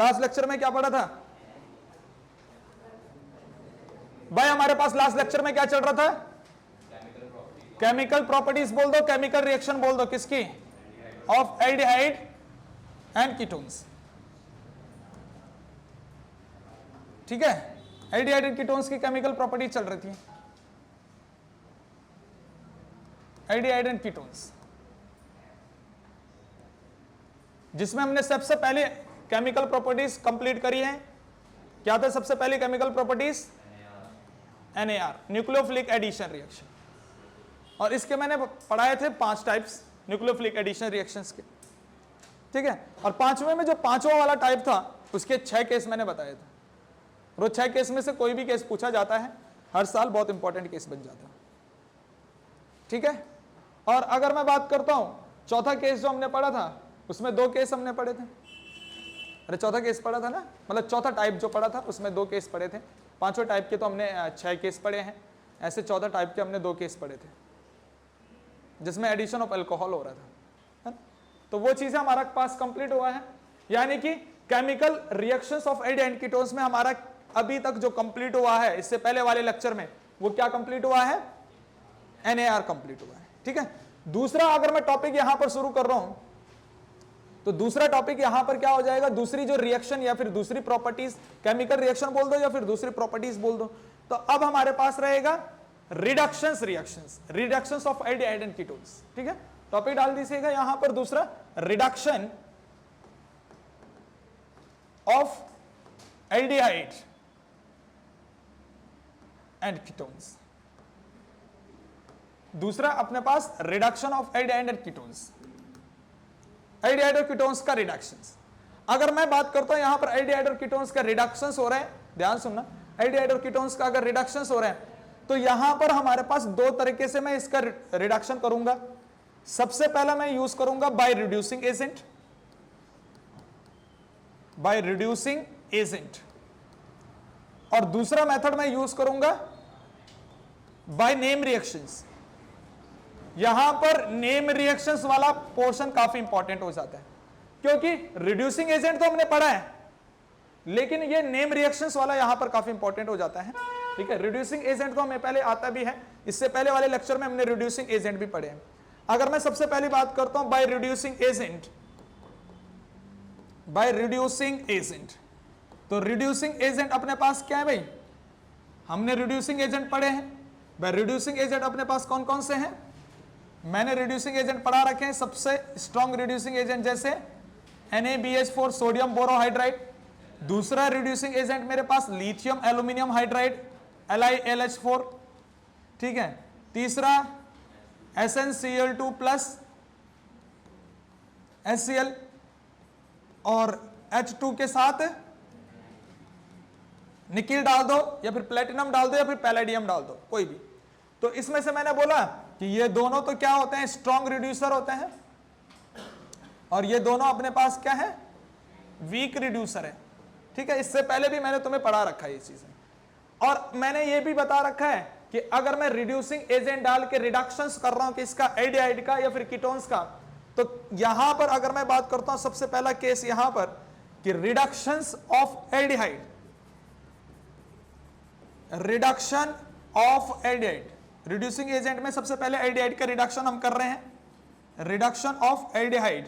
Last lecture में क्या पढ़ा था भाई? हमारे पास लास्ट लेक्चर में क्या चल रहा था? केमिकल प्रॉपर्टीज बोल दो, केमिकल रिएक्शन बोल दो, किसकी? Of aldehyde and ketones. ठीक है, एल्डिहाइड एंड कीटोन्स की केमिकल प्रॉपर्टी चल रही थी, एल्डिहाइड एंड कीटोन्स, जिसमें हमने सबसे पहले केमिकल प्रॉपर्टीज कंप्लीट करी है। क्या था सबसे पहले chemical properties? NAR, nucleophilic addition reaction. और इसके मैंने पढ़ाए थे 5 टाइप्स न्यूक्लियोफिलिक एडिशन रिएक्शंस के। ठीक है, और 5वें में जो 5वां वाला टाइप था उसके 6 केस मैंने बताए थे। वो 6 केस में से कोई भी केस पूछा जाता है, हर साल बहुत इंपॉर्टेंट केस बन जाता है। ठीक है, और अगर मैं बात करता हूं चौथा केस जो हमने पढ़ा था उसमें 2 केस हमने पढ़े थे। अरे चौथा केस पढ़ा था ना, मतलब चौथा टाइप जो पढ़ा था उसमें 2 केस पढ़े थे। 5वें टाइप के तो हमने 6 केस पढ़े हैं, ऐसे 14 टाइप के हमने 2 केस पढ़े थे जिसमें एडिशन ऑफ अल्कोहल हो रहा था, है ना? तो वो चीजें हमारा पास कंप्लीट हुआ है, यानी कि chemical reactions of aldehyde and ketones में हमारा अभी तक जो कंप्लीट हुआ है इससे पहले वाले लेक्चर में, वो क्या कंप्लीट हुआ है? NAR कंप्लीट हुआ है। ठीक है, दूसरा अगर मैं टॉपिक यहां पर शुरू कर रहा हूं तो दूसरा टॉपिक यहां पर क्या हो जाएगा? दूसरी जो रिएक्शन या फिर दूसरी प्रॉपर्टीज, केमिकल रिएक्शन बोल दो या फिर दूसरी प्रॉपर्टीज बोल दो, तो अब हमारे पास रहेगा reductions reactions, reductions of aldehyde and ketones. ठीक है, टॉपिक डाल दीजिएगा यहां पर दूसरा, reduction of aldehyde and ketones. दूसरा अपने पास reduction of aldehyde and ketones, aldehyde और कीटोन्स का रिडक्शंस। अगर मैं बात करता हूं यहां पर एल्डिहाइड और कीटोन्स का रिडक्शंस हो रहे हैं, ध्यान सुनना, एल्डिहाइड और कीटोन्स का अगर रिडक्शंस हो रहे हैं तो यहां पर हमारे पास 2 तरीके से मैं इसका रिडक्शन करूंगा। सबसे पहला मैं यूज करूंगा by reducing agent, by reducing agent, और दूसरा मेथड मैं यूज करूंगा बाय नेम रिएक्शंस। यहां पर नेम रिएक्शंस वाला पोर्शन काफी इंपॉर्टेंट हो जाता है, क्योंकि रिड्यूसिंग एजेंट तो हमने पढ़ा है, लेकिन ये नेम रिएक्शंस वाला यहां पर काफी इंपॉर्टेंट हो जाता है। ठीक है, रिड्यूसिंग एजेंट तो हमें पहले आता भी है, इससे पहले वाले लेक्चर में हमने रिड्यूसिंग एजेंट भी पढ़े हैं। अगर मैं सबसे पहली बात करता हूं by reducing agent, by reducing agent, तो रिड्यूसिंग एजेंट अपने पास क्या है भाई? हमने रिड्यूसिंग एजेंट पढ़े हैं। बाय रिड्यूसिंग एजेंट अपने पास कौन कौन से हैं? मैंने रिड्यूसिंग एजेंट पढ़ा रखे हैं। सबसे स्ट्रॉन्ग रिड्यूसिंग एजेंट जैसे NaBH4 सोडियम बोरोहाइड्राइड। दूसरा रिड्यूसिंग एजेंट मेरे पास लिथियम एल्यूमिनियम हाइड्राइड LiLH4। ठीक है, तीसरा SnCl2 प्लस HCl और H2 के साथ निकिल डाल दो या फिर प्लेटिनम डाल दो या फिर पैलेडियम डाल दो, कोई भी। तो इसमें से मैंने बोला कि ये दोनों तो क्या होते हैं? स्ट्रॉन्ग रिड्यूसर होते हैं, और ये दोनों अपने पास क्या है? वीक रिड्यूसर है। ठीक है, इससे पहले भी मैंने तुम्हें पढ़ा रखा है ये चीजें, और मैंने ये भी बता रखा है कि अगर मैं रिड्यूसिंग एजेंट डाल के रिडक्शंस कर रहा हूं कि इसका एल्डिहाइड का या फिर कीटोन्स का, तो यहां पर अगर मैं बात करता हूं सबसे पहला केस यहां पर कि reductions of aldehyde, reduction of aldehyde, reducing agent में सबसे पहले एल्डिहाइड का रिडक्शन हम कर रहे हैं, रिडक्शन ऑफ एल्डिहाइड।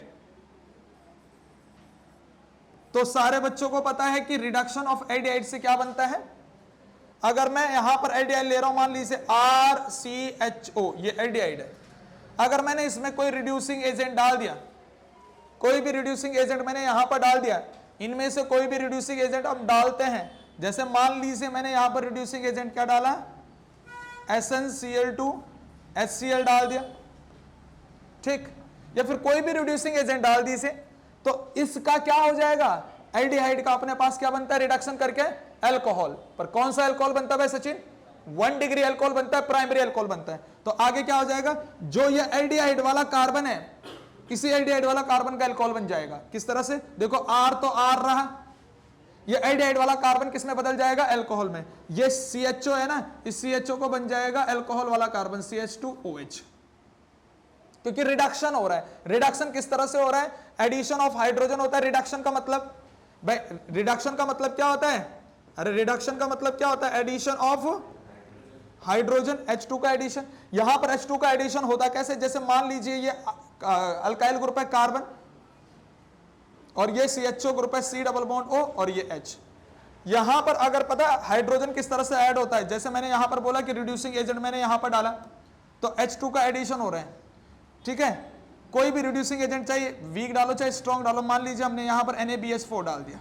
तो सारे बच्चों को पता है कि रिडक्शन ऑफ एल्डिहाइड से क्या बनता है? अगर मैं यहां पर एल्डिहाइड ले रहा हूं, मान लीजिए RCHO, ये एल्डिहाइड है। अगर मैंने इसमें कोई रिड्यूसिंग एजेंट डाल दिया, कोई भी रिड्यूसिंग एजेंट मैंने यहां पर डाल दिया, इनमें से कोई भी रिड्यूसिंग एजेंट हम डालते हैं, जैसे मान लीजिए मैंने यहां पर रिड्यूसिंग एजेंट क्या डाला? SnCl2 HCl डाल दिया, ठीक, या फिर कोई भी रिड्यूसिंग एजेंट डाल दीजिए, तो इसका क्या हो जाएगा? एल्डिहाइड का अपने पास क्या बनता है? रिडक्शन करके अल्कोहल। पर कौन सा अल्कोहल बनता है सचिन? 1 डिग्री अल्कोहल बनता है, प्राइमरी अल्कोहल बनता है। तो आगे क्या हो जाएगा? जो ये एल्डिहाइड वाला कार्बन है, किसी एल्डिहाइड वाला कार्बन का अल्कोहल बन जाएगा। किस तरह से? देखो R तो R रहा, ये एल्डिहाइड वाला कार्बन किस में बदल जाएगा? अल्कोहल में। ये CHO है ना, इस CHO को बन जाएगा अल्कोहल वाला कार्बन CH2OH, क्योंकि रिडक्शन हो रहा है। रिडक्शन किस तरह से हो रहा है? एडिशन ऑफ हाइड्रोजन होता है रिडक्शन का मतलब। भाई रिडक्शन का मतलब क्या होता है? अरे रिडक्शन का मतलब क्या होता है? एडिशन ऑफ हाइड्रोजन, H2 का एडिशन। यहां पर H2 का एडिशन होता कैसे? जैसे मान लीजिए ये अल्काइल ग्रुप है कार्बन, और ये CHO ग्रुप है, C डबल बॉन्ड O, और ये H। यहां पर अगर पता हाइड्रोजन किस तरह से ऐड होता है, जैसे मैंने यहां पर बोला कि रिड्यूसिंग एजेंट मैंने यहां पर डाला तो H2 का एडिशन हो रहा है, ठीक है। कोई भी रिड्यूसिंग एजेंट चाहे वीक डालो चाहे स्ट्रॉन्ग डालो, मान लीजिए हमने यहां पर NaBH4 डाल दिया,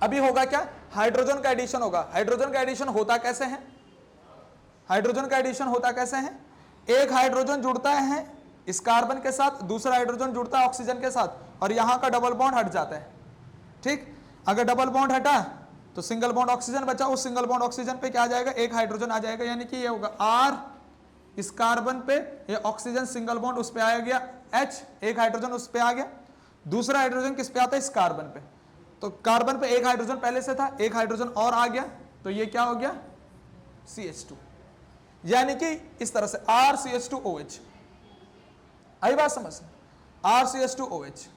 अभी होगा क्या? हाइड्रोजन का एडिशन होगा। हाइड्रोजन का एडिशन होता कैसे है? हाइड्रोजन का एडिशन होता कैसे है? एक हाइड्रोजन जुड़ता है इस कार्बन के साथ, दूसरा हाइड्रोजन जुड़ता है ऑक्सीजन के साथ, और यहां का डबल बॉन्ड हट जाता है, ठीक। अगर डबल बॉन्ड हटा तो सिंगल बॉन्ड ऑक्सीजन बचा, उस सिंगल बॉन्ड ऑक्सीजन पे क्या आ जाएगा? एक हाइड्रोजन आ जाएगा, यानी कि ये होगा R इस कार्बन पे, ये ऑक्सीजन सिंगल बॉन्ड उस पे आ गया, H एक हाइड्रोजन उस पे आ गया, दूसरा हाइड्रोजन किस पे आता है? इस कार्बन पे। तो कार्बन पे एक हाइड्रोजन पहले से था, एक हाइड्रोजन और आ गया, तो ये क्या हो गया? CH2। यानी कि इस तरह से RCH2OH। आई बात समझ? RCH2OH।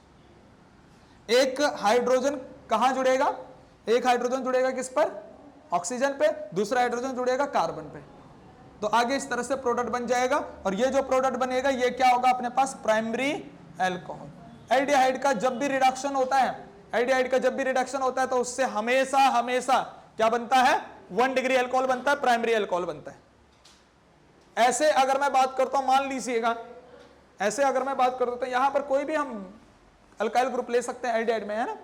एक हाइड्रोजन कहां जुड़ेगा? एक हाइड्रोजन जुड़ेगा किस पर? ऑक्सीजन पे, दूसरा हाइड्रोजन जुड़ेगा कार्बन पे। तो आगे इस तरह से प्रोडक्ट बन जाएगा, और ये जो प्रोडक्ट बनेगा ये क्या होगा अपने पास? Primary alcohol. एल्डिहाइड का जब भी रिडक्शन होता है, एल्डिहाइड का जब भी रिडक्शन होता है तो उससे हमेशा हमेशा क्या बनता है? 1 डिग्री अल्कोहल बनता है, प्राइमरी अल्कोहल बनता है। ऐसे अगर मैं बात करता हूं, मान लीजिएगा ऐसे अगर मैं बात करता हूं तो यहां पर कोई भी हम अल्काइल ग्रुप ले सकते हैं एल्डिहाइड में, है ना।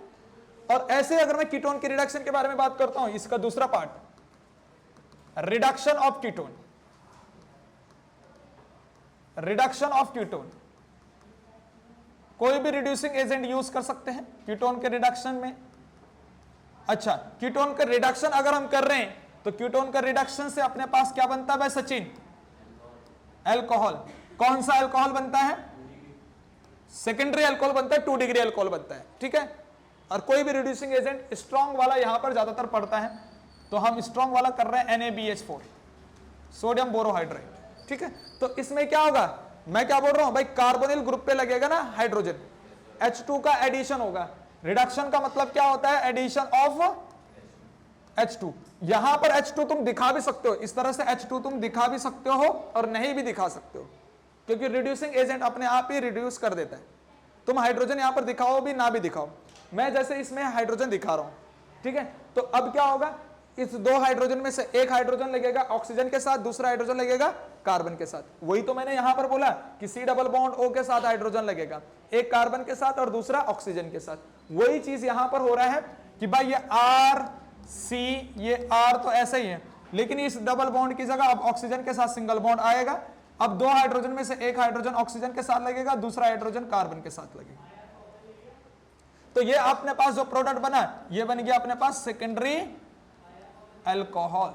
और ऐसे अगर मैं कीटोन के रिडक्शन के बारे में बात करता हूं, इसका दूसरा part, reduction of ketone. Reduction of ketone, कोई भी रिड्यूसिंग एजेंट यूज कर सकते हैं कीटोन के रिडक्शन में। अच्छा, कीटोन का रिडक्शन अगर हम कर रहे हैं तो कीटोन का रिडक्शन से अपने पास क्या बनता है भाई सचिन? अल्कोहल। कौन सा अल्कोहल बनता है? सेकेंडरी अल्कोहल बनता है, 2 डिग्री अल्कोहल बनता है, ठीक है। और कोई भी रिड्यूसिंग एजेंट स्ट्रॉन्ग वाला यहां पर ज्यादातर पड़ता है, तो हम स्ट्रॉन्ग वाला कर रहे हैं NaBH4, सोडियम बोरोहाइड्रेट, ठीक है। तो इसमें क्या होगा? मैं क्या बोल रहा हूं भाई? कार्बोनिल ग्रुप पे लगेगा ना हाइड्रोजन, H2 का एडिशन होगा। रिडक्शन का मतलब क्या होता है? Addition of H2। यहां पर H2 तुम दिखा भी सकते हो, इस तरह से H2 तुम दिखा भी सकते हो और नहीं भी दिखा सकते हो, क्योंकि रिड्यूसिंग एजेंट अपने आप ही रिड्यूस कर देता है। तुम हाइड्रोजन यहां पर दिखाओ भी ना भी दिखाओ, मैं जैसे इसमें हाइड्रोजन दिखा रहा हूं, ठीक है। तो अब क्या होगा? इस 2 हाइड्रोजन में से एक हाइड्रोजन लगेगा ऑक्सीजन के साथ, दूसरा हाइड्रोजन लगेगा कार्बन के साथ। वही तो मैंने यहां पर बोला कि C डबल बॉन्ड O के साथ हाइड्रोजन लगेगा, एक कार्बन के साथ और दूसरा ऑक्सीजन के साथ। वही चीज यहां पर हो रहा है कि भाई ये R C, ये R तो ऐसा ही है, लेकिन इस डबल बॉन्ड की जगह अब ऑक्सीजन के साथ सिंगल बॉन्ड आएगा। अब 2 हाइड्रोजन में से एक हाइड्रोजन ऑक्सीजन के साथ लगेगा, दूसरा हाइड्रोजन कार्बन के साथ लगेगा। तो ये अपने पास जो प्रोडक्ट बना ये बन गया अपने पास सेकेंडरी अल्कोहल।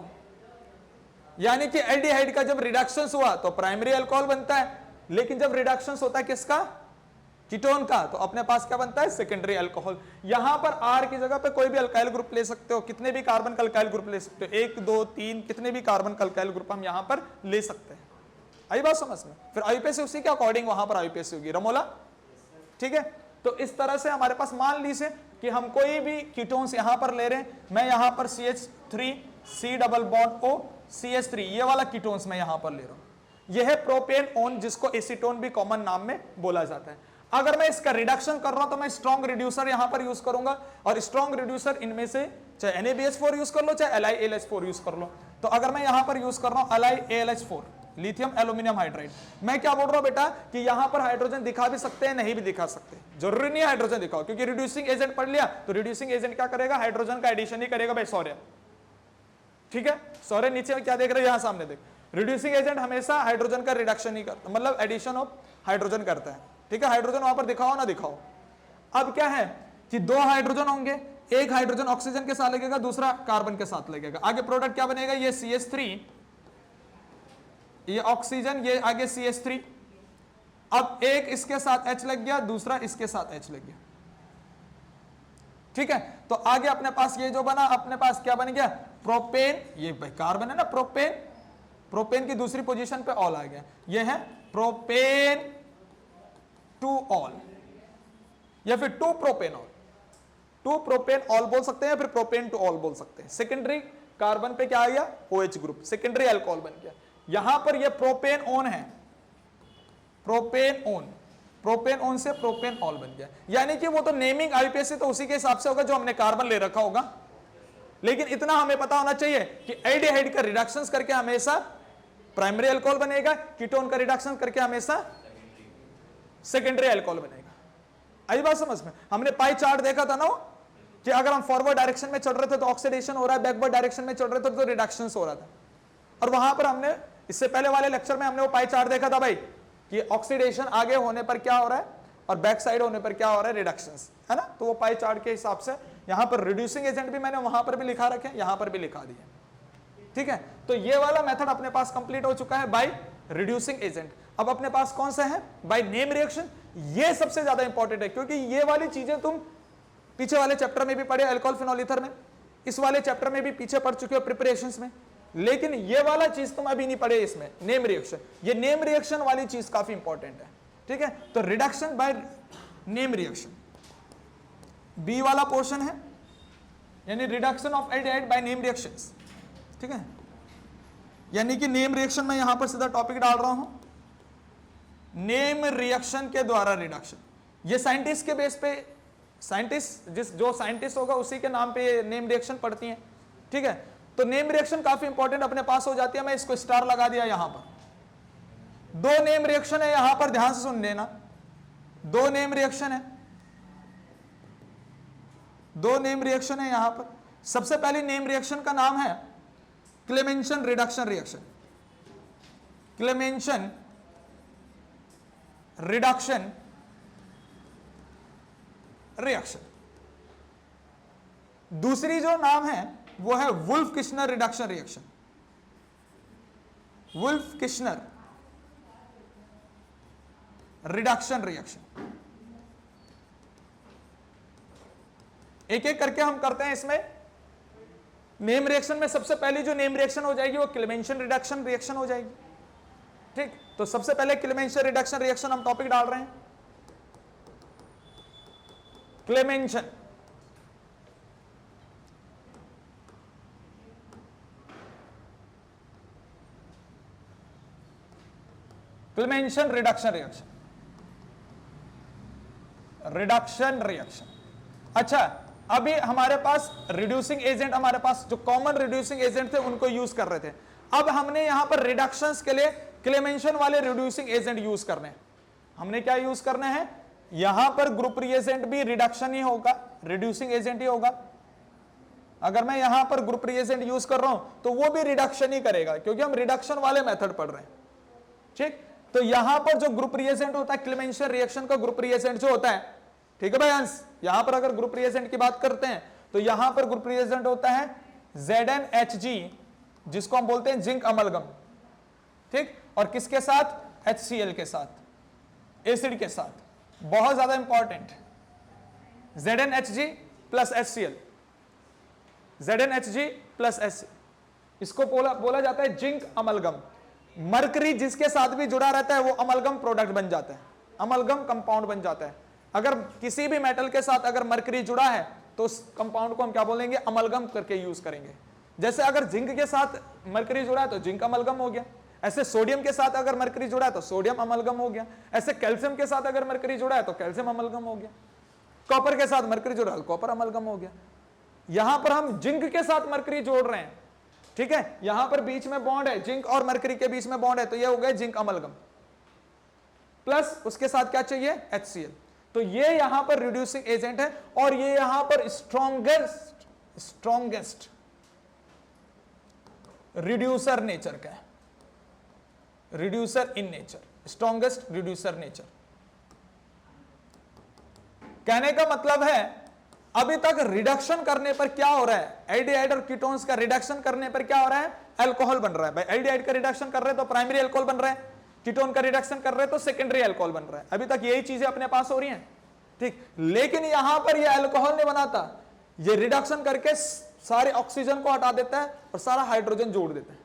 यानी कि एल्डिहाइड का जब रिडक्शन हुआ तो प्राइमरी अल्कोहल बनता है, लेकिन जब रिडक्शन होता है किसका? कीटोन का, तो अपने पास क्या बनता है? Secondary alcohol. यहां पर R की जगह पे कोई भी अल्काइल ग्रुप ले सकते हो, कितने भी कार्बन का अल्काइल ग्रुप ले सकते हो, 1 2 3 कितने भी कार्बन का अल्काइल ग्रुप हम यहां पर ले सकते हैं। आई बात समझ में? फिर आईयूपीएसी उसी के अकॉर्डिंग वहां पर आईयूपीएसी होगी, रमोला, ठीक है। तो इस तरह से हमारे पास मान लीजिए कि हम कोई भी कीटोन्स यहां पर ले रहे हैं, मैं यहां पर CH3 C double bond O CH3 ये वाला कीटोन्स मैं यहां पर ले रहा हूं। यह है प्रोपेन ओन, जिसको एसीटोन भी कॉमन नाम में बोला जाता है। अगर मैं इसका रिडक्शन कर रहा हूं तो मैं स्ट्रॉन्ग रिड्यूसर यहां पर यूज करूंगा, और स्ट्रॉन्ग रिड्यूसर इनमें से चाहे NaBH4 यूज कर लो चाहे LiAlH4 यूज कर लो। तो अगर मैं यहां पर यूज कर रहा हूं LiAlH4, लिथियम एल्यूमिनियम हाइड्राइड, मैं क्या बोल रहा हूं बेटा कि यहां पर हाइड्रोजन दिखा भी सकते हैं नहीं भी दिखा सकते, जरूरी नहीं है हाइड्रोजन दिखाओ, क्योंकि रिड्यूसिंग एजेंट पढ़ लिया तो रिड्यूसिंग एजेंट क्या करेगा? हाइड्रोजन का एडिशन ही करेगा भाई, सॉरी, ठीक है। सॉरी नीचे में क्या देख रहे हो? यहां सामने देख, रिड्यूसिंग एजेंट हमेशा हाइड्रोजन का रिडक्शन ही करता, मतलब एडिशन ऑफ हाइड्रोजन करता है, ठीक है। हाइड्रोजन वहां पर दिखाओ ना दिखाओ। अब क्या है कि 2 हाइड्रोजन होंगे, एक हाइड्रोजन ऑक्सीजन के साथ लगेगा, दूसरा कार्बन के साथ लगेगा। आगे प्रोडक्ट क्या बनेगा? ये CH3, ये ऑक्सीजन, ये आगे CH3। अब एक इसके साथ H लग गया, दूसरा इसके साथ H लग गया, ठीक है। तो आगे अपने पास ये जो बना, अपने पास क्या बन गया? प्रोपेन, ये भाई कार्बन है ना, प्रोपेन, प्रोपेन की दूसरी पोजीशन पे ऑल आ गया, ये है प्रोपेन टू ऑल, या फिर 2 प्रोपेनॉल। टू प्रोपेन ऑल बोल सकते हैं या फिर प्रोपेन टू ऑल बोल सकते हैं। सेकेंडरी कार्बन पे क्या आ गया, OH ग्रुप, सेकेंडरी अल्कोहल बन गया। यहां पर ये प्रोपेन ऑन है, प्रोपेन ऑन, प्रोपेन ऑन से प्रोपेन ऑल बन गया। यानी कि वो तो नेमिंग आईपीएसी तो उसी के हिसाब से होगा जो हमने कार्बन ले रखा होगा, लेकिन इतना हमें पता होना चाहिए कि एल्डिहाइड का रिडक्शंस करके हमेशा प्राइमरी अल्कोहल बनेगा, कीटोन का रिडक्शन करके हमेशा सेकेंडरी अल्कोहल बनेगा। आई बात समझ में? हमने पाई चार्ट देखा था ना कि अगर हम फॉरवर्ड डायरेक्शन में चल रहे थे तो ऑक्सीडेशन हो रहा है, बैकवर्ड डायरेक्शन में चल रहे थे तो रिडक्शन हो रहा था। और वहां पर हमने इससे पहले वाले लेक्चर में हमने वो पाई चार्ट देखा था भाई कि ऑक्सीडेशन आगे होने पर क्या हो रहा है और बैक साइड होने पर क्या हो रहा है, रिडक्शंस, है ना। तो वो पाई चार्ट के हिसाब से यहां पर रिड्यूसिंग एजेंट भी मैंने वहां पर भी लिखा रखे, यहां पर भी लिखा दिया, ठीक है। तो ये वाला मेथड अपने पास कंप्लीट हो चुका है बाय रिड्यूसिंग एजेंट। अब अपने पास कौन सा है, बाय नेम रिएक्शन। ये सबसे ज्यादा इंपॉर्टेंट है क्योंकि ये वाली चीजें तुम पीछे वाले चैप्टर में भी पढ़े, अल्कोहल फिनोल ईथर में, इस वाले चैप्टर में भी पीछे पढ़ चुके हो प्रिपरेशंस में, लेकिन ये वाला चीज तुम अभी नहीं पढ़े इसमें, नेम रिएक्शन। ये नेम रिएक्शन वाली चीज काफी इंपॉर्टेंट है, ठीक है। तो reduction by name reaction B वाला पोर्शन है, यानी reduction of aldehyde by name reactions, ठीक है। यानी कि नेम रिएक्शन में यहां पर सीधा टॉपिक डाल रहा हूं, नेम रिएक्शन के द्वारा रिडक्शन। ये साइंटिस्ट के बेस पे, साइंटिस्ट जो साइंटिस्ट होगा उसी के नाम पे नेम रिएक्शन पढ़ती हैं, ठीक है। तो नेम रिएक्शन काफी इंपॉर्टेंट अपने पास हो जाती है। मैं इसको स्टार लगा दिया यहां पर। दो नेम रिएक्शन है यहां पर, ध्यान से सुन लेना, दो नेम रिएक्शन है, दो नेम रिएक्शन है यहां पर। सबसे पहली नेम रिएक्शन का नाम है Clemmensen reduction reaction, Clemmensen reduction reaction. दूसरी जो नाम है वो है Wolff Kishner reduction reaction, Wolff Kishner reduction reaction. एक एक करके हम करते हैं इसमें। नेम रिएक्शन में सबसे पहली जो नेम रिएक्शन हो जाएगी वो क्लेमेंशन रिडक्शन रिएक्शन हो जाएगी, ठीक। तो सबसे पहले क्लेमेंशन रिडक्शन रिएक्शन हम टॉपिक डाल रहे हैं। Clemmensen, Clemmensen reduction reaction, reduction reaction. अच्छा, अभी हमारे पास रिड्यूसिंग एजेंट, हमारे पास जो कॉमन रिड्यूसिंग एजेंट थे उनको यूज कर रहे थे। अब हमने यहां पर रिडक्शंस के लिए क्लेमेंशन वाले रिड्यूसिंग एजेंट यूज करने हैं। हमने क्या यूज करने हैं, यहां पर ग्रुप रिएजेंट भी रिडक्शन ही होगा, रिड्यूसिंग एजेंट ही होगा। अगर मैं यहां पर ग्रुप रिएजेंट यूज कर रहा हूं तो वो भी रिडक्शन ही करेगा क्योंकि हम रिडक्शन वाले मेथड पढ़ रहे हैं, ठीक। तो यहां पर जो ग्रुप रिएजेंट होता है, क्लेमेंशन रिएक्शन का ग्रुप रिएजेंट जो होता है, ठीक है भाई अंश, यहां पर अगर ग्रुप रिएजेंट की बात करते हैं तो यहां पर ग्रुप रिएजेंट होता है ZnHg, जिसको हम बोलते हैं जिंक अमलगम, ठीक। और किसके साथ, HCl के साथ, एसिड के साथ। बहुत ज्यादा important, ZnHg plus HCl, ZnHg plus HCl, इसको बोला जाता है जिंक अमलगम। मरकरी जिसके साथ भी जुड़ा रहता है वो अमलगम प्रोडक्ट बन जाता है, अमलगम कंपाउंड बन जाता है। अगर किसी भी मेटल के साथ अगर मरकरी जुड़ा है तो उस कंपाउंड को हम क्या बोलेंगे, अमलगम करके यूज करेंगे। जैसे अगर जिंक के साथ मरकरी जुड़ा है तो जिंक अमलगम हो गया, ऐसे सोडियम के साथ अगर मरकरी जुड़ा है तो सोडियम अमलगम हो गया, ऐसे कैल्शियम के साथ अगर मरकरी जुड़ा है तो कैल्शियम अमलगम हो गया, कॉपर के साथ मरकरी जुड़ा है कॉपर अमलगम हो गया। यहां पर हम जिंक के साथ मरकरी जोड़ रहे हैं, ठीक है, यहां पर बीच में बॉन्ड है, जिंक और मरकरी के बीच में बॉन्ड है, तो ये हो गया जिंक अमलगम, प्लस उसके साथ क्या चाहिए, HCl। तो ये यहां पर रिड्यूसिंग एजेंट है और ये यहां पर स्ट्रॉन्गेस्ट रिड्यूसर नेचर का है, reducer in nature, strongest reducer nature. कहने का मतलब है अभी तक रिडक्शन करने पर क्या हो रहा है, एल्डिहाइड और कीटोन्स का रिडक्शन करने पर क्या हो रहा है, अल्कोहल बन रहा है। भाई एल्डिहाइड का रिडक्शन कर रहे हैं तो प्राइमरी अल्कोहल बन रहा है, कीटोन का रिडक्शन कर रहे हैं तो सेकेंडरी अल्कोहल बन रहा है। अभी तक यही चीजें अपने पास हो रही हैं, ठीक। लेकिन यहां पर ये अल्कोहल नहीं बनाता, ये रिडक्शन करके सारे ऑक्सीजन को हटा देता है और सारा हाइड्रोजन जोड़ देता है।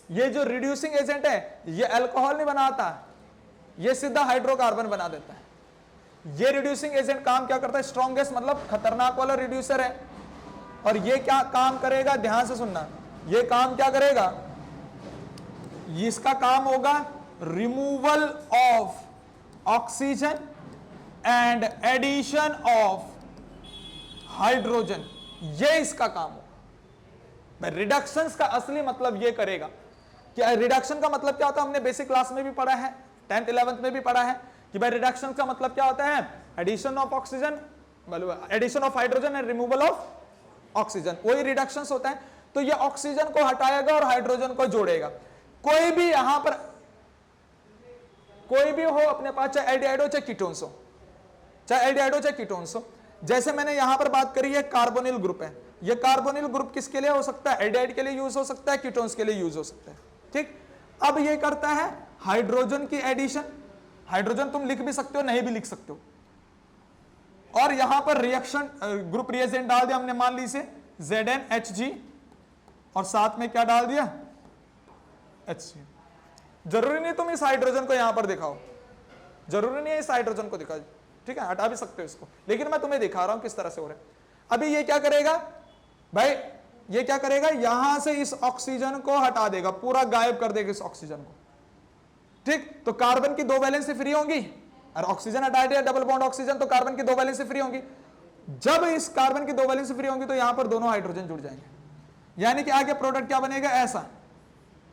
ये जो रिड्यूसिंग एजेंट है ये अल्कोहल नहीं बनाता, ये सीधा हाइड्रोकार्बन बना देता है। ये रिड्यूसिंग एजेंट काम क्या करता है, स्ट्रॉन्गेस्ट मतलब खतरनाक वाला रिड्यूसर है, और ये क्या काम करेगा, ध्यान से सुनना, ये काम क्या करेगा, इसका काम होगा removal of oxygen and addition of hydrogen, ये इसका काम होगा। रिडक्शंस का असली मतलब ये करेगा कि रिडक्शन का मतलब क्या होता है, हमने बेसिक क्लास में भी पढ़ा है, 10th 11th में भी पढ़ा है कि भाई रिडक्शन का मतलब क्या होता है, addition of oxygen, addition of hydrogen and removal of oxygen, वही रिडक्शंस होता है। तो ये ऑक्सीजन को हटाएगा और हाइड्रोजन को जोड़ेगा। कोई भी यहां पर कोई भी हो अपने पास, चाहे एल्डिहाइड हो चाहे कीटोन्स हो, चाहे एल्डिहाइड हो चाहे कीटोन्स हो, जैसे मैंने यहां पर बात करी है कार्बोनिल ग्रुप है, ये कार्बोनिल ग्रुप किसके लिए हो सकता है, एल्डिहाइड के लिए यूज हो सकता है, कीटोन्स के लिए यूज हो सकता है। ठीक, अब ये करता है हाइड्रोजन की एडिशन, हाइड्रोजन तुम लिख भी सकते हो नहीं भी लिख सकते हो, और यहां पर रिएक्शन ग्रुप रिएजेंट डाल दिया हमने, मान लीजिए ZnHg और साथ में क्या डाल दिया HCl। जरूरी नहीं तुम इस हाइड्रोजन को यहां पर दिखाओ, जरूरी नहीं है इस हाइड्रोजन को दिखाओ, ठीक है, हटा भी सकते हो इसको, लेकिन मैं तुम्हें दिखा रहा हूं किस तरह से हो रहा है। अभी ये क्या करेगा भाई, ये क्या करेगा, यहां से इस ऑक्सीजन को हटा देगा, पूरा गायब कर देगा इस ऑक्सीजन को। ठीक, तो कार्बन की 2 वैलेंसी फ्री होंगी, और ऑक्सीजन हटा दिया डबल बॉन्ड ऑक्सीजन, तो कार्बन की 2 वैलेंसी फ्री होंगी। जब इस कार्बन की 2 वैलेंसी फ्री होंगी तो यहां पर दोनों हाइड्रोजन जुड़ जाएंगे, यानी कि आगे प्रोडक्ट क्या बनेगा, ऐसा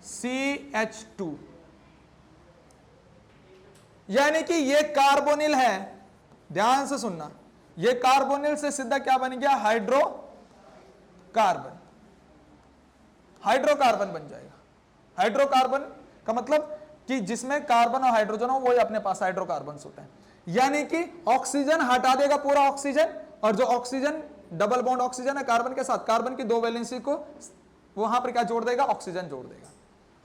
CH2, यानी कि ये कार्बोनिल है, ध्यान से सुनना, ये कार्बोनिल से सीधा क्या बन गया, हाइड्रोकार्बन, हाइड्रोकार्बन बन जाएगा। हाइड्रोकार्बन का मतलब कि जिसमें कार्बन और हाइड्रोजन हो वही अपने पास हाइड्रोकार्बन होता है, यानी कि ऑक्सीजन हटा देगा पूरा ऑक्सीजन, और जो ऑक्सीजन डबल बॉन्ड ऑक्सीजन है कार्बन के साथ, कार्बन की 2 वैलेंसी को वहां पर क्या जोड़ देगा, ऑक्सीजन जोड़ देगा,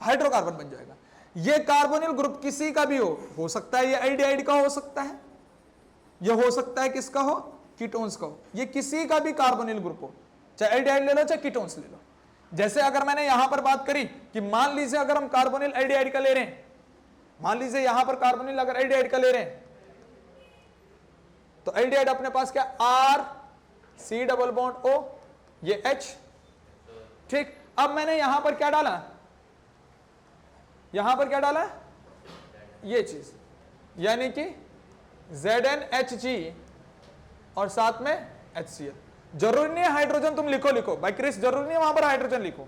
हाइड्रोकार्बन बन जाएगा। ये कार्बोनिल ग्रुप किसी का भी हो सकता है, ये एल्डिहाइड का हो सकता है, ये हो सकता है किसका हो, कीटोन्स का हो, ये किसी का भी कार्बोनिल ग्रुप हो, चाहे एल्डिहाइड ले लो चाहे कीटोन्स ले लो। जैसे अगर मैंने यहां पर बात करी कि मान लीजिए अगर हम कार्बोनिल एल्डिहाइड का ले रहे हैं, मान लीजिए यहां पर कार्बोनिल अगर एल्डिहाइड का ले रहे हैं, तो एल्डिहाइड अपने पास क्या, R C double bond O, ये H। ठीक, अब मैंने यहां पर क्या डाला, यहां पर क्या डाला, ये चीज, यानी कि ZnHg और साथ में HCl। जरूरी नहीं है हाइड्रोजन तुम लिखो भाई क्रिस, जरूरी नहीं है वहां पर हाइड्रोजन लिखो,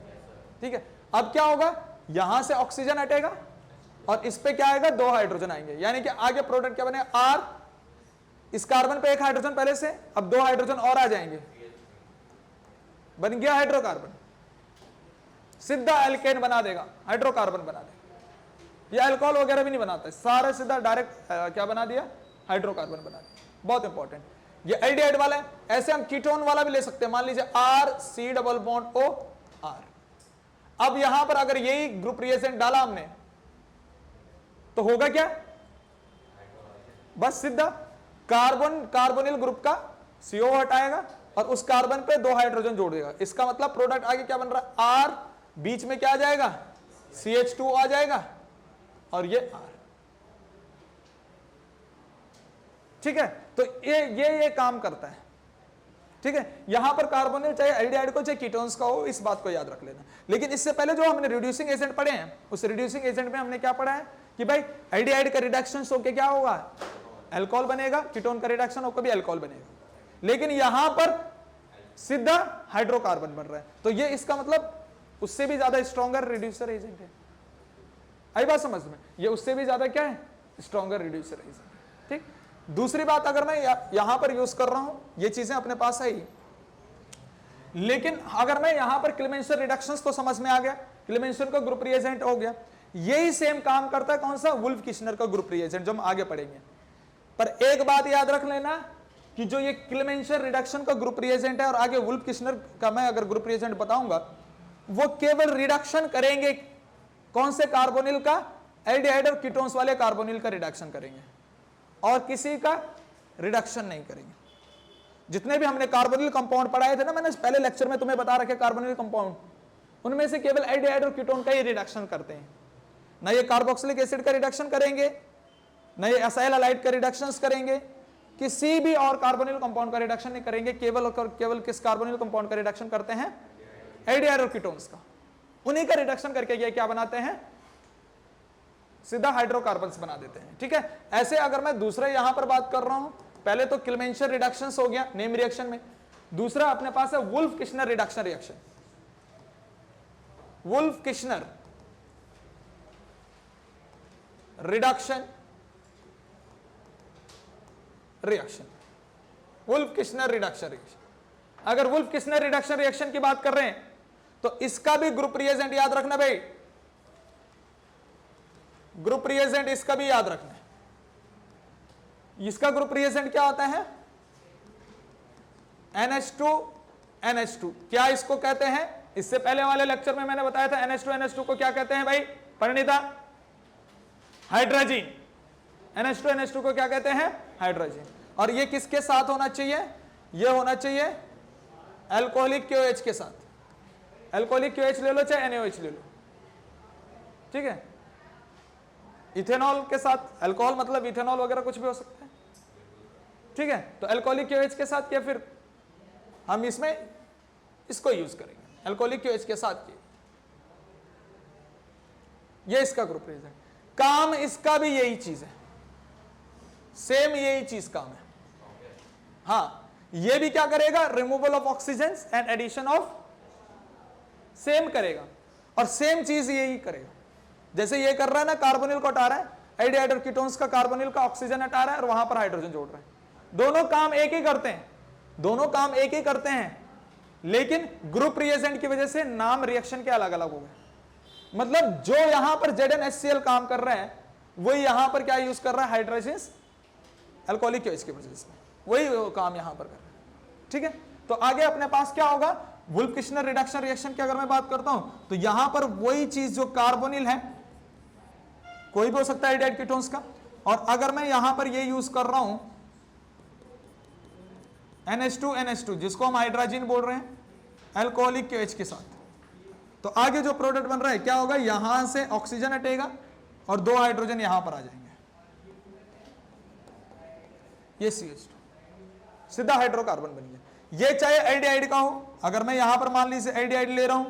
ठीक है। अब क्या होगा, यहां से ऑक्सीजन हटेगा और इस पे क्या आएगा, 2 हाइड्रोजन आएंगे, यानी कि आगे प्रोडक्ट क्या बनेगा, R, इस कार्बन पे 1 हाइड्रोजन पहले से, अब 2 हाइड्रोजन और आ जाएंगे, बन गया हाइड्रोकार्बन, सीधा एल्केन बना देगा, हाइड्रोकार्बन बना देगा। ये अल्कोहल वगैरह भी नहीं बनाता है, सारा सीधा डायरेक्ट क्या बना दिया, हाइड्रोकार्बन बना दिया। बहुत इंपॉर्टेंट, ये एल्डिहाइड वाला है। ऐसे हम कीटोन वाला भी ले सकते हैं, मान लीजिए R C double bond O R। अब यहां पर अगर यही ग्रुप रिएजेंट डाला हमने तो होगा क्या, बस सीधा कार्बोनिल ग्रुप का CO हटाएगा और उस कार्बन पे 2 हाइड्रोजन जोड़ देगा। इसका मतलब प्रोडक्ट आगे क्या बन रहा है, R, बीच में क्या आ जाएगा, CH2 आ जाएगा और ये R। ठीक है, तो ये काम करता है। ठीक है, यहां पर कार्बोनिल चाहे एल्डिहाइड को चाहे कीटोन्स का हो, इस बात को याद रख लेना। लेकिन इससे पहले जो हमने रिड्यूसिंग एजेंट पढ़े हैं, उस रिड्यूसिंग एजेंट में हमने क्या पढ़ा है कि भाई एल्डिहाइड का रिडक्शन होकर क्या होगा, अल्कोहल बनेगा, कीटोन का रिडक्शन होकर भी अल्कोहल बनेगा। लेकिन यहां पर सीधा हाइड्रोकार्बन बन रहा है, तो ये इसका मतलब उससे भी ज्यादा स्ट्रॉन्गर रिड्यूसर एजेंट है। आई बात समझ में, ये उससे भी ज्यादा क्या है, स्ट्रॉन्गर रिड्यूसर एजेंट। ठीक, दूसरी बात, अगर मैं यहां पर यूज कर रहा हूं, ये चीजें अपने पास है ही, लेकिन अगर मैं यहां पर क्लेमेंसर रिडक्शंस तो समझ में आ गया, क्लेमेंसर का ग्रुप रिएजेंट हो गया, यही सेम काम करता है कौन सा, वुल्फ किशनर का ग्रुप रिएजेंट, जो हम आगे पढ़ेंगे। पर एक बात याद रख लेना कि जो ये क्लेमेंसर रिडक्शन का ग्रुप रिएजेंट है और आगे वुल्फ किशनर का मैं अगर ग्रुप रिएजेंट बताऊंगा, वो केवल रिडक्शन करेंगे कौन से कार्बोनिल का, एल्डिहाइड और कीटोन्स वाले कार्बोनिल का रिडक्शन करेंगे और किसी का रिडक्शन नहीं करेंगे। जितने भी हमने कार्बोनिल कंपाउंड पढ़ाए थे ना, मैंने पहले लेक्चर में तुम्हें बता रखे कार्बोनिल कंपाउंड, उनमें से केवल एल्डिहाइड और कीटोन का ही रिडक्शन करते हैं। ना ये कार्बोक्सिलिक एसिड का रिडक्शन करेंगे, ना ये एसाइल हैलाइड का रिडक्शंस करेंगे, किसी भी और कार्बोनिल कंपाउंड का रिडक्शन नहीं करेंगे, केवल और केवल किस कार्बोनिल कंपाउंड का रिडक्शन करते हैं, एल्डिहाइड और कीटोन्स का। उन्हीं का रिडक्शन करके ये क्या बनाते हैं, सीधा हाइड्रोकार्बन्स बना देते हैं। ठीक है, ऐसे अगर मैं दूसरे यहां पर बात कर रहा हूं, पहले तो क्लेमेंशन रिडक्शंस हो गया नेम रिएक्शन में, दूसरा अपने पास है Wolff Kishner reduction reaction. Wolff Kishner reduction reaction, Wolff Kishner reduction reaction. अगर वुल्फ किश्नर रिडक्शन रिएक्शन की बात कर रहे हैं तो इसका भी ग्रुप रिएजेंट याद रखना भाई, ग्रुप रिएजेंट इसका भी याद रखना है। इसका ग्रुप रिएजेंट क्या होता है, NH2 NH2। क्या इसको कहते हैं, इससे पहले वाले लेक्चर में मैंने बताया था NH2 NH2 को क्या कहते हैं भाई परिणीता, हाइड्रोजन। NH2 NH2 को क्या कहते हैं, हाइड्रोजन। और ये किसके साथ होना चाहिए, ये होना चाहिए अल्कोहलिक KOH के साथ। अल्कोहलिक KOH ले लो चाहे NaOH ले लो, ठीक है। इथेनॉल के साथ, अल्कोहल मतलब इथेनॉल वगैरह कुछ भी हो सकता है, ठीक है। तो अल्कोहलिक KOH के साथ, या फिर हम इसमें इसको यूज करेंगे अल्कोहलिक KOH के साथ किए, ये इसका ग्रुप रिएजेंट। काम इसका भी यही चीज है, सेम यही चीज काम है। हाँ, ये भी क्या करेगा, removal of oxygen and addition of, same करेगा और सेम चीज यही करेगा। जैसे ये कर रहा है ना, कार्बोनिल को हटा रहा है, एल्डिहाइड और कीटोन्स का कार्बोनिल का ऑक्सीजन हटा रहा है और वहां पर हाइड्रोजन जोड़ रहा है। दोनों काम एक ही करते हैं, दोनों काम एक ही करते हैं, लेकिन ग्रुप रिएजेंट की वजह से नाम रिएक्शन के अलग अलग हो गए। मतलब जो यहां पर ZnHCl काम कर रहा है, वही यहां पर क्या यूज कर रहा है, हाइड्रोजन अल्कोहलिक KOH की वजह से वही काम यहां पर कर रहा है। ठीक है, तो आगे अपने पास क्या होगा, वुल्फ किश्नर रिडक्शन रिएक्शन की अगर मैं बात करता हूं तो यहां पर वही चीज जो कार्बोनिल है, कोई भी हो सकता है एल्डिहाइड कीटोन्स का, और अगर मैं यहां पर ये यूज कर रहा हूं NH2 NH2 जिसको हम हाइड्रोजन बोल रहे हैं अल्कोहलिक KOH के साथ, तो आगे जो प्रोडक्ट बन रहा है क्या होगा, यहां से ऑक्सीजन हटेगा और दो हाइड्रोजन यहां पर आ जाएंगे, ये CH2 सीधा हाइड्रोकार्बन बन गया। ये चाहे एल्डिहाइड का हो, अगर मैं यहां पर मान लीजिए एल्डिहाइड ले रहा हूं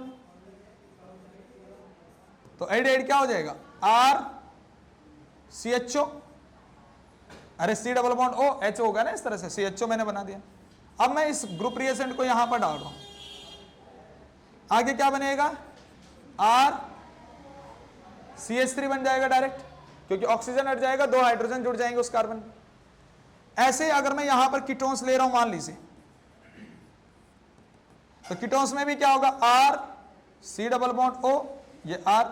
तो एल्डिहाइड क्या हो जाएगा, RCHO, अरे C double bond O H होगा ना, इस तरह से CHO मैंने बना दिया। अब मैं इस ग्रुप रिएजेंट को यहां पर डाल रहा हूं, आगे क्या बनेगा, RCH3 बन जाएगा डायरेक्ट, क्योंकि ऑक्सीजन हट जाएगा, दो हाइड्रोजन जुड़ जाएंगे उस कार्बन। ऐसे अगर मैं यहां पर कीटोन्स ले रहा हूं मान लीजिए, तो कीटोन्स में भी क्या होगा, RC डबल बॉन्ड O, ये R,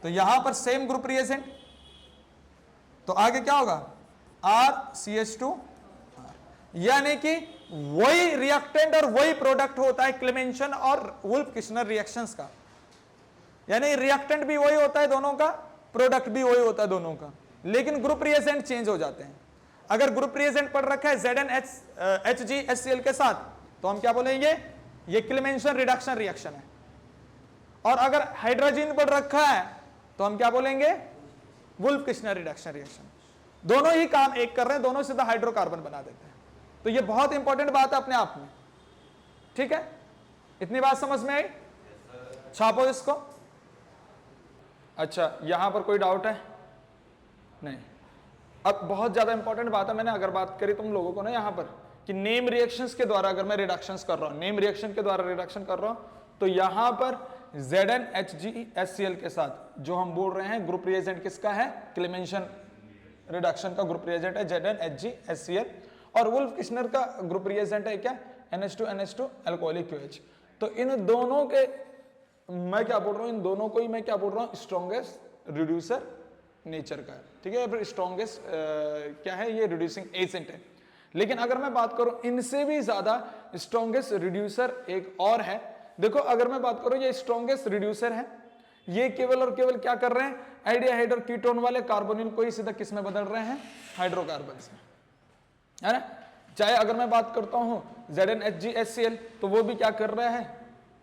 तो यहां पर सेम ग्रुप रिएजेंट, तो आगे क्या होगा, RCH2, यानी कि वही रिएक्टेंट और वही प्रोडक्ट होता है क्लेमेंशन और वुल्फ किश्नर रिएक्शंस का, यानी रिएक्टेंट भी वही होता है दोनों का, प्रोडक्ट भी वही होता है दोनों का, लेकिन ग्रुप रिएजेंट चेंज हो जाते हैं। अगर ग्रुप रिएजेंट पढ़ रखा है ZnHCl के साथ तो हम क्या बोलेंगे, ये क्लेमेंशन रिडक्शन रिएक्शन है, और अगर हाइड्रोजन पढ़ रखा है तो हम क्या बोलेंगे, वुल्फ किश्नर रिडक्शन रिएक्शन। दोनों ही काम एक कर रहे हैं, दोनों सीधा हाइड्रोकार्बन बना देते हैं। तो ये बहुत इंपॉर्टेंट बात है अपने आप में, ठीक है। इतनी बात समझ में आई, छापो इसको। अच्छा, यहां पर कोई डाउट है नहीं। अब बहुत ज्यादा इंपॉर्टेंट बात है, मैंने अगर बात करी तुम लोगों को ना यहां पर कि नेम रिएक्शंस के द्वारा अगर मैं रिडक्शंस कर रहा हूं, नेम रिएक्शन के द्वारा रिडक्शन कर रहा हूं, तो यहां पर ZnHCl के साथ जो हम बोल रहे हैं ग्रुप रिएजेंट किसका है, क्लेमेंशन रिडक्शन का ग्रुप रिएजेंट है ZnHCl, और वुल्फ किश्नर का ग्रुप रिएजेंट है क्या, NH2 NH2 अल्कोहलिक KOH। तो इन दोनों के मैं क्या बोल रहा हूं, इन दोनों को ही मैं क्या बोल रहा हूं, स्ट्रॉन्गेस्ट रिड्यूसर नेचर का है, ठीक है, फिर स्ट्रॉन्गेस्ट क्या है, ये रिड्यूसिंग एजेंट है। लेकिन अगर मैं बात करूं इनसे भी ज्यादा स्ट्रॉन्गेस्ट रिड्यूसर एक और है। देखो अगर मैं बात करूं, ये स्ट्रॉन्गेस्ट रिड्यूसर है, ये केवल और केवल क्या कर रहे हैं, एल्डिहाइड और कीटोन वाले कार्बोनिल को ही सीधा किस में बदल रहे हैं, हाइड्रोकार्बन में, है ना। चाहे अगर मैं बात करता हूं ZnHCl, तो वो भी क्या कर रहे हैं,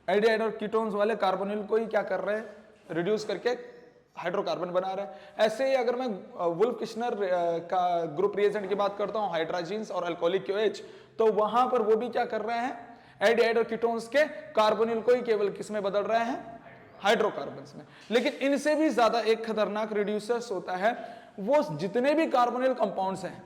एल्डिहाइड और कीटोन्स वाले कार्बोनिल को ही क्या कर रहे हैं, रिड्यूस करके हाइड्रोकार्बन बना रहा है। ऐसे ही अगर मैं वुल्फ किश्नर का ग्रुप रिएजेंट की बात करता हूं, हाइड्राजीन्स और अल्कोहलिक क्यूएच, तो वहां पर वो भी क्या कर रहे हैं, एल्डिहाइड और कीटोन्स के कार्बोनिल को ही केवल किस में बदल रहे हैं, हाइड्रोकार्बन्स में। लेकिन इनसे भी ज्यादा एक खतरनाक रिड्यूसर्स होता है, वो जितने भी कार्बोनिल कंपाउंड्स हैं,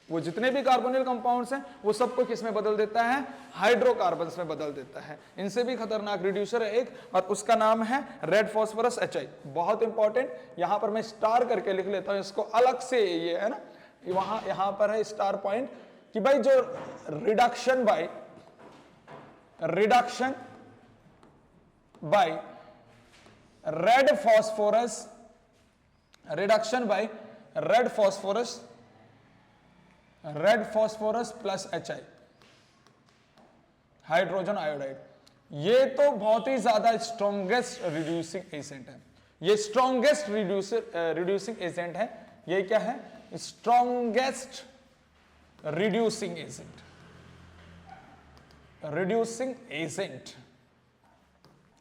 वो जितने भी कार्बोनिल कंपाउंड्स हैं वो सबको किस में बदल देता है, हाइड्रोकार्बन्स में बदल देता है। इनसे भी खतरनाक रिड्यूसर है एक, और उसका नाम है रेड फास्फोरस HI। बहुत इंपॉर्टेंट, यहां पर मैं स्टार करके लिख लेता हूं इसको अलग से, ये है ना, यहां पर है स्टार पॉइंट, कि भाई जो reduction by red phosphorus, reduction by red phosphorus plus HI, hydrogen iodide, ये तो बहुत ही ज्यादा स्ट्रॉन्गेस्ट रिड्यूसिंग एजेंट है। ये स्ट्रॉन्गेस्ट रिड्यूसिंग एजेंट है। ये क्या है, स्ट्रॉन्गेस्ट रिड्यूसिंग एजेंट,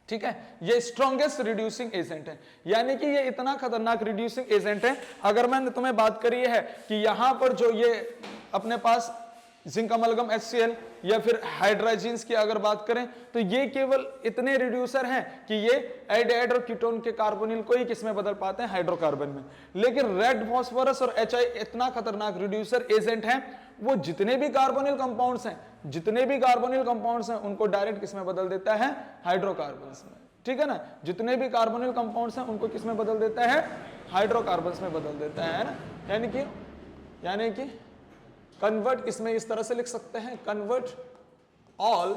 ठीक है, ये स्ट्रॉन्गेस्ट रिड्यूसिंग एजेंट है। यानी कि ये इतना खतरनाक रिड्यूसिंग एजेंट है। अगर मैंने तुम्हें बात करी है कि यहां पर जो ये अपने पास जिंक अमलगम HCl या फिर हाइड्राजीन्स की अगर बात करें, तो ये केवल इतने रिड्यूसर हैं कि ये एल्डिहाइड और कीटोन के कार्बोनिल को ही किसमें बदल पाते हैं, हाइड्रोकार्बन में। लेकिन रेड फास्फोरस और HI इतना खतरनाक रिड्यूसर एजेंट है, वो जितने भी कार्बोनिल कंपाउंड्स हैं उनको डायरेक्ट किसमें बदल देता है, हाइड्रोकार्बन्स में। ठीक है ना, जितने भी कार्बोनिल कंपाउंड्स हैं उनको किसमें बदल देता है, हाइड्रोकार्बन्स में बदल देता है ना। यानी कि कन्वर्ट इसमें इस तरह से लिख सकते हैं, convert all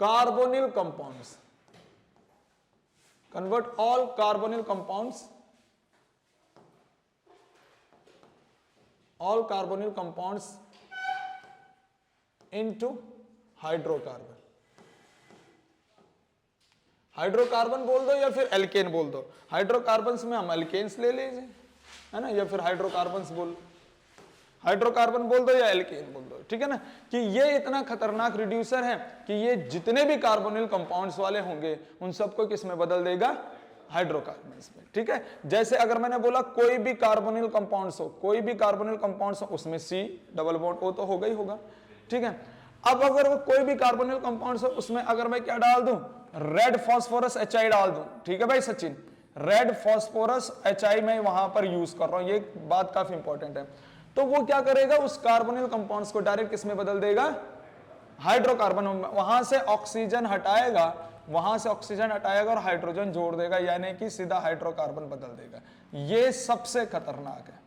carbonyl compounds into hydrocarbon. Hydrocarbon बोल दो या फिर एल्केन बोल दो, हाइड्रोकार्बन्स में हम एल्केन्स ले लीजिए, है ना, या फिर हाइड्रोकार्बन बोल दो या एल्केन बोल दो, ठीक है ना। कि ये इतना खतरनाक रिड्यूसर है कि ये जितने भी कार्बोनिल कंपाउंड्स वाले होंगे उन सबको किसमें बदल देगा, हाइड्रोकार्बन्स में। ठीक है, जैसे अगर मैंने बोला कोई भी कार्बोनिल कंपाउंड्स हो उसमें C डबल बॉन्ड O तो होगा ही होगा। ठीक है, अब अगर वो कोई भी कार्बोनिल कंपाउंड्स हो उसमें अगर मैं क्या डाल दूं, रेड फास्फोरस HI डाल दूं, ठीक है भाई सचिन, रेड फास्फोरस HI मैं वहां पर यूज कर रहा हूं, ये बात काफी इंपॉर्टेंट है। तो वो क्या करेगा, उस कार्बोनिल कंपाउंड्स को डायरेक्ट किसमें बदल देगा, हाइड्रोकार्बन। वहां से ऑक्सीजन हटाएगा और हाइड्रोजन जोड़ देगा, यानी कि सीधा हाइड्रोकार्बन बदल देगा। ये सबसे खतरनाक है।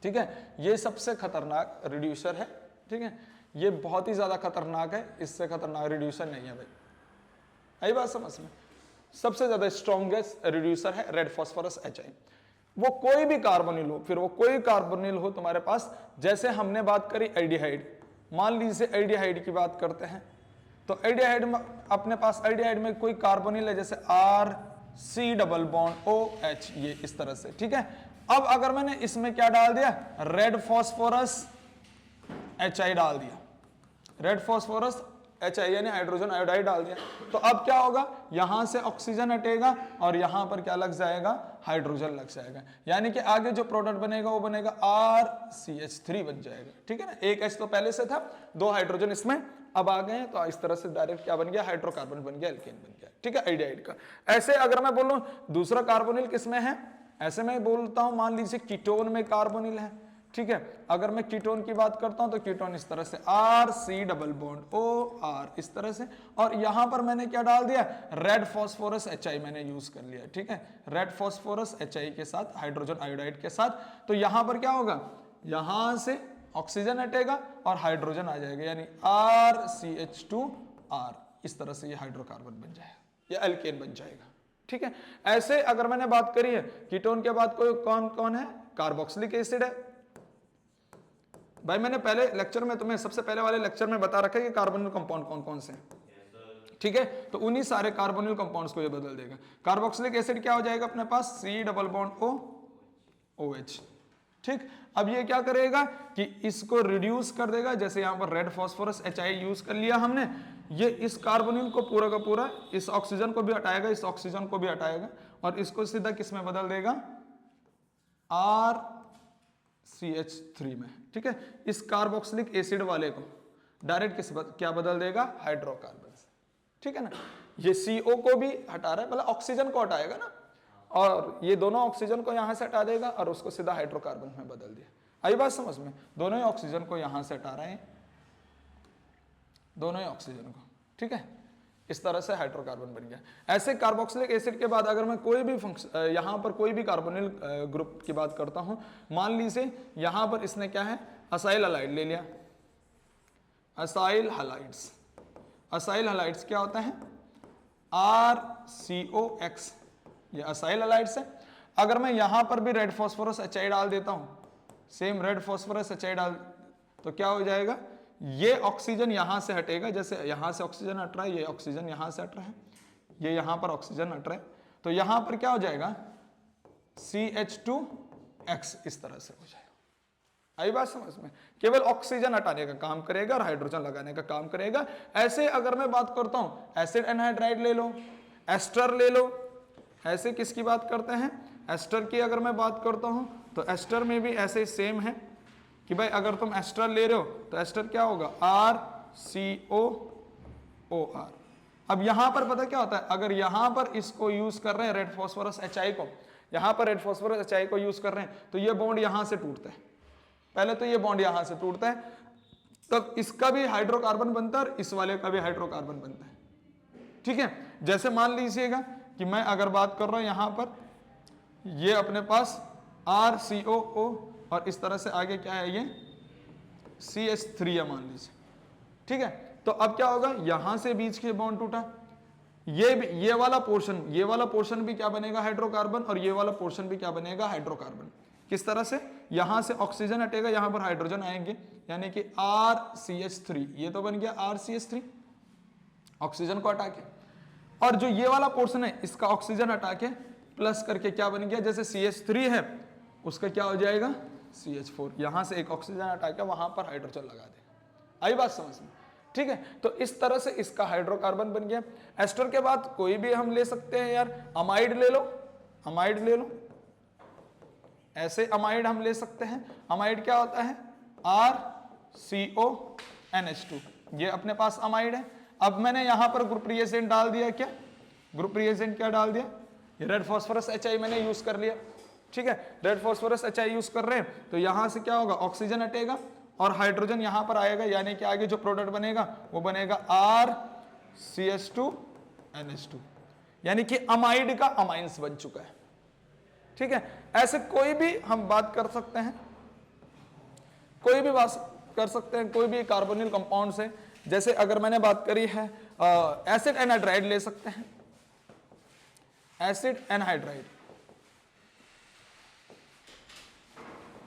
ठीक है, ये सबसे खतरनाक रिड्यूसर है। ठीक है, ये बहुत ही ज्यादा खतरनाक है, इससे खतरनाक रिड्यूसर नहीं है भाई, आई बात समझ में। सबसे ज्यादा स्ट्रॉन्गेस्ट रिड्यूसर है रेड फास्फोरस HI। वो कोई भी कार्बोनिल हो, फिर वो कोई कार्बोनिल हो तुम्हारे पास, जैसे हमने बात करी एल्डिहाइड, मान लीजिए एल्डिहाइड की बात करते हैं, तो एल्डिहाइड में अपने पास एल्डिहाइड में कोई कार्बोनिल है, जैसे RC डबल बॉन्ड OH, ये इस तरह से। ठीक है, अब अगर मैंने इसमें क्या डाल दिया, रेड फास्फोरस HI डाल दिया, रेड फास्फोरस HI यानी हाइड्रोजन आयोडाइड डाल दिया, तो अब क्या होगा, यहां से ऑक्सीजन हटेगा और यहां पर क्या लग जाएगा, हाइड्रोजन लग जाएगा। यानी कि आगे जो प्रोडक्ट बनेगा वो बनेगा RCH3 बन जाएगा। ठीक है ना, एक H तो पहले से था, 2 हाइड्रोजन इसमें अब आ गए हैं, तो इस तरह से डायरेक्ट क्या बन गया, हाइड्रोकार्बन बन गया, एल्केन बन गया। ठीक है, एल्डिहाइड का। ऐसे अगर मैं बोलूं दूसरा कार्बोनिल किसमें है, ऐसे मैं बोलता हूं, मान लीजिए कीटोन में कार्बोनिल है। ठीक है, अगर मैं कीटोन की बात करता हूं तो कीटोन इस तरह से RC डबल बॉन्ड OR इस तरह से, और यहां पर मैंने क्या डाल दिया, रेड फास्फोरस HI मैंने यूज कर लिया। ठीक है, रेड फास्फोरस HI के साथ हाइड्रोजन आयोडाइड के साथ, तो यहां पर क्या होगा, यहां से ऑक्सीजन हटेगा और हाइड्रोजन आ जाएगा, यानी RCH2R, इस तरह से ये हाइड्रोकार्बन बन जाएगा, ये एल्केन बन जाएगा। ठीक है, ऐसे अगर मैंने बात करी है कीटोन के बाद कोई कौन कौन है, कार्बोक्सिलिक एसिड है। भाई मैंने पहले लेक्चर में तुम्हें, सबसे पहले वाले लेक्चर में बता रखा है कि कार्बोनिल कंपाउंड कौन कौन से हैं। ठीक है, तो उन्हीं सारे कार्बोनिल कंपाउंड्स को ये बदल देगा। कार्बोक्सिलिक एसिड क्या हो जाएगा अपने पास, C डबल बॉन्ड OH। ठीक, अब ये क्या करेगा कि इसको रिड्यूस कर देगा, जैसे यहां पर रेड फास्फोरस HI यूज कर लिया हमने, ये इस कार्बोनिल को पूरा का पूरा इस ऑक्सीजन को भी हटाएगा, इस ऑक्सीजन को भी हटाएगा और इसको सीधा किस में बदल देगा, RCH3 में। ठीक है, इस कार्बोक्सिलिक एसिड वाले को डायरेक्ट क्या बदल देगा, हाइड्रोकार्बन। ठीक है ना, ये CO को भी हटा रहा है, मतलब ऑक्सीजन को हटाएगा ना, और ये दोनों ऑक्सीजन को यहां से हटा देगा और उसको सीधा हाइड्रोकार्बन में बदल दिया। आई बात समझ में, दोनों ही ऑक्सीजन को यहां से हटा रहे हैं, दोनों ही ऑक्सीजन को। ठीक है, इस तरह से हाइड्रोकार्बन बन गया। ऐसे कार्बोक्सिलिक एसिड के बाद अगर मैं कोई भी यहां पर कोई भी कार्बोनिल ग्रुप की बात करता हूं, मान लीजिए यहां पर इसने क्या है, असाइल हलाइड ले लिया, असाइल हलाइड्स। असाइल हलाइड्स क्या होता है, RCOX, ये असाइल हलाइड्स है। अगर मैं यहां पर भी रेड फॉस्फोरस HI डाल देता हूं, सेम रेड फॉस्फोरस HI डाल, तो क्या हो जाएगा, ये ऑक्सीजन यहां से हटेगा, जैसे यहां से ऑक्सीजन हट रहा है, ये ऑक्सीजन यहां से हट रहा है, ये यहां पर ऑक्सीजन हट रहा है, तो यहां पर क्या हो जाएगा, CH2X, इस तरह से हो जाएगा। आई बात समझ में, केवल ऑक्सीजन हटाने का काम करेगा और हाइड्रोजन लगाने का काम करेगा। ऐसे अगर मैं बात करता हूं, एसिड एनहाइड्राइड ले लो, एस्टर ले लो, ऐसे किसकी बात करते हैं, एस्टर की अगर मैं बात करता हूं तो एस्टर में भी ऐसे सेम है कि भाई अगर तुम एस्टर ले रहे हो तो एस्टर क्या होगा, RCOOR। अब यहां पर पता क्या होता है, अगर यहां पर इसको यूज कर रहे हैं रेड फॉस्फोरस HI को, यहां पर रेड फॉस्फोरस HI को यूज कर रहे हैं, तो ये बॉन्ड यहां से टूटता है, पहले तो ये बॉन्ड यहां से टूटता है, तब इसका भी हाइड्रोकार्बन बनता है और इस वाले का भी हाइड्रोकार्बन बनता है। ठीक है, जैसे मान लीजिएगा कि मैं अगर बात कर रहा हूं यहां पर, ये अपने पास RCOO और इस तरह से आगे क्या है, ये CH3 है मान लीजिए। ठीक है, तो अब क्या होगा, यहां से बीच के बॉन्ड टूटा, ये वाला पोर्शन भी क्या बनेगा, हाइड्रोकार्बन, और ये वाला पोर्शन भी क्या बनेगा, हाइड्रोकार्बन। किस तरह से, यहां से ऑक्सीजन हटेगा, यहां पर हाइड्रोजन आएंगे, यानी कि RCH3, ये तो बन गया RCH3 ऑक्सीजन को हटा के, और जो ये वाला पोर्शन है इसका ऑक्सीजन हटा के प्लस करके क्या बन गया, जैसे CH3 है उसका क्या हो जाएगा, CH4, यहां से एक ऑक्सीजन हटा के वहां पर हाइड्रोजन लगा दे। आई बात समझ में। ठीक है, तो इस तरह से इसका हाइड्रोकार्बन बन गया। एस्टर के बाद कोई भी हम ले सकते हैं यार, अमाइड ले लो, अमाइड ले लो, ऐसे अमाइड हम ले सकते हैं। अमाइड क्या होता है, RCONH2, ये अपने पास अमाइड है। अब मैंने यहां पर ग्रुप रिएजेंट डाल दिया, क्या ग्रुप रिएजेंट क्या डाल दिया, ये रेड फॉस्फोरस HI मैंने यूज कर लिया। ठीक है, रेड फॉस्फोरस HI यूज कर रहे हैं, तो यहां से क्या होगा, ऑक्सीजन हटेगा और हाइड्रोजन यहां पर आएगा, यानी कि आगे जो प्रोडक्ट बनेगा वो बनेगा RCH2NH2, यानी कि अमाइड का अमाइंस बन चुका है। ठीक है, ऐसे कोई भी हम बात कर सकते हैं, कोई भी बात कर सकते हैं कोई भी कार्बोनिल कंपाउंड से। जैसे अगर मैंने बात करी है एसिड एनहाइड्राइड ले सकते हैं, एसिड एनहाइड्राइड,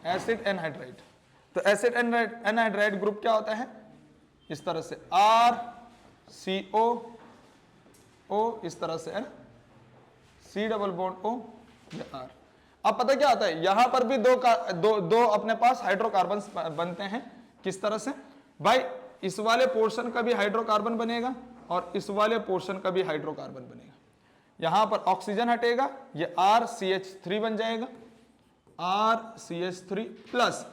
एसिड एनहाइड्राइड, तो एसिड एनहाइड्राइड ग्रुप क्या होता है, इस तरह से RCOO, इस तरह से है ना, C डबल बॉन्ड O, ये R। अब पता क्या आता है, यहां पर भी दो अपने पास हाइड्रोकार्बन बनते हैं। किस तरह से भाई, इस वाले पोर्शन का भी हाइड्रोकार्बन बनेगा और इस वाले पोर्शन का भी हाइड्रोकार्बन बनेगा। यहां पर ऑक्सीजन हटेगा, ये RCH3 बन जाएगा, RCH3 प्लस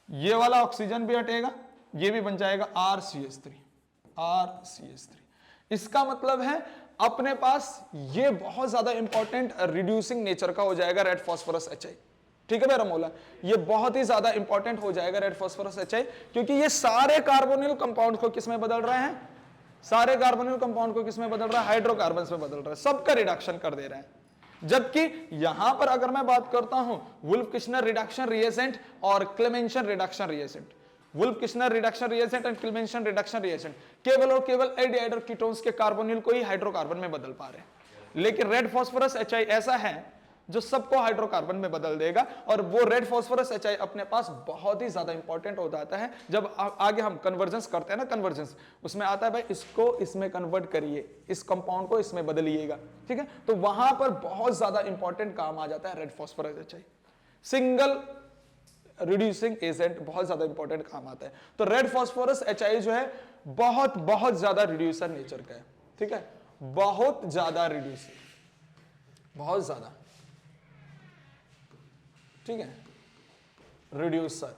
ये वाला ऑक्सीजन भी हटेगा, ये भी बन जाएगा RCH3। इसका मतलब है अपने पास ये बहुत ज्यादा इंपॉर्टेंट रिड्यूसिंग नेचर का हो जाएगा रेड फॉस्फोरस HI। ठीक है मेरा मौला, ये बहुत ही ज्यादा इंपॉर्टेंट हो जाएगा रेड फॉस्फोरस HI, क्योंकि ये सारे कार्बोनिल कंपाउंड को किसमें बदल रहे हैं, सारे कार्बोनिल कंपाउंड को किसमें बदल रहा है, हाइड्रोकार्बन में बदल रहा है, सबका रिडक्शन कर दे रहे हैं। जबकि यहां पर अगर मैं बात करता हूं वुल्फ किश्नर रिडक्शन रिएजेंट और Clemmensen reduction reagent, Wolff Kishner reduction reagent and Clemmensen reduction reagent केवल और केवल एल्डिहाइड और कीटोन्स के कार्बोनिल को ही हाइड्रोकार्बन में बदल पा रहे हैं। लेकिन रेड फॉस्फोरस HI ऐसा है जो सबको हाइड्रोकार्बन में बदल देगा, और वो रेड फॉस्फोरस HI अपने पास बहुत ही ज्यादा इंपॉर्टेंट हो जाता है। जब आगे हम कन्वर्जेंस करते हैं ना, कन्वर्जेंस उसमें आता है भाई इसको इसमें कन्वर्ट करिए, इस कंपाउंड को इसमें बदलिएगा। ठीक है, तो वहां पर बहुत ज्यादा इंपॉर्टेंट काम आ जाता है red phosphorus HI। Single reducing agent, बहुत ज्यादा इंपॉर्टेंट काम आता है। तो रेड फास्फोरस HI जो है बहुत बहुत ज्यादा रिड्यूसर नेचर का है, ठीक है, बहुत ज्यादा रिड्यूसर, बहुत ज्यादा, ठीक है, रिड्यूसर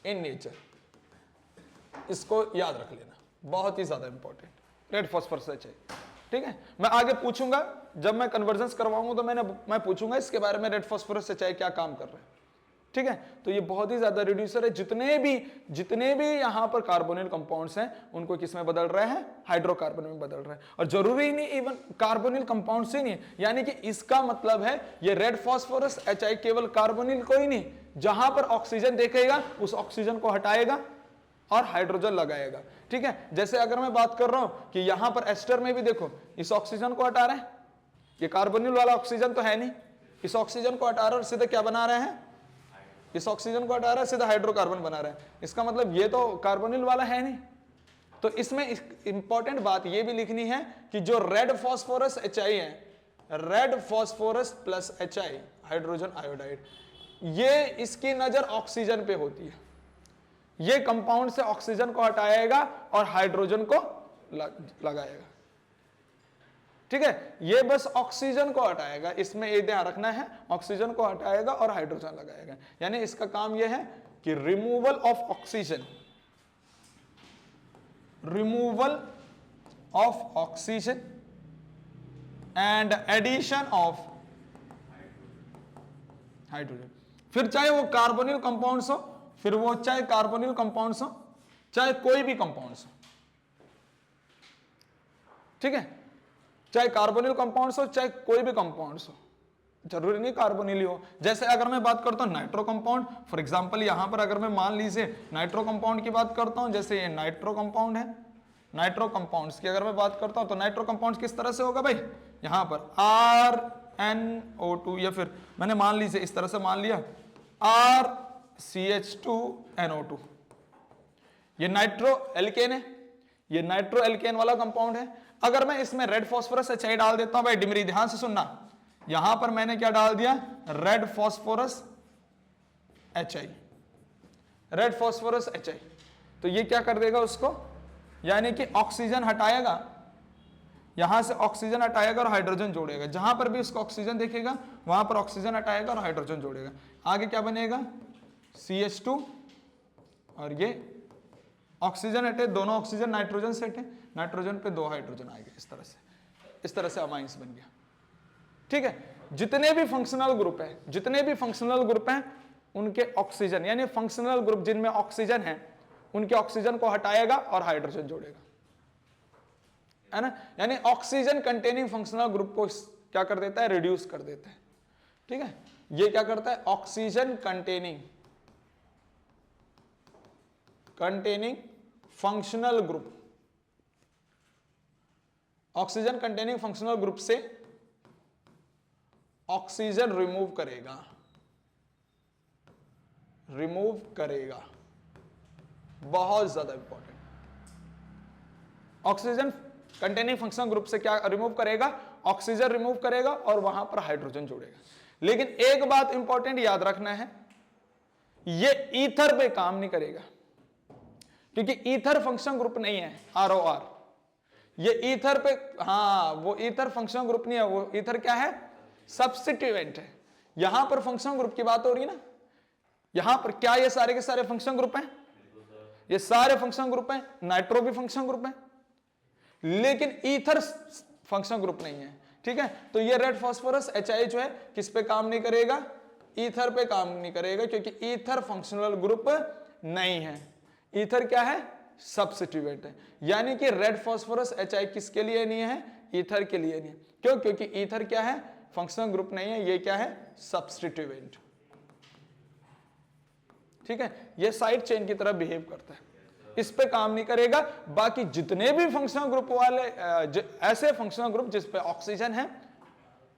इन नेचर, इसको याद रख लेना, बहुत ही ज्यादा इंपॉर्टेंट रेड फास्फोरस HI, ठीक है। मैं आगे पूछूंगा, जब मैं कन्वर्जन्स करवाऊंगा तो मैं पूछूंगा इसके बारे में, रेड फास्फोरस HI क्या काम कर रहा है, ठीक है। तो ये बहुत ही ज्यादा रिड्यूसर है, जितने भी यहां पर कार्बोनिल कंपाउंड्स हैं उनको किस में बदल रहे हैं, हाइड्रोकार्बन में बदल रहे हैं। और जरूरी नहीं इवन कार्बोनिल कंपाउंड्स ही नहीं, यानी कि इसका मतलब है ये रेड फास्फोरस HI केवल कार्बोनिल को ही नहीं, जहां पर ऑक्सीजन देखेगा उस ऑक्सीजन को हटाएगा और हाइड्रोजन लगाएगा, ठीक है। जैसे अगर मैं बात कर रहा हूं कि यहां पर एस्टर में भी देखो, इस ऑक्सीजन को हटा रहे हैं, ये कार्बोनिल वाला ऑक्सीजन तो है नहीं, इस ऑक्सीजन को हटा रहे हैं और सीधे क्या बना रहे हैं, इस ऑक्सीजन को हटा रहा है सीधा हाइड्रोकार्बन बना रहा है, इसका मतलब ये तो कार्बोनिल वाला है नहीं। तो इसमें इंपॉर्टेंट बात ये भी लिखनी है कि जो रेड फास्फोरस HI है, red phosphorus plus HI hydrogen iodide, ये इसकी नजर ऑक्सीजन पे होती है, ये कंपाउंड से ऑक्सीजन को हटाएगा और हाइड्रोजन को लगाएगा, ठीक है। ये बस ऑक्सीजन को हटाएगा, इसमें ये ध्यान रखना है, ऑक्सीजन को हटाएगा और हाइड्रोजन लगाएगा, यानी इसका काम यह है कि removal of oxygen, removal of oxygen and addition of hydrogen. फिर चाहे वो कार्बोनिल कंपाउंड्स हो, फिर वो चाहे कार्बोनिल कंपाउंड्स हो, चाहे कोई भी कंपाउंड्स हो, ठीक है, चाहे कार्बोनिल कंपाउंड्स हो चाहे कोई भी कंपाउंड्स हो, जरूरी नहीं कार्बोनिल ही हो। जैसे अगर मैं बात करता हूं नाइट्रो कंपाउंड, फॉर एग्जांपल यहां पर अगर मैं मान लीजिए नाइट्रो कंपाउंड की बात करता हूं, जैसे ये नाइट्रो कंपाउंड है, नाइट्रो कंपाउंड्स की अगर मैं बात करता हूं तो नाइट्रो कंपाउंड्स किस तरह से होगा भाई, यहां पर RnO2, या फिर मैंने मान लीजिए इस तरह से मान लिया RCH2NO2, ये नाइट्रो एल्केन है, ये नाइट्रो एल्केन वाला कंपाउंड है। अगर मैं इसमें रेड फास्फोरस HI डाल देता हूं, भाई डिमरी ध्यान से सुनना, यहां पर मैंने क्या डाल दिया, red phosphorus HI, red phosphorus HI, तो ये क्या कर देगा उसको, यानी कि ऑक्सीजन हटाएगा, यहां से ऑक्सीजन हटाएगा और हाइड्रोजन जोड़ेगा, जहां पर भी उसको ऑक्सीजन देखेगा वहां पर ऑक्सीजन हटाएगा और हाइड्रोजन जोड़ेगा। आगे क्या बनेगा, CH2, और ये ऑक्सीजन हटे, दोनों ऑक्सीजन नाइट्रोजन से हटे, नाइट्रोजन पे 2 हाइड्रोजन आएंगे, इस तरह से अमाइंस बन गया, ठीक है। जितने भी फंक्शनल ग्रुप हैं उनके ऑक्सीजन, यानी फंक्शनल ग्रुप जिनमें ऑक्सीजन है उनके ऑक्सीजन को हटाएगा और हाइड्रोजन जोड़ेगा, है ना, यानी ऑक्सीजन कंटेनिंग फंक्शनल ग्रुप को क्या कर देता है, रिड्यूस कर देता है, ठीक है। ये क्या करता है, oxygen containing functional group, oxygen containing functional group से ऑक्सीजन रिमूव करेगा, बहुत ज्यादा important. Oxygen containing functional group से क्या रिमूव करेगा, ऑक्सीजन रिमूव करेगा और वहां पर हाइड्रोजन जोड़ेगा। लेकिन एक बात इंपॉर्टेंट याद रखना है, ये ईथर पे काम नहीं करेगा, क्योंकि ईथर फंक्शनल ग्रुप नहीं है, ROR, ये ईथर पे, हाँ वो ईथर फंक्शनल ग्रुप नहीं है, वो ईथर क्या है, सब्स्टिट्यूएंट है। यहां पर फंक्शनल ग्रुप की बात हो रही है ना, यहां पर क्या ये सारे के सारे फंक्शनल ग्रुप हैं, ये सारे फंक्शनल ग्रुप हैं, नाइट्रो भी फंक्शनल ग्रुप है, लेकिन ईथर फंक्शनल ग्रुप नहीं है, ठीक है। तो ये रेड फास्फोरस HI जो है किस पे काम नहीं करेगा, ईथर पे काम नहीं करेगा, क्योंकि ईथर फंक्शनल ग्रुप नहीं है। ईथर क्या है, सब्स्टिट्यूएंट है, यानी कि रेड फास्फोरस HI किसके लिए नहीं है, ईथर के लिए नहीं है। क्यों, क्योंकि ईथर क्या है, फंक्शनल ग्रुप नहीं है, ये क्या है, सब्स्टिट्यूएंट, ठीक है। ये साइड चेन की तरह बिहेव करता है, इस पे काम नहीं करेगा। बाकी जितने भी फंक्शनल ग्रुप वाले ऐसे फंक्शनल ग्रुप जिस पे ऑक्सीजन है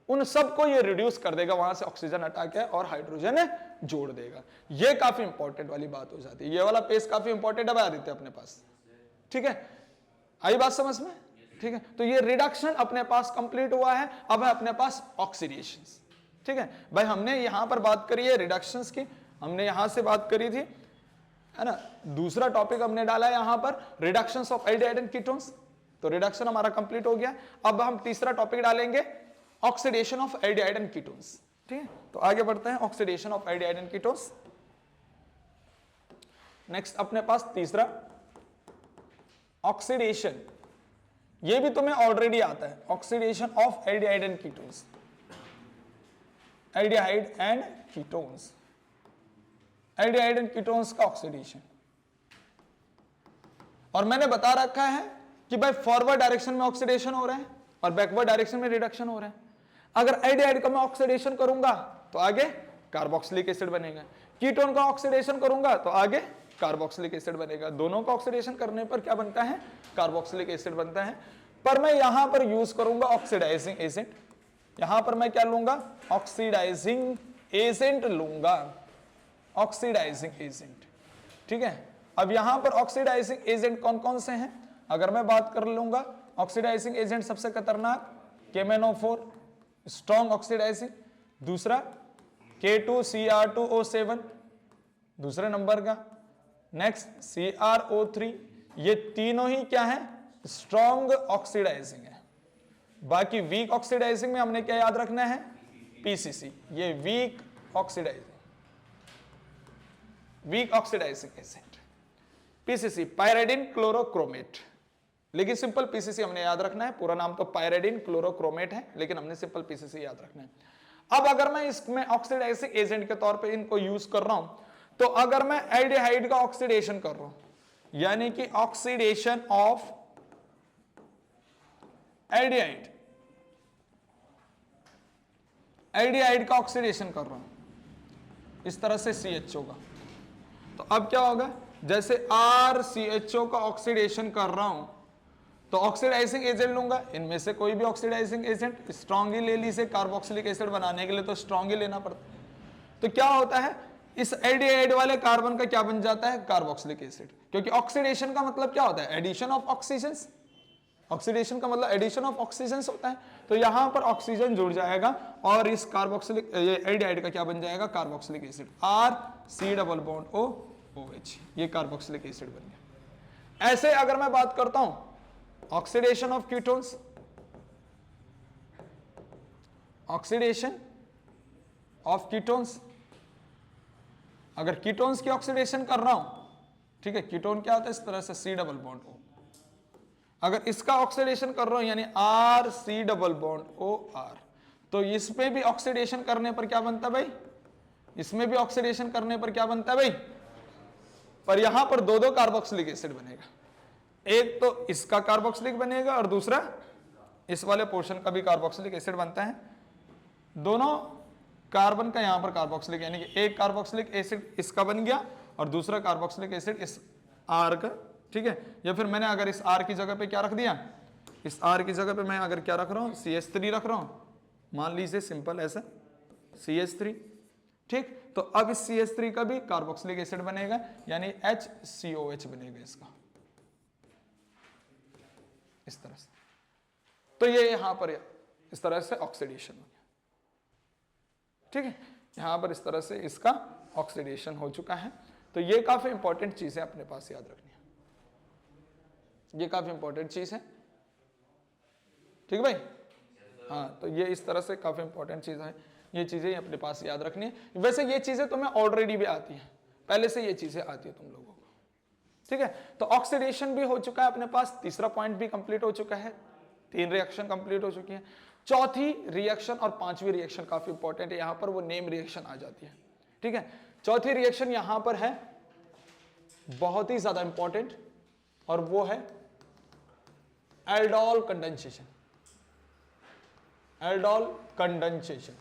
उन सबको ये रिड्यूस कर देगा, वहां से ऑक्सीजन हटा के और हाइड्रोजन जोड़ देगा। ये काफी इंपॉर्टेंट वाली बात हो जाती है, ये वाला पेज काफी इंपॉर्टेंट है आदित्य अपने पास, ठीक है। आई बात समझ में, ठीक है। तो ये रिडक्शन अपने पास कंप्लीट हुआ है, अब है अपने पास ऑक्सीडेशन, ठीक है भाई, हमने यहां पर बात करी है रिडक्शंस की, हमने यहां से बात करी थी, है ना। दूसरा टॉपिक हमने डाला है यहां पर reductions of aldehyde and ketones, तो रिडक्शन हमारा कंप्लीट हो गया। अब हम तीसरा टॉपिक डालेंगे oxidation of aldehyde and ketones, ठीक है। तो आगे बढ़ते हैं, oxidation of aldehyde and ketones. Next अपने पास तीसरा ऑक्सीडेशन, ये भी तुम्हें ऑलरेडी आता है, oxidation of aldehyde and ketones, aldehyde and ketones, aldehyde and ketones का ऑक्सीडेशन। और मैंने बता रखा है कि भाई फॉरवर्ड डायरेक्शन में ऑक्सीडेशन हो रहा है और बैकवर्ड डायरेक्शन में रिडक्शन हो रहा है। अगर एल्डिहाइड का मैं ऑक्सीडेशन करूंगा तो आगे कार्बोक्सिलिक एसिड बनेगा, कीटोन का ऑक्सीडेशन करूंगा तो आगे कार्बोक्सिलिक एसिड बनेगा। दोनों का ऑक्सीडेशन करने पर क्या बनता है, कार्बोक्सिलिक एसिड बनता है। पर मैं यहां पर यूज करूंगा ऑक्सीडाइजिंग एजेंट, यहां पर मैं क्या लूंगा, ऑक्सीडाइजिंग एजेंट लूंगा, ऑक्सीडाइजिंग एजेंट, ठीक है। अब यहां पर ऑक्सीडाइजिंग एजेंट कौन कौन से हैं, अगर मैं बात कर लूंगा ऑक्सीडाइजिंग एजेंट सबसे खतरनाक KMnO4 स्ट्रॉन्ग ऑक्सीडाइजिंग, दूसरा K2Cr2O7 दूसरे नंबर का, नेक्स्ट CrO3, ये तीनों ही क्या है, स्ट्रॉन्ग ऑक्सीडाइजिंग है। बाकी वीक ऑक्सीडाइजिंग में हमने क्या याद रखना है, PCC, ये weak oxidising, weak oxidising agent PCC, pyridine chlorochromate, लेकिन सिंपल PCC हमने याद रखना है, पूरा नाम तो पायरिडिन क्लोरोक्रोमेट है, लेकिन हमने सिंपल PCC याद रखना है। अब अगर मैं इसमें ऑक्सीडाइजिंग एजेंट के तौर पे इनको यूज कर रहा हूं, तो अगर मैं एल्डिहाइड का ऑक्सीडेशन कर रहा हूं, यानी कि ऑक्सीडेशन ऑफ एल्डिहाइड, एल्डिहाइड का ऑक्सीडेशन कर रहा हूं इस तरह से CHO का, तो अब क्या होगा, जैसे RCHO का ऑक्सीडेशन कर रहा हूं तो ऑक्सीडाइजिंग एजेंट लूंगा, इनमें से कोई भी ऑक्सीडाइजिंग एजेंट, स्ट्रॉन्ग ले ली से कार्बोक्सिलिक एसिड बनाने के लिए तो स्ट्रॉन्ग लेना पड़ता है। तो क्या होता है, इस एल्डिहाइड वाले कार्बन का क्या बन जाता है, कार्बोक्सिलिक एसिड, क्योंकि ऑक्सीडेशन का मतलब क्या होता है, एडिशन ऑफ ऑक्सीजन, ऑक्सीडेशन का मतलब एडिशन ऑफ ऑक्सीजन होता है। तो यहां पर ऑक्सीजन जुड़ जाएगा और इस कार्बोक्सिलिक एल्डिहाइड का क्या बन जाएगा, कार्बोक्सिलिक एसिड, RC≡OH, ये कार्बोक्सिलिक एसिड बन गया। ऐसे अगर मैं बात करता हूं oxidation of ketones, oxidation of ketones, अगर कीटोन्स की ऑक्सीडेशन कर रहा हूं, ठीक है, कीटोन क्या होता है इस तरह से C≡O, अगर इसका ऑक्सीडेशन कर रहा हूं यानी RC≡OR, तो इसमें भी ऑक्सीडेशन करने पर क्या बनता है भाई, इसमें भी ऑक्सीडेशन करने पर क्या बनता है भाई, पर यहां पर दो दो कार्बोक्सिलिक एसिड बनेगा, एक तो इसका कार्बोक्सिलिक बनेगा और दूसरा इस वाले पोर्शन का भी कार्बोक्सिलिक एसिड बनता है। दोनों कार्बन का यहां पर कार्बोक्सिलिक, यानी कि एक कार्बोक्सिलिक एसिड इसका बन गया और दूसरा कार्बोक्सिलिक एसिड इस R का, ठीक है। या फिर मैंने अगर इस R की जगह पे क्या रख दिया, इस R की जगह पे मैं अगर क्या रख रहा हूं, CH3 रख रहा हूं, मान लीजिए सिंपल ऐसा CH3, ठीक। तो अब इस CH3 का भी कार्बोक्सिलिक एसिड बनेगा, यानी HCOH बनेगा इसका, इस तरह से। तो ये यहां पर इस तरह से ऑक्सीडेशन हो गया, ठीक है, यहां पर इस तरह से इसका ऑक्सीडेशन हो चुका है। तो ये काफी इंपॉर्टेंट चीज है, अपने पास याद रखनी है, ये काफी इंपॉर्टेंट चीज है, ठीक भाई। हाँ, तो ये इस तरह से काफी इंपॉर्टेंट चीज है, ये चीजें अपने पास याद रखनी है। वैसे ये चीजें तुम्हें ऑलरेडी भी आती हैं, पहले से ये चीजें आती है तुम लोगों को, ठीक है। तो ऑक्सीडेशन भी हो चुका है अपने पास, तीसरा पॉइंट भी कंप्लीट हो चुका है, 3 रिएक्शन कंप्लीट हो चुकी है। चौथी रिएक्शन और 5वीं रिएक्शन काफी इंपॉर्टेंट है, यहां पर वो नेम रिएक्शन आ जाती है, ठीक है। चौथी रिएक्शन यहां पर है बहुत ही ज्यादा इंपॉर्टेंट, और वो है aldol condensation, aldol condensation,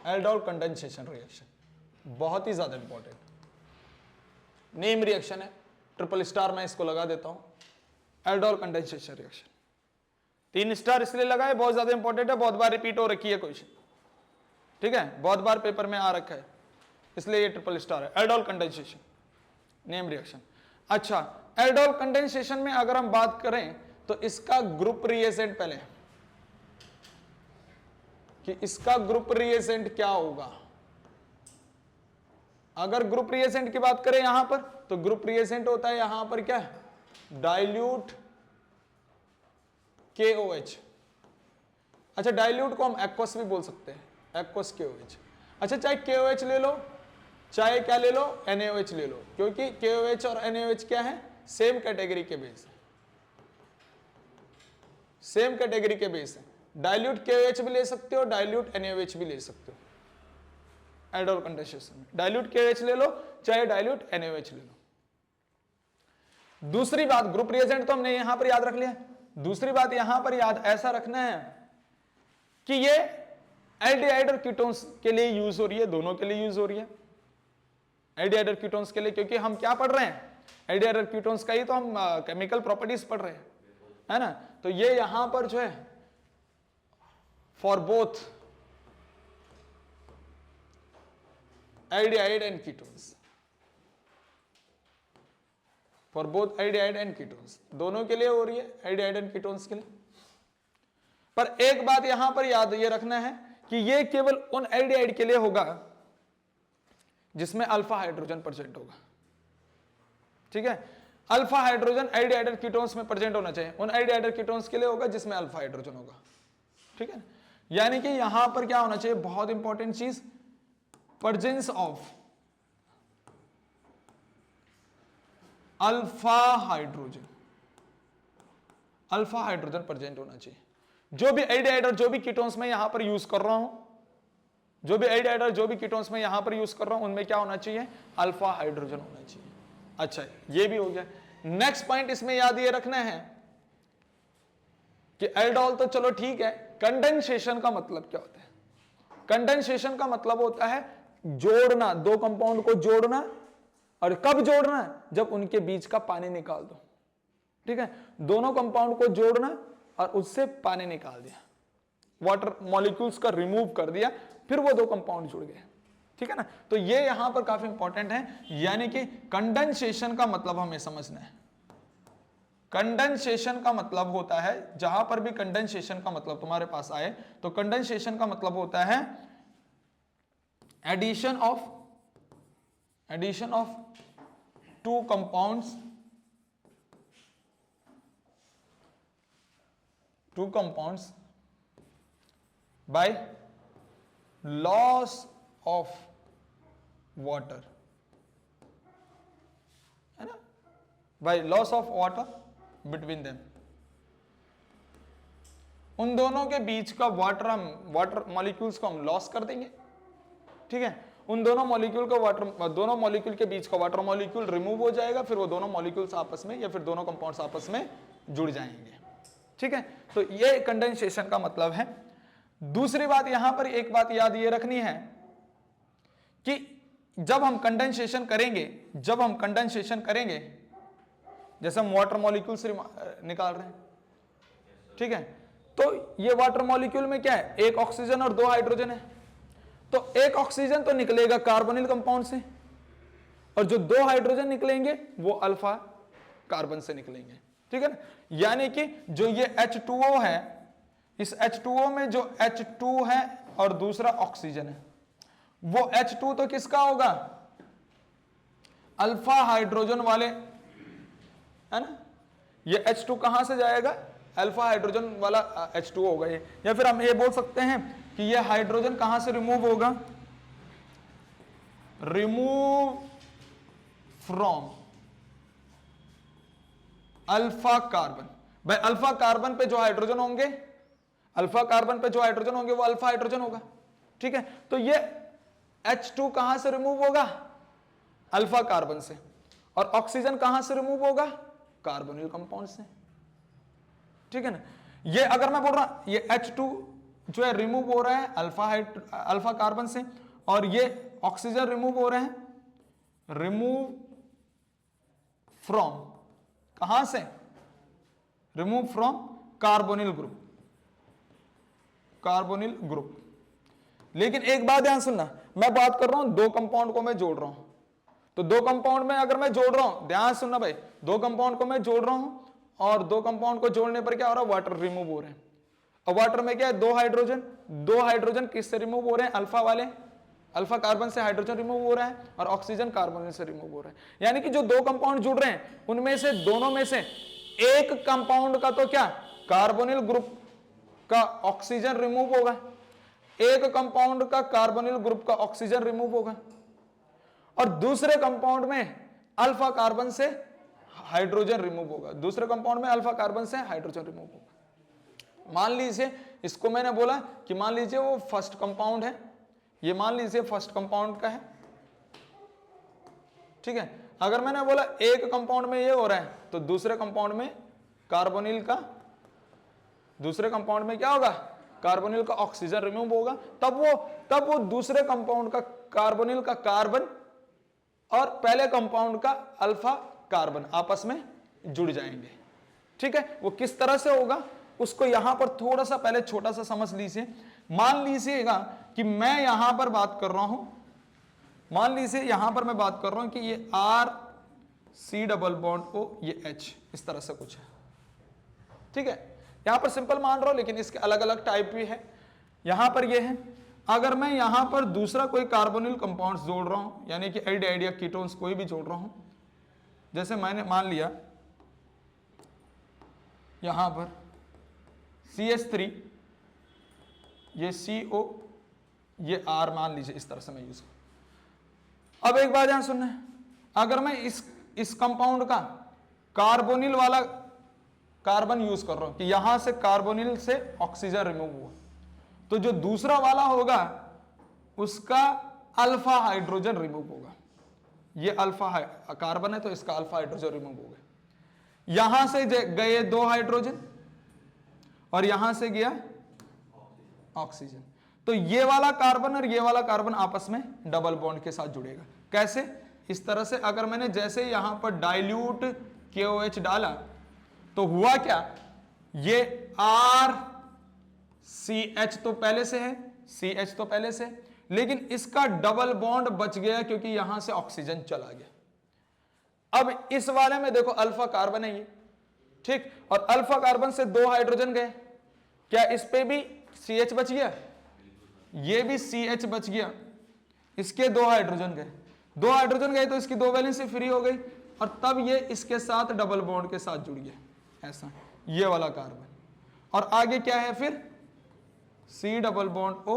aldol condensation reaction बहुत ही ज्यादा इंपॉर्टेंट नेम रिएक्शन है, ट्रिपल स्टार मैं इसको लगा देता हूं, एल्डोल कंडेंसेशन रिएक्शन। 3 स्टार इसलिए लगाए, बहुत ज्यादा इंपॉर्टेंट है, बहुत बार रिपीट हो रखी है क्वेश्चन, ठीक है, बहुत बार पेपर में आ रखा है, इसलिए ये ट्रिपल स्टार है, एल्डोल कंडेंसेशन नेम रिएक्शन। अच्छा, एल्डोल कंडेंसेशन में अगर हम बात करें तो इसका ग्रुप रिएजेंट पहले, कि इसका ग्रुप रिएजेंट क्या होगा। अगर ग्रुप रिएजेंट की बात करें यहां पर, तो ग्रुप रिएजेंट होता है यहां पर क्या, डाइल्यूट KOH। अच्छा, डाइल्यूट को हम एक्वस भी बोल सकते हैं, एक्वस KOH। अच्छा, चाहे KOH ले लो, चाहे क्या ले लो, NaOH ले लो, क्योंकि KOH और NaOH क्या है, सेम कैटेगरी के बेस है, सेम कैटेगरी के बेस है। डाइल्यूट KOH भी ले सकते हो, डाइल्यूट NaOH भी ले सकते हो एल्डोल कंडेंसेशन में। डाइल्यूट KOH ले लो, चाहे डाइल्यूट NaOH ले लो। दूसरी बात, ग्रुप रिएजेंट तो हमने यहां पर याद रख लिया। दूसरी बात यहां पर याद ऐसा रखना है कि ये एल्डिहाइड और कीटोन्स के लिए यूज हो रही है, दोनों के लिए यूज हो रही है। एल्डिहाइड और कीटोन्स के लिए, क्योंकि हम क्या पढ़ रहे हैं, एल्डिहाइड और कीटोन्स का ही तो हम केमिकल प्रॉपर्टीज पढ़ रहे हैं, है ना। तो ये यहां पर जो है for both aldehyde and ketones, for both aldehyde and ketones, दोनों के लिए हो रही है, एल्डिहाइड एंड कीटोन्स के लिए। पर एक बात यहां पर याद ये रखना है कि ये केवल उन एल्डिहाइड के लिए होगा जिसमें अल्फा हाइड्रोजन प्रेजेंट होगा, ठीक है। अल्फा हाइड्रोजन एल्डिहाइड और कीटोन्स में प्रेजेंट होना चाहिए, उन एल्डिहाइड और कीटोन्स के लिए होगा जिसमें अल्फा हाइड्रोजन होगा, ठीक है। यानी कि यहां पर क्या होना चाहिए, बहुत इंपॉर्टेंट चीज, presence of alpha hydrogen, alpha hydrogen present होना चाहिए। जो भी एल्डिहाइड और जो भी कीटोन्स में यहां पर यूज कर रहा हूं, जो भी एल्डिहाइड और जो भी कीटोन्स में यहां पर यूज कर रहा हूं, उनमें क्या होना चाहिए, अल्फा हाइड्रोजन होना चाहिए। अच्छा, ये भी हो गया। नेक्स्ट पॉइंट इसमें याद ये रखना है कि एल्डोल तो चलो ठीक है, कंडेंसेशन का मतलब क्या होता है। कंडेंसेशन का मतलब होता है जोड़ना, दो कंपाउंड को जोड़ना, और कब जोड़ना है, जब उनके बीच का पानी निकाल दो, ठीक है। दोनों कंपाउंड को जोड़ना और उससे पानी निकाल दिया, वाटर मॉलिक्यूल्स का रिमूव कर दिया, फिर वो दो कंपाउंड जुड़ गए, ठीक है ना। तो ये यहां पर काफी इंपॉर्टेंट है, यानी कि कंडेंसेशन का मतलब हमें समझना है। कंडेंसेशन का मतलब होता है, जहां पर भी कंडेंसेशन का मतलब तुम्हारे पास आए, तो कंडेंसेशन का मतलब होता है addition of two compounds by loss of water, है ना, by loss of water between them। उन दोनों के बीच का वाटर मॉलिक्यूल्स को हम लॉस कर देंगे, ठीक है। उन दोनों मॉलिक्यूल का दोनों मॉलिक्यूल के बीच का वाटर मॉलिक्यूल रिमूव हो जाएगा, फिर वो दोनों मॉलिक्यूल्स आपस में या फिर दोनों कंपाउंड्स आपस में जुड़ जाएंगे, ठीक है। तो ये कंडेंसेशन का मतलब है। दूसरी बात यहां पर एक बात याद ये रखनी है कि जब हम कंडेंसेशन करेंगे, जैसे हम वाटर मॉलिक्यूल से निकाल रहे हैं, ठीक है, तो ये वाटर मॉलिक्यूल में क्या है, एक ऑक्सीजन और दो हाइड्रोजन है। तो एक ऑक्सीजन तो निकलेगा कार्बोनिल कंपाउंड से, और जो दो हाइड्रोजन निकलेंगे वो अल्फा कार्बन से निकलेंगे, ठीक है ना। यानी कि जो ये H2O है, इस H2O में जो H2 है और दूसरा ऑक्सीजन है, वो H2 तो किसका होगा, अल्फा हाइड्रोजन वाले, है ना। ये H2 कहां से जाएगा, अल्फा हाइड्रोजन वाला H2O होगा ये। या फिर हम ये बोल सकते हैं कि ये हाइड्रोजन कहां से रिमूव होगा, रिमूव फ्रॉम अल्फा कार्बन। भाई अल्फा कार्बन पे जो हाइड्रोजन होंगे, वो अल्फा हाइड्रोजन होगा, ठीक है। तो ये H2 कहां से रिमूव होगा, अल्फा कार्बन से, और ऑक्सीजन कहां से रिमूव होगा, कार्बोनिल कंपाउंड से, ठीक है ना। ये अगर मैं बोल रहा ये H2 जो है रिमूव हो रहा है अल्फा कार्बन से, और ये ऑक्सीजन रिमूव हो रहे हैं, रिमूव फ्रॉम, कहां से, रिमूव फ्रॉम कार्बोनिल ग्रुप। लेकिन एक बात ध्यान सुनना, मैं बात कर रहा हूं दो कंपाउंड को मैं जोड़ रहा हूं, तो दो कंपाउंड में अगर मैं जोड़ रहा हूं, ध्यान सुनना भाई, दो कंपाउंड को मैं जोड़ रहा हूं और दो कंपाउंड को जोड़ने पर क्या हो रहा है, वाटर रिमूव हो रहे हैं। और वाटर में क्या है, दो हाइड्रोजन किससे रिमूव हो रहे हैं, अल्फा वाले, अल्फा कार्बन से हाइड्रोजन रिमूव हो रहा है और ऑक्सीजन कार्बन से रिमूव हो रहा है। यानी कि जो दो कंपाउंड जुड़ रहे हैं उनमें से दोनों में से एक कंपाउंड का तो क्या कार्बोनिल ग्रुप का ऑक्सीजन रिमूव होगा, एक कंपाउंड का कार्बोनिल ग्रुप का ऑक्सीजन रिमूव होगा और दूसरे कंपाउंड में अल्फा कार्बन से हाइड्रोजन रिमूव होगा, दूसरे कंपाउंड में अल्फा कार्बन से हाइड्रोजन रिमूव होगा। मान लीजिए इसको मैंने बोला कि मान लीजिए वो फर्स्ट कंपाउंड है, ये मान लीजिए फर्स्ट कंपाउंड का है, ठीक है। अगर मैंने बोला एक कंपाउंड में ये हो रहा है तो दूसरे कंपाउंड में कार्बोनिल का, दूसरे कंपाउंड में क्या होगा, कार्बोनिल का ऑक्सीजन रिमूव होगा, तब वो दूसरे कंपाउंड का कार्बोनिल का कार्बन और पहले कंपाउंड का अल्फा कार्बन आपस में जुड़ जाएंगे, ठीक है। वो किस तरह से होगा उसको यहां पर थोड़ा सा पहले छोटा सा समझ लीजिए। मान लीजिएगा कि मैं यहां पर बात कर रहा हूं, मान लीजिए यहां पर मैं बात कर रहा हूं कि ये R C double bond O ये H इस तरह से कुछ है, ठीक है। यहां पर सिंपल मान रहा हूं लेकिन इसके अलग अलग टाइप भी है। यहां पर ये है, अगर मैं यहां पर दूसरा कोई कार्बोनिल कंपाउंड जोड़ रहा हूं यानी कि एल्डिहाइड या कीटोन्स कोई भी जोड़ रहा हूं, जैसे मैंने मान लिया यहां पर CH3 ये CO ये R मान लीजिए, इस तरह से मैं यूज करूं। अब एक बात यहां सुनना है, अगर मैं इस कंपाउंड का कार्बोनिल वाला कार्बन यूज कर रहा हूं कि यहां से कार्बोनिल से ऑक्सीजन रिमूव हुआ, तो जो दूसरा वाला होगा उसका अल्फा हाइड्रोजन रिमूव होगा। ये अल्फा कार्बन है तो इसका अल्फा हाइड्रोजन रिमूव हो गया, यहां से गए दो हाइड्रोजन और यहां से गया ऑक्सीजन, तो ये वाला कार्बन और ये वाला कार्बन आपस में डबल बॉन्ड के साथ जुड़ेगा। कैसे, इस तरह से अगर मैंने जैसे यहां पर डाइल्यूट KOH डाला तो हुआ क्या, ये RCH तो पहले से है, CH तो पहले से, लेकिन इसका डबल बॉन्ड बच गया क्योंकि यहां से ऑक्सीजन चला गया। अब इस वाले में देखो अल्फा कार्बन है ये, ठीक, और अल्फा कार्बन से दो हाइड्रोजन गए, क्या इस पे भी CH बच गया, ये भी CH बच गया, इसके दो हाइड्रोजन गए तो इसकी दो वैलेंसी फ्री हो गई और तब ये इसके साथ डबल बॉन्ड के साथ जुड़ गया, ऐसा ये वाला कार्बन, और आगे क्या है फिर C double bond O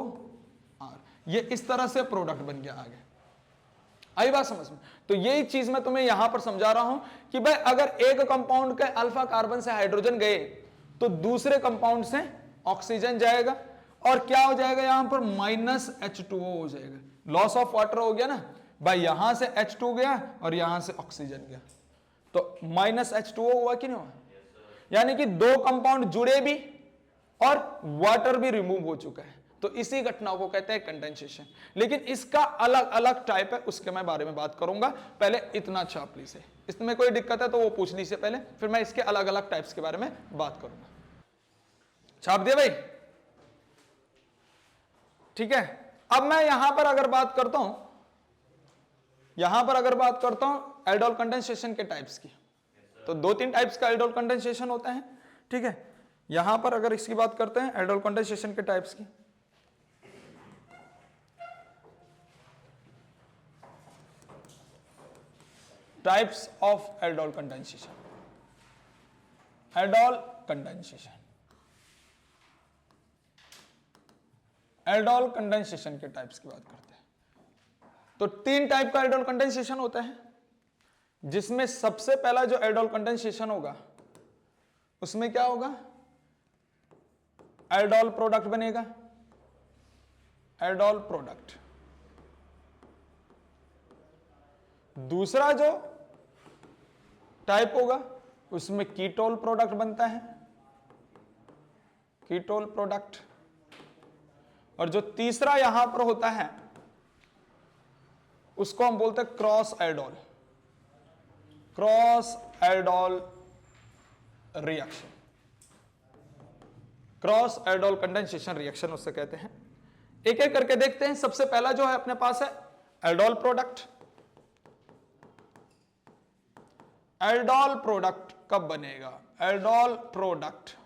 R, ये इस तरह से प्रोडक्ट बन गया। आगे आई बात समझ में? तो यही चीज मैं तुम्हें यहां पर समझा रहा हूं कि भाई अगर एक कंपाउंड के अल्फा कार्बन से हाइड्रोजन गए तो दूसरे कंपाउंड से ऑक्सीजन जाएगा और क्या हो जाएगा, यहां पर -H2O हो जाएगा, लॉस ऑफ वाटर हो गया ना भाई, यहां से H2 गया और यहां से ऑक्सीजन गया तो -H2O हुआ कि नहीं हुआ, यानी कि दो कंपाउंड जुड़े भी और वाटर भी रिमूव हो चुका है, तो इसी घटना को कहते हैं कंडेंसेशन। लेकिन इसका अलग अलग टाइप है, उसके मैं बारे में बात करूंगा, पहले इतना छाप लीजिए, इसमें कोई दिक्कत है तो वो पूछ लीजिए पहले, फिर मैं इसके अलग अलग टाइप्स के बारे में बात करूंगा। छाप दिया भाई, ठीक है। अब मैं यहां पर अगर बात करता हूं, एल्डोल कंडेंसेशन के टाइप्स की, तो दो तीन टाइप्स का एल्डोल कंडेंसेशन होता है, ठीक है। यहां पर अगर इसकी बात करते हैं एल्डोल कंडेंसेशन के टाइप्स की, types of aldol condensation, aldol condensation के टाइप्स की बात करते हैं तो तीन टाइप का एल्डोल कंडेंसेशन होता है, जिसमें सबसे पहला जो एल्डोल कंडेंसेशन होगा उसमें क्या होगा, एल्डोल प्रोडक्ट बनेगा, एल्डोल प्रोडक्ट। दूसरा जो टाइप होगा उसमें कीटोल प्रोडक्ट बनता है, कीटोल प्रोडक्ट। और जो तीसरा यहां पर होता है उसको हम बोलते हैं cross aldol reaction, cross aldol condensation reaction उससे कहते हैं। एक एक करके देखते हैं। सबसे पहला जो है अपने पास है एल्डोल प्रोडक्ट। एल्डोल प्रोडक्ट कब बनेगा, एल्डोल प्रोडक्ट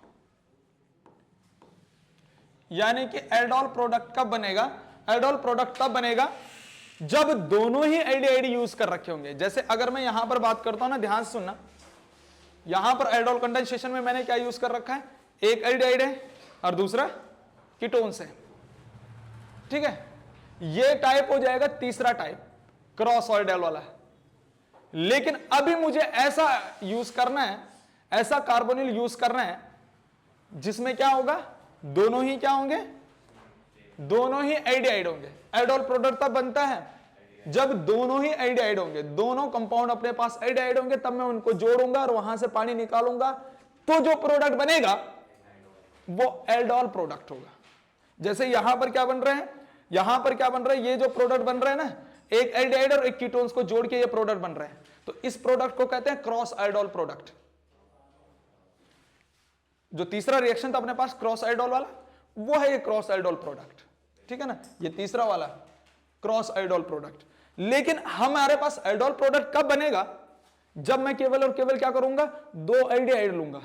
यानी कि एल्डोल प्रोडक्ट कब बनेगा? एल्डोल प्रोडक्ट तब बनेगा जब दोनों ही एल्डिहाइड यूज कर रखे होंगे। जैसे अगर मैं यहां पर बात करता हूं ना, ध्यान से सुनना, यहां पर एल्डोल कंडेंसेशन में मैंने क्या यूज कर रखा है? एक एल्डिहाइड है और दूसरा कीटोन्स है, ठीक है। ये टाइप हो जाएगा तीसरा टाइप, क्रॉस ऑर्बिटल वाला। लेकिन अभी मुझे ऐसा यूज करना है, ऐसा कार्बोनिल यूज करना है जिसमें क्या होगा? दोनों ही क्या होंगे? दोनों ही एल्डिहाइड होंगे। एल्डोल प्रोडक्ट तब बनता है जब दोनों ही एल्डिहाइड होंगे, दोनों कंपाउंड अपने पास एल्डिहाइड होंगे, तब मैं उनको जोड़ूंगा और वहां से पानी निकालूंगा, तो जो प्रोडक्ट बनेगा वो एल्डोल प्रोडक्ट होगा। जैसे यहां पर क्या बन रहे हैं? यहां पर क्या बन रहा है? ये जो प्रोडक्ट बन रहा है ना, एक एल्डिहाइड और एक कीटोन्स को जोड़ के ये प्रोडक्ट बन रहे हैं, तो इस प्रोडक्ट को कहते हैं क्रॉस एल्डोल प्रोडक्ट। जो तीसरा रिएक्शन था अपने पास क्रॉस एल्डोल वाला, वो है ये क्रॉस एल्डोल प्रोडक्ट, ठीक है ना। ये तीसरा वाला क्रॉस एल्डोल प्रोडक्ट। लेकिन हमारे पास एल्डोल प्रोडक्ट कब बनेगा? जब मैं केवल और केवल क्या करूंगा? दो एल्डिहाइड लूंगा,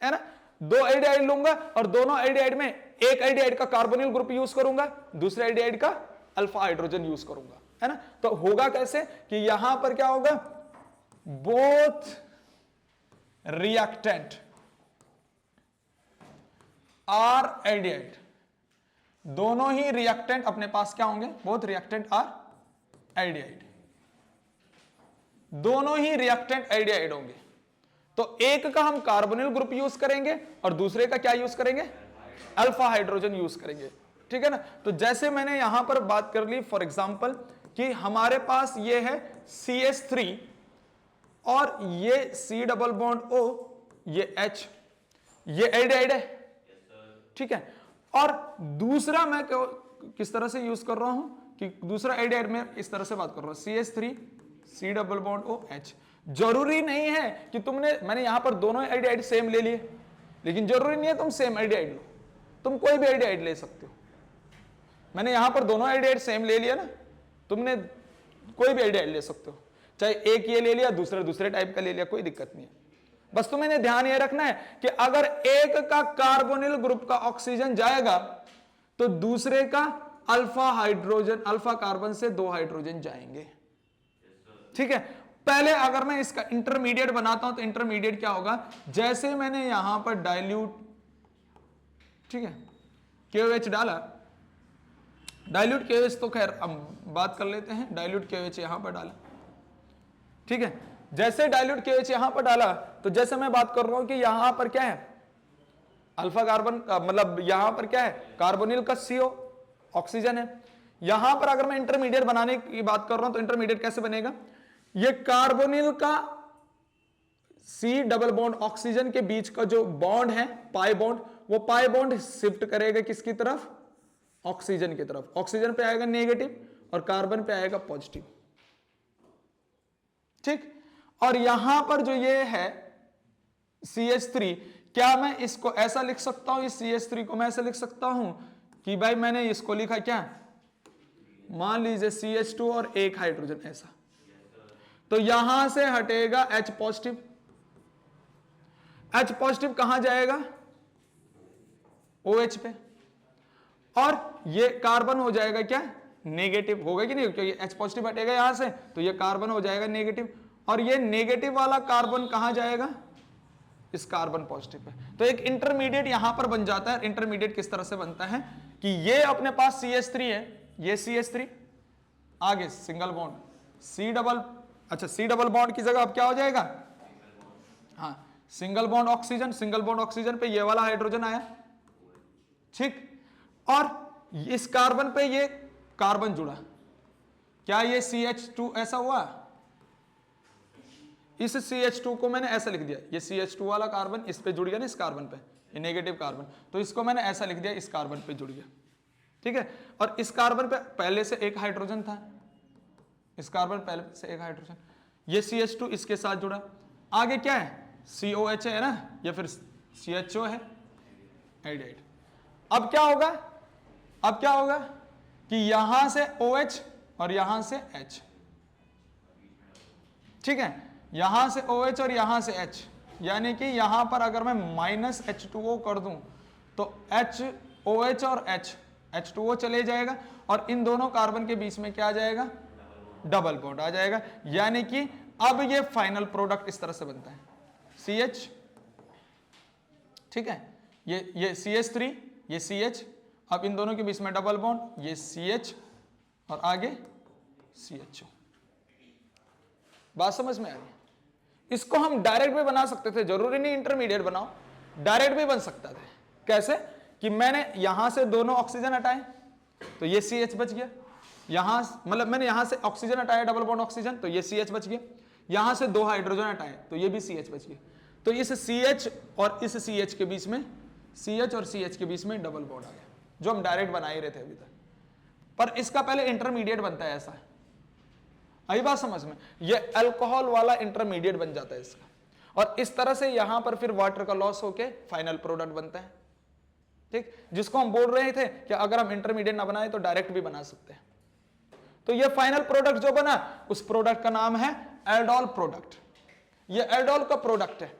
है ना, दो एल्डिहाइड लूंगा और दोनों एल्डिहाइड में एक एल्डिहाइड का कार्बोनिल ग्रुप यूज करूंगा, दूसरे एल्डिहाइड का अल्फा हाइड्रोजन यूज करूंगा, है ना। तो होगा कैसे कि यहां पर क्या होगा? बोथ रिएक्टेंट आर एल्डिहाइड, दोनों ही रिएक्टेंट अपने पास क्या होंगे? बोथ रिएक्टेंट आर एल्डिहाइड, दोनों ही रिएक्टेंट एल्डिहाइड होंगे। तो एक का हम कार्बोनिल ग्रुप यूज करेंगे और दूसरे का क्या यूज करेंगे? अल्फा हाइड्रोजन यूज करेंगे, ठीक है ना। तो जैसे मैंने यहां पर बात कर ली फॉर एग्जांपल कि हमारे पास ये है CH3 और ये C डबल बॉन्ड O, ये H, ये एल्डिहाइड है, ठीक है। और दूसरा मैं किस तरह से यूज कर रहा हूं कि दूसरा एल्डिहाइड में इस तरह से बात कर रहा हूं, CH3 C double bond O H। जरूरी नहीं है कि मैंने यहां पर दोनों एल्डिहाइड सेम ले लिए, लेकिन जरूरी नहीं है तुम सेम एल्डिहाइड लो, तुम कोई भी एल्डिहाइड ले सकते हो। मैंने यहां पर दोनों एल्डिहाइड सेम ले लिया ना, तुमने कोई भी एल्डिहाइड ले सकते हो, चाहे एक ये ले लिया, दूसरे टाइप का ले लिया, कोई दिक्कत नहीं है। बस तुम्हें ध्यान ये रखना है कि अगर एक का कार्बोनिल ग्रुप का ऑक्सीजन जाएगा तो दूसरे का अल्फा हाइड्रोजन, अल्फा कार्बन से 2 हाइड्रोजन जाएंगे, ठीक है। पहले अगर मैं इसका इंटरमीडिएट बनाता हूं तो इंटरमीडिएट क्या होगा? जैसे मैंने यहां पर डाइल्यूट, ठीक है, KOH डाला, डाइल्यूट KOH तो खैर हम बात कर लेते हैं, डाइल्यूट KOH यहां पर डाला, ठीक है। जैसे डाइल्यूट KOH यहां पर डाला तो जैसे मैं बात कर रहा हूं कि यहां पर क्या है? अल्फा कार्बन, मतलब यहां पर क्या है? कार्बोनिल का CO, ऑक्सीजन है। यहां पर अगर मैं इंटरमीडिएट बनाने की बात कर रहा हूं तो इंटरमीडिएट कैसे बनेगा? ये कार्बोनिल का C डबल बॉन्ड ऑक्सीजन के बीच का जो बॉन्ड है, पाई बॉन्ड, वो पाई बॉन्ड शिफ्ट करेगा किसकी तरफ? ऑक्सीजन की तरफ। ऑक्सीजन पे आएगा नेगेटिव और कार्बन पे आएगा पॉजिटिव, ठीक। और यहां पर जो ये है CH3, क्या मैं इसको ऐसा लिख सकता हूं? इस CH3 को मैं ऐसा लिख सकता हूं कि भाई मैंने इसको लिखा क्या? मान लीजिए CH2 और एक हाइड्रोजन, ऐसा। तो यहां से हटेगा H पॉजिटिव, H पॉजिटिव कहां जाएगा? OH पे, और ये कार्बन हो जाएगा क्या? नेगेटिव होगा कि नहीं? क्योंकि H पॉजिटिव हटेगा यहां से तो ये कार्बन हो जाएगा नेगेटिव, और ये नेगेटिव वाला कार्बन कहां जाएगा? इस कार्बन पॉजिटिव पे। तो एक इंटरमीडिएट यहां पर बन जाता है। इंटरमीडिएट किस तरह से बनता है कि ये अपने पास CH3 है, ये CH3, आगे सिंगल बॉन्ड C डबल, अच्छा C डबल बॉन्ड की जगह अब क्या हो जाएगा? हाँ, single bond oxygen, single bond oxygen पे ये वाला हाइड्रोजन आया, ठीक। और इस कार्बन पे ये कार्बन जुड़ा, क्या ये CH2 ऐसा हुआ? इस CH2 को मैंने ऐसा लिख दिया, ये CH2 वाला कार्बन इस पे जुड़ गया ना, इस कार्बन पे, ये नेगेटिव कार्बन, तो इसको मैंने ऐसा लिख दिया, इस कार्बन पे जुड़ गया, ठीक है। और इस कार्बन पे पहले से एक हाइड्रोजन था, इस कार्बन पहले से एक हाइड्रोजन, ये CH2 इसके साथ जुड़ा, आगे क्या है? COH है ना, या फिर CHO है, एल्डिहाइड। अब क्या होगा? अब क्या होगा कि यहां से OH और यहां से H, ठीक है, यहां से OH और यहां से H, यानी कि यहां पर अगर मैं -H2O कर दूं तो H OH और H2O चले जाएगा और इन दोनों कार्बन के बीच में क्या आ जाएगा, डबल बॉन्ड आ जाएगा। यानी कि अब ये फाइनल प्रोडक्ट इस तरह से बनता है CH, ठीक है, ये CH3, ये CH, अब इन दोनों के बीच में डबल बॉन्ड, ये CH और आगे CHO। बात समझ में आ रही है? इसको हम डायरेक्ट भी बना सकते थे, जरूरी नहीं इंटरमीडिएट बनाओ, डायरेक्ट भी बन सकता था। कैसे कि मैंने यहां से दोनों ऑक्सीजन हटाए तो ये CH बच गया, यहां मतलब मैंने यहां से ऑक्सीजन हटाया डबल बॉन्ड ऑक्सीजन तो ये CH बच गया, यहां से 2 हाइड्रोजन हटाए तो ये भी CH बच गया। तो इस CH और इस CH के बीच में, CH और CH के बीच में डबल बॉन्ड आ गया, जो हम डायरेक्ट बना ही रहे थे अभी तक। पर इसका पहले इंटरमीडिएट बनता है, ऐसा है, आई बात समझ में? ये अल्कोहल वाला इंटरमीडिएट बन जाता है इसका, और इस तरह से यहां पर फिर वाटर का लॉस होके फाइनल प्रोडक्ट बनता है, ठीक, जिसको हम बोल रहे थे कि अगर हम इंटरमीडिएट ना बनाए तो डायरेक्ट भी बना सकते हैं। तो ये फाइनल प्रोडक्ट जो बना, उस प्रोडक्ट का नाम है एल्डोल प्रोडक्ट। ये एल्डोल का प्रोडक्ट है,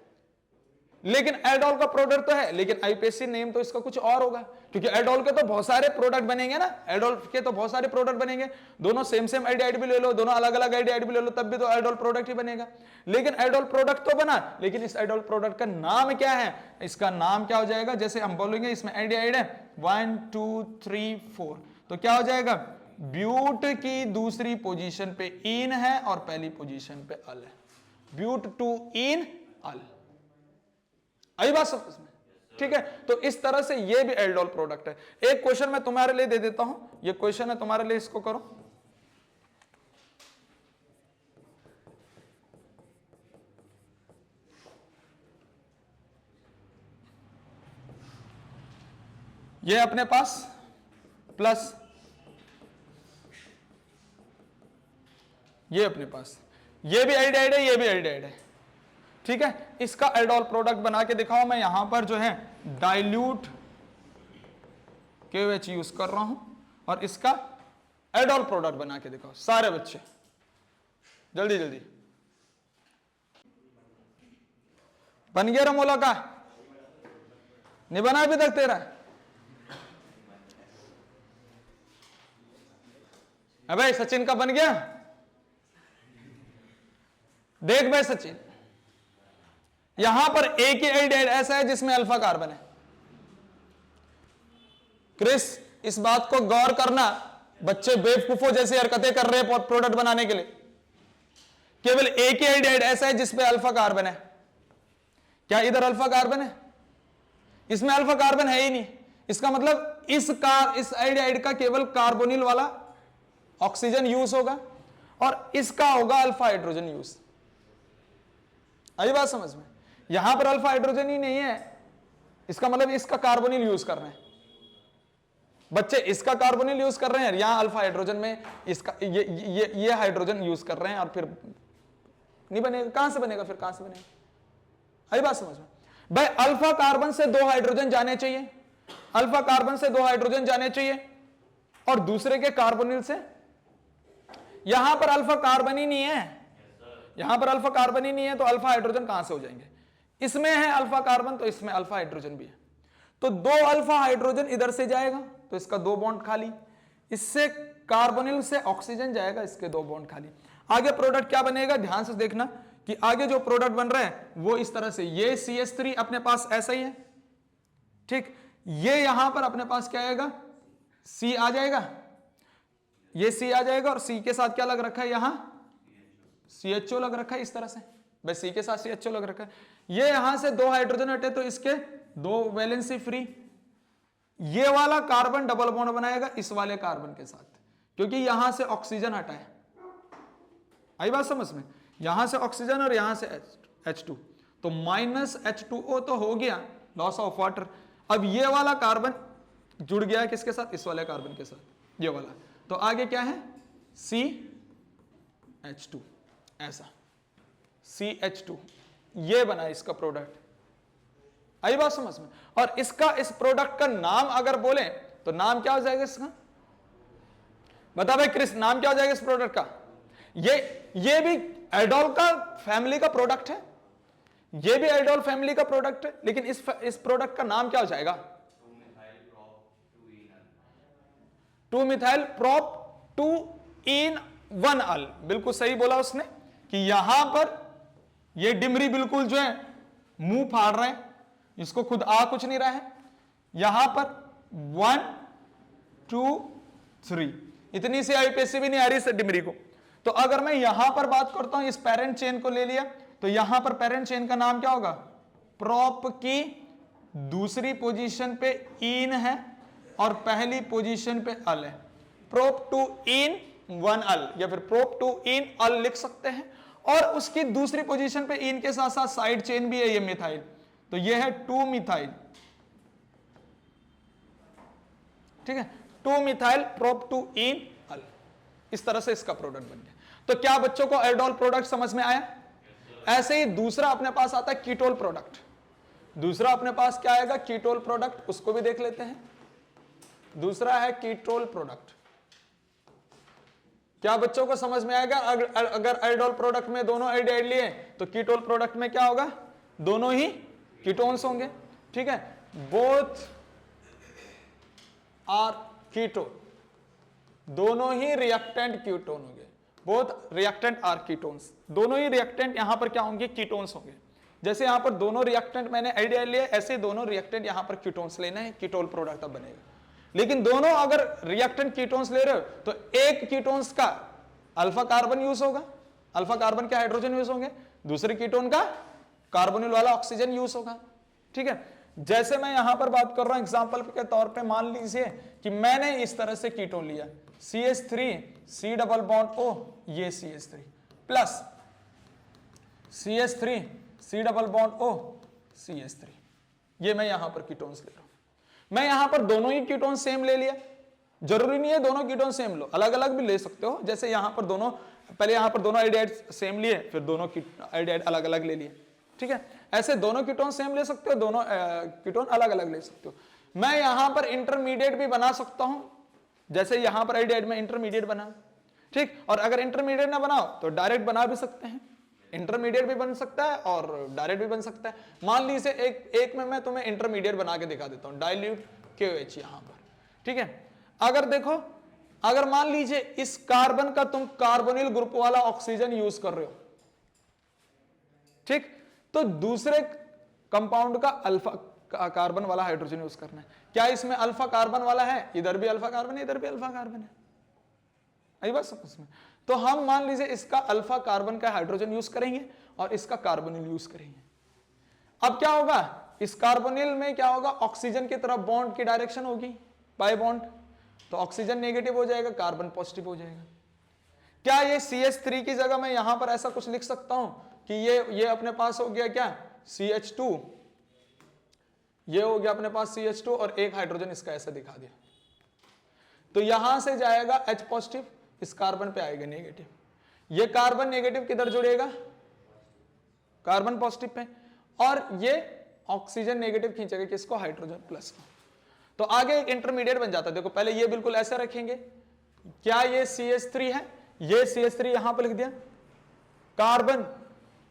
लेकिन एल्डोल का प्रोडक्ट तो है, लेकिन आईपीएससी नेम तो इसका कुछ और होगा, क्योंकि एल्डोल के तो बहुत सारे प्रोडक्ट बनेंगे ना, एल्डोल के तो बहुत सारे प्रोडक्ट बनेंगे, दोनों सेम आईडी भी ले लो, दोनों अलग अलग आईडी भी ले लो, तब भी तो एल्डोल प्रोडक्ट ही बनेगा। लेकिन एल्डोल प्रोडक्ट तो बना, लेकिन इस एल्डोल प्रोडक्ट का नाम क्या है? इसका नाम क्या हो जाएगा? जैसे हम बोलेंगे इसमें एल्डिहाइड है 1 2 3 4, तो क्या हो जाएगा? ब्यूट की दूसरी पोजीशन पे इन है और पहली पोजीशन पे अल है, ब्यूट टू इन अल। आई बात समझ में? ठीक है, तो इस तरह से ये भी एल्डोल प्रोडक्ट है। एक क्वेश्चन मैं तुम्हारे लिए दे देता हूं, ये क्वेश्चन है तुम्हारे लिए, इसको करो। ये अपने पास प्लस, ये अपने पास, ये भी एल्डिहाइड है, ये भी एल्डिहाइड है, ठीक है। इसका एल्डोल प्रोडक्ट बना के दिखाओ। मैं यहां पर जो है डाइल्यूट KOH यूज कर रहा हूं और इसका एल्डोल प्रोडक्ट बना के दिखाओ सारे बच्चे, जल्दी जल्दी। बन गया रमोला का? नहीं बना अभी तक तेरा? अबे सचिन का बन गया? देख भाई सचिन, यहां पर एक ही एल्डिहाइड ऐसा है जिसमें अल्फा कार्बन है। क्रिस, इस बात को गौर करना, बच्चे बेवकूफों जैसी हरकतें कर रहे हैं प्रोडक्ट बनाने के लिए। केवल एक ही एल्डिहाइड ऐसा है जिसमें अल्फा कार्बन है। क्या इधर अल्फा कार्बन है? इसमें अल्फा कार्बन है ही नहीं। इसका मतलब इस एल्डिहाइड का केवल कार्बोनिल वाला ऑक्सीजन यूज होगा और इसका होगा अल्फा हाइड्रोजन यूज। आई बात समझ में? यहां पर अल्फा हाइड्रोजन ही नहीं है, इसका मतलब इसका कार्बोनिल यूज कर रहे हैं बच्चे, इसका कार्बोनिल यूज कर रहे हैं, यहां अल्फा हाइड्रोजन में इसका ये हाइड्रोजन यूज कर रहे हैं, और फिर नहीं बनेगा। कहां से बनेगा फिर? कहां से बनेगा? आई बात समझ में? भाई अल्फा कार्बन से 2 हाइड्रोजन जाने चाहिए, अल्फा कार्बन से 2 हाइड्रोजन जाने चाहिए, और दूसरे के कार्बोनिल से, यहां पर अल्फा कार्बन ही नहीं है, यहां पर अल्फा कार्बन ही नहीं है, तो अल्फा हाइड्रोजन कहां से हो जाएंगे? इसमें है अल्फा कार्बन, तो इसमें अल्फा हाइड्रोजन भी है, तो 2 अल्फा हाइड्रोजन इधर से जाएगा, तो इसका 2 बॉन्ड खाली, इससे कार्बोनिल से ऑक्सीजन जाएगा, इसके 2 बॉन्ड खाली। आगे प्रोडक्ट क्या बनेगा? ध्यान से देखना कि आगे जो प्रोडक्ट बन रहा है वो इस तरह से, ये CH3 अपने पास ऐसा ही है, ठीक, ये यहां पर अपने पास क्या आएगा? C आ जाएगा, ये C आ जाएगा, और C के साथ क्या लग रखा है? यहां CHO लग रखा है इस तरह से, भाई C के साथ CHO लग रखा है। ये यहां से 2 हाइड्रोजन हटे तो इसके 2 वैलेंसी फ्री, ये वाला कार्बन डबल बॉन्ड बनाएगा इस वाले कार्बन के साथ, क्योंकि यहां से ऑक्सीजन हटा है। आई बात समझ में? यहां से ऑक्सीजन और यहां से H2, तो -H2O तो हो गया, लॉस ऑफ वाटर। अब ये वाला कार्बन जुड़ गया किसके साथ? इस वाले कार्बन के साथ, ये वाला, तो आगे क्या है? CH2, ऐसा CH2, ये बना इसका प्रोडक्ट। आई बात समझ में? और इसका, इस प्रोडक्ट का नाम अगर बोले तो नाम क्या हो जाएगा इसका? बता भाई क्रिस, नाम क्या हो जाएगा इस प्रोडक्ट का? ये भी एल्डोल का फैमिली का प्रोडक्ट है, ये भी एल्डोल फैमिली का प्रोडक्ट है, लेकिन इस प्रोडक्ट का नाम क्या हो जाएगा? 2 मिथाइल प्रोप 2 इन 1 अल। बिल्कुल सही बोला उसने कि यहां पर ये डिमरी बिल्कुल जो है मुंह फाड़ रहे हैं, इसको खुद आ कुछ नहीं रहा है। यहां पर 1 2 3 इतनी सी आईपीएससी भी नहीं आ रही इस डिमरी को। तो अगर मैं यहां पर बात करता हूं, इस पेरेंट चेन को ले लिया, तो यहां पर पेरेंट चेन का नाम क्या होगा? प्रोप की दूसरी पोजीशन पे इन है और पहली पोजीशन पे अल है। प्रोप 2 इन 1 अल या फिर प्रोप 2 इन अल लिख सकते हैं। और उसकी दूसरी पोजीशन पे इन के साथ साथ साइड चेन भी है ये मिथाइल, तो ये है 2 मिथाइल। ठीक है, 2 मिथाइल प्रोप 2 इन अल। इस तरह से इसका प्रोडक्ट बन गया। तो क्या बच्चों को एल्डोल प्रोडक्ट समझ में आया? ऐसे ही दूसरा अपने पास आता है कीटोल प्रोडक्ट। दूसरा अपने पास क्या आएगा? कीटोल प्रोडक्ट, उसको भी देख लेते हैं। दूसरा है कीटोल प्रोडक्ट। क्या बच्चों को समझ में आएगा? अगर एल्डोल प्रोडक्ट में दोनों एल्डिहाइड लिए तो कीटोल प्रोडक्ट में क्या होगा? दोनों ही कीटोन्स होंगे। ठीक है, बोथ आर कीटोन, दोनों ही रिएक्टेंट कीटोन होंगे। बोथ रिएक्टेंट आर कीटोन्स, दोनों ही रिएक्टेंट यहां पर क्या होंगे? कीटोन्स होंगे। जैसे यहां पर दोनों रिएक्टेंट मैंने एल्डिहाइड लिए, ऐसे दोनों रिएक्टेंट यहां पर कीटोन्स लेना है, कीटोल प्रोडक्ट अब बनेगा। लेकिन दोनों अगर रिएक्टेंट कीटोन्स ले रहे हो तो एक कीटोन्स का अल्फा कार्बन यूज होगा, अल्फा कार्बन के हाइड्रोजन यूज होंगे, दूसरे कीटोन का कार्बोनिल वाला ऑक्सीजन यूज होगा। ठीक है, जैसे मैं यहां पर बात कर रहा हूं एग्जांपल के तौर पे, मान लीजिए कि मैंने इस तरह से कीटोन लिया CH3 C double bond O, ये CH3 plus CH3 C double bond O CH3, ये मैं यहां पर कीटोन्स ले रहा हूं। मैं यहां पर दोनों ही कीटोन सेम ले लिया, जरूरी नहीं है दोनों कीटोन सेम लो, अलग अलग भी ले सकते हो। जैसे यहां पर दोनों, पहले यहां पर दोनों एल्डिहाइड सेम लिए, फिर दोनों एल्डिहाइड अलग अलग ले लिए। ठीक है, ऐसे दोनों कीटोन सेम ले सकते हो, दोनों कीटोन अलग अलग ले सकते हो। मैं यहां पर इंटरमीडिएट भी बना सकता हूं, जैसे यहां पर एल्डिहाइड में इंटरमीडिएट बना। ठीक, और अगर इंटरमीडिएट ना बनाओ तो डायरेक्ट बना भी सकते हैं, इंटरमीडिएट भी बन सकता है और डायरेक्ट भी बन सकता है। मान लीजिए एक में मैं तुम्हें इंटरमीडिएट बना के दिखा देता हूं, डाइल्यूट KOH यहां पर। ठीक है, अगर देखो, अगर मान लीजिए इस कार्बन का तुम कार्बोनिल ग्रुप वाला ऑक्सीजन यूज कर रहे हो, ठीक, तो दूसरे कंपाउंड का अल्फा कार्बन वाला हाइड्रोजन यूज करना है। क्या इसमें अल्फा कार्बन वाला है? इधर भी अल्फा कार्बन है, इधर भी अल्फा कार्बन है। आई बात समझ में? तो हम मान लीजिए इसका अल्फा कार्बन का हाइड्रोजन यूज करेंगे और इसका कार्बोनिल यूज करेंगे। अब क्या होगा? इस कार्बोनिल में क्या होगा? ऑक्सीजन की तरफ बॉन्ड की डायरेक्शन होगी बाय बॉन्ड, तो ऑक्सीजन नेगेटिव हो जाएगा, कार्बन पॉजिटिव हो जाएगा। क्या ये CH3 की जगह मैं यहां पर ऐसा कुछ लिख सकता हूं कि ये अपने पास हो गया क्या? CH2, ये हो गया अपने पास CH2 और एक हाइड्रोजन इसका ऐसा दिखा दिया, तो यहां से जाएगा H पॉजिटिव, इस कार्बन पे आएगा नेगेटिव। ये कार्बन नेगेटिव किधर जुड़ेगा? कार्बन पॉजिटिव पे, और ये ऑक्सीजन नेगेटिव खींचेगा किसको? हाइड्रोजन प्लस को। तो आगे एक इंटरमीडिएट बन जाता है। देखो पहले ये बिल्कुल ऐसे रखेंगे, क्या ये CH3 है? ये CH3 यहां पर लिख दिया। कार्बन,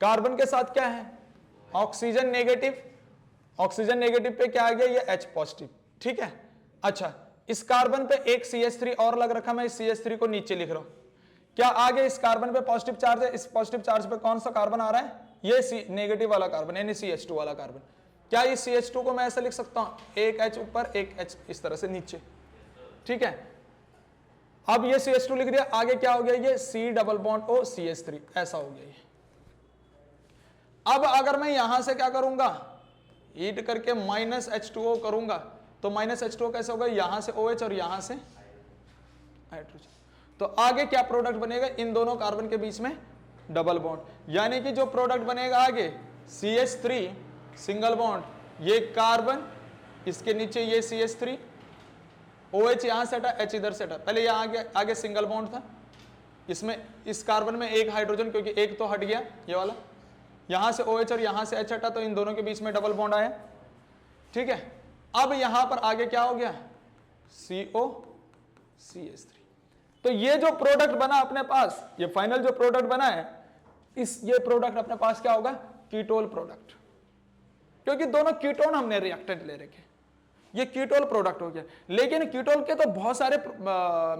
कार्बन के साथ क्या है? ऑक्सीजन नेगेटिव, ऑक्सीजन नेगेटिव पे क्या आ गया? ये H पॉजिटिव। ठीक है, अच्छा, इस कार्बन पे एक CH3 और लग रखा, मैं इस CH3 को नीचे लिख रहा हूं। क्या आगे इस कार्बन पे पॉजिटिव चार्ज है? इस पॉजिटिव चार्ज पे कौन सा कार्बन आ रहा है? ये नेगेटिव वाला कार्बन, यानी CH2 वाला कार्बन। क्या इस CH2 को मैं ऐसे लिख सकता हूं, एक H ऊपर एक H इस तरह से नीचे। ठीक है, अब ये CH2 लिख दिया, आगे क्या हो गया? ये C double bond O CH3 ऐसा हो गया ये। अब अगर मैं यहां से क्या करूंगा? हीट करके -H2O करूंगा, तो -H2O कैसे होगा? यहां से OH और यहां से हाइड्रोजन, तो आगे क्या प्रोडक्ट बनेगा? इन दोनों कार्बन के बीच में डबल बॉन्ड, यानी कि जो प्रोडक्ट बनेगा आगे CH3 सिंगल बॉन्ड, ये कार्बन, इसके नीचे ये CH3, OH यहां से हटा, H इधर से हटा। पहले यहां आगे सिंगल बॉन्ड था, इसमें इस कार्बन में एक हाइड्रोजन, क्योंकि एक तो हट गया ये वाला, यहां से OH और यहां से H हटा, तो इन दोनों के बीच में डबल बॉन्ड आया। ठीक है, अब यहां पर आगे क्या हो गया? CO CH3। तो ये जो प्रोडक्ट बना अपने पास, ये फाइनल जो प्रोडक्ट बना है, ये प्रोडक्ट अपने पास क्या होगा? कीटोल प्रोडक्ट, क्योंकि दोनों कीटोन हमने रिएक्टेंट ले रखे। ये कीटोल प्रोडक्ट हो गया। लेकिन कीटोल के तो बहुत सारे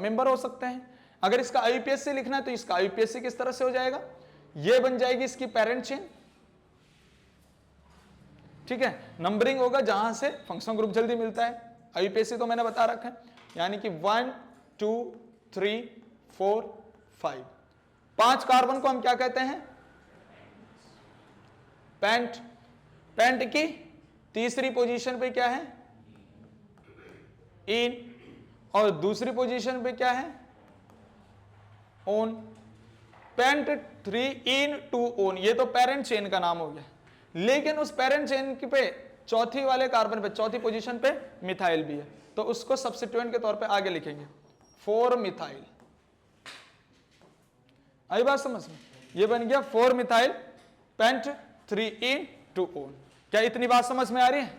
मेंबर हो सकते हैं। अगर इसका आईयूपीएसी लिखना है तो इसका आईयूपीएसी किस तरह से हो जाएगा, ये बन जाएगी इसकी पेरेंट चेन, ठीक है। नंबरिंग होगा जहां से फंक्शनल ग्रुप जल्दी मिलता है। आईयूपीएसी तो मैंने बता रखा है, यानी कि 1 2 3 4 5, 5 कार्बन को हम क्या कहते हैं, पेंट। पेंट की तीसरी पोजीशन पे क्या है, इन, और दूसरी पोजीशन पे क्या है, ओन। पेंट 3 इन 2 ओन, ये तो पेरेंट चेन का नाम हो गया। लेकिन उस पेरेंट चेन पे चौथी वाले कार्बन पे, चौथी पोजीशन पे मिथाइल भी है, तो उसको सब्स्टिट्यूएंट के तौर पे आगे लिखेंगे 4 मिथाइल। आई बात समझ में, ये बन गया 4 मिथाइल पेंट 3 इन 2 ओन। क्या इतनी बात समझ में आ रही है?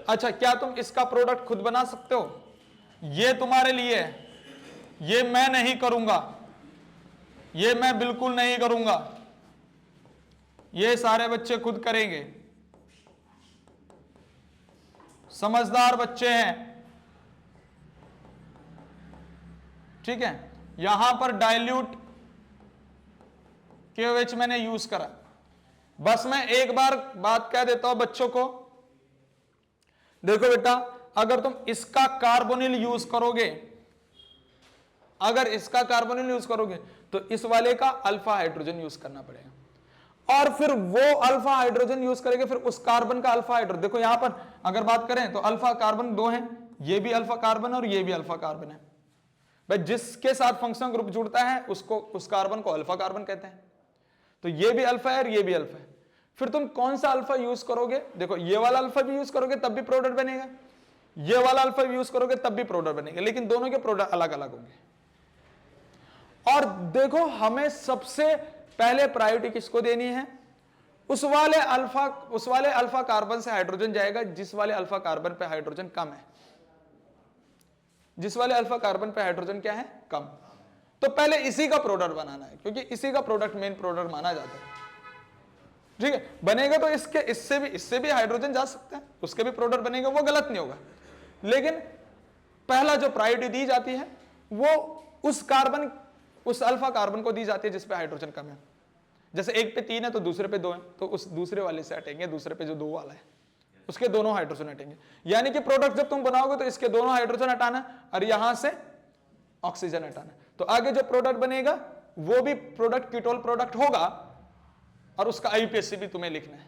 अच्छा, क्या तुम इसका प्रोडक्ट खुद बना सकते हो? ये तुम्हारे लिए है, ये मैं नहीं करूंगा, ये मैं बिल्कुल नहीं करूंगा, ये सारे बच्चे खुद करेंगे, समझदार बच्चे हैं, ठीक है। यहां पर डाइल्यूट KOH मैंने यूज करा। बस मैं एक बार बात कह देता हूं बच्चों को, देखो बेटा, अगर तुम इसका कार्बोनिल यूज करोगे, अगर इसका कार्बोनिल यूज करोगे तो इस वाले का अल्फा हाइड्रोजन यूज करना पड़ेगा, और फिर वो अल्फा हाइड्रोजन यूज करेंगे, फिर उस कार्बन का अल्फा हाइड्रोजन। देखो यहां पर अगर बात करें तो अल्फा कार्बन 2 हैं, ये भी अल्फा कार्बन और ये भी अल्फा कार्बन है। भाई जिसके साथ फंक्शनल ग्रुप जुड़ता है उसको, उस कार्बन को अल्फा कार्बन कहते हैं। तो ये भी अल्फा है और ये भी अल्फा है। फिर तुम कौन सा अल्फा यूज करोगे? देखो ये वाला अल्फा भी यूज करोगे तब भी प्रोडक्ट बनेगा, ये वाला अल्फा भी यूज करोगे तब भी प्रोडक्ट बनेगा, लेकिन दोनों के प्रोडक्ट अलग अलग होंगे। और देखो हमें सबसे पहले प्रायोरिटी किसको देनी है? उस वाले अल्फा कार्बन से हाइड्रोजन जाएगा जिस वाले अल्फा कार्बन पे हाइड्रोजन कम है, जिस वाले अल्फा कार्बन पे हाइड्रोजन क्या है, कम। तो पहले इसी का प्रोडक्ट बनाना है, क्योंकि इसी का प्रोडक्ट मेन प्रोडक्ट माना जाता है, ठीक है। बनेगा तो इससे भी हाइड्रोजन जा सकते हैं, उसके भी प्रोडक्ट बनेगा, वो गलत नहीं होगा। लेकिन पहला जो प्रायोरिटी दी जाती है वो उस अल्फा कार्बन को दी जाती है जिसपे हाइड्रोजन कम है। जैसे एक पे 3 है तो दूसरे पे 2 है, तो उस दूसरे वाले से हटेंगे, दूसरे पे जो 2 वाला है उसके दोनों हाइड्रोजन हटेंगे। यानी कि प्रोडक्ट जब तुम बनाओगे तो इसके दोनों हाइड्रोजन हटाना और यहां से ऑक्सीजन हटाना, तो आगे जो प्रोडक्ट बनेगा वो भी प्रोडक्ट कीटोल प्रोडक्ट होगा, और उसका आईयूपीएसी भी तुम्हें लिखना है,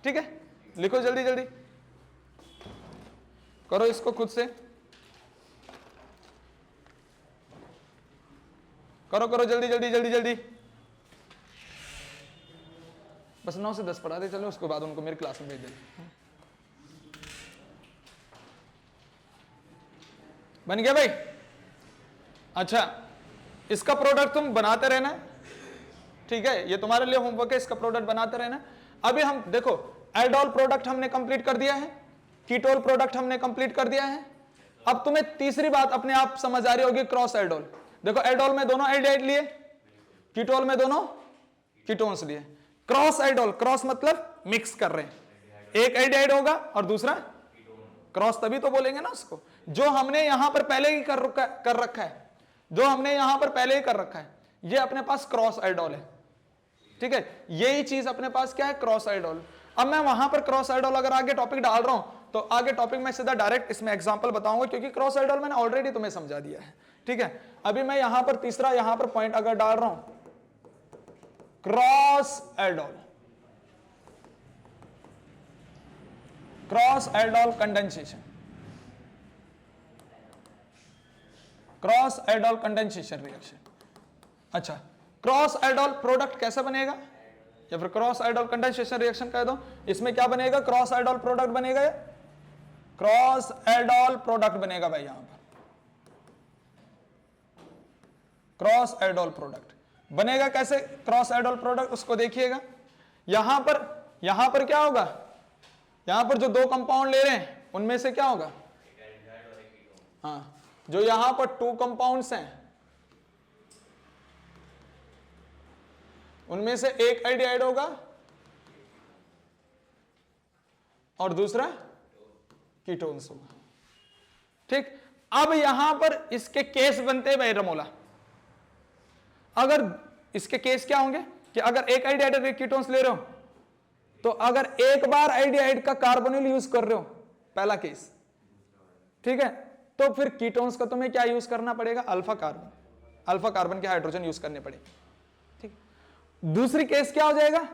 ठीक है। लिखो जल्दी जल्दी, करो इसको खुद से, करो जल्दी जल्दी जल्दी जल्दी। बस 9 से 10 पढ़ा दे चलो, उसके बाद उनको मेरी क्लास में भेज दे। बन गया भाई? अच्छा, इसका प्रोडक्ट तुम बनाते रहना, ठीक है, ये तुम्हारे लिए होमवर्क है, इसका प्रोडक्ट बनाते रहना। अभी हम देखो एल्डोल प्रोडक्ट हमने कंप्लीट कर दिया है, कीटोल प्रोडक्ट हमने कंप्लीट कर दिया है। अब तुम्हें तीसरी बात अपने आप समझ आ रही होगी, क्रॉस एल्डोल। देखो एल्डोल में दोनों एल्डिहाइड लिए, कीटोल में दोनों कीटोन्स लिए। क्रॉस एल्डोल, क्रॉस मतलब मिक्स कर रहे हैं, एक एल्डिहाइड होगा और दूसरा क्रॉस, तभी तो बोलेंगे ना उसको। जो हमने यहां पर पहले ही कर रखा है, जो हमने यहां पर पहले ही कर रखा है, ये अपने पास क्रॉस एल्डोल है, ठीक है। यही चीज अपने पास क्या है, क्रॉस एल्डोल। अब मैं वहां पर क्रॉस एल्डोल अगर आगे टॉपिक डाल रहा हूं तो आगे टॉपिक में सीधा डायरेक्ट इसमें एग्जांपल बताऊंगा, क्योंकि क्रॉस एल्डोल मैंने ऑलरेडी तुम्हें समझा दिया है, ठीक है। अभी मैं यहां पर तीसरा यहां पर पॉइंट अगर डाल रहा हूं, cross aldol, cross aldol condensation, cross aldol condensation reaction. अच्छा, क्रॉस एल्डोल प्रोडक्ट कैसे बनेगा, या फिर क्रॉस एल्डोल कंडेंसेशन रिएक्शन कह दो, इसमें क्या बनेगा, क्रॉस एल्डोल प्रोडक्ट बनेगा, क्रॉस एल्डोल प्रोडक्ट बनेगा भाई। यहां पर क्रॉस एल्डोल प्रोडक्ट बनेगा कैसे, क्रॉस एल्डोल प्रोडक्ट उसको देखिएगा। यहां पर क्या होगा, यहां पर जो 2 कंपाउंड ले रहे हैं उनमें से क्या होगा, हाँ, जो यहां पर 2 कंपाउंड्स हैं उनमें से एक एल्डिहाइड होगा और दूसरा कीटोन्स होगा, ठीक, अब यहां पर इसके केस बनते हैं भाई रमोला। अगर इसके केस क्या होंगे कि अगर एक एल्डिहाइड कीटोन्स ले रहे हो, तो अगर एक बार एल्डिहाइड का कार्बोनिल यूज कर रहे हो, पहला केस, ठीक है, तो फिर कीटोन्स का तुम्हें क्या यूज करना पड़ेगा, अल्फा कार्बन, अल्फा कार्बन के हाइड्रोजन यूज करने पड़ेंगे। ठीक, दूसरी केस क्या हो जाएगा,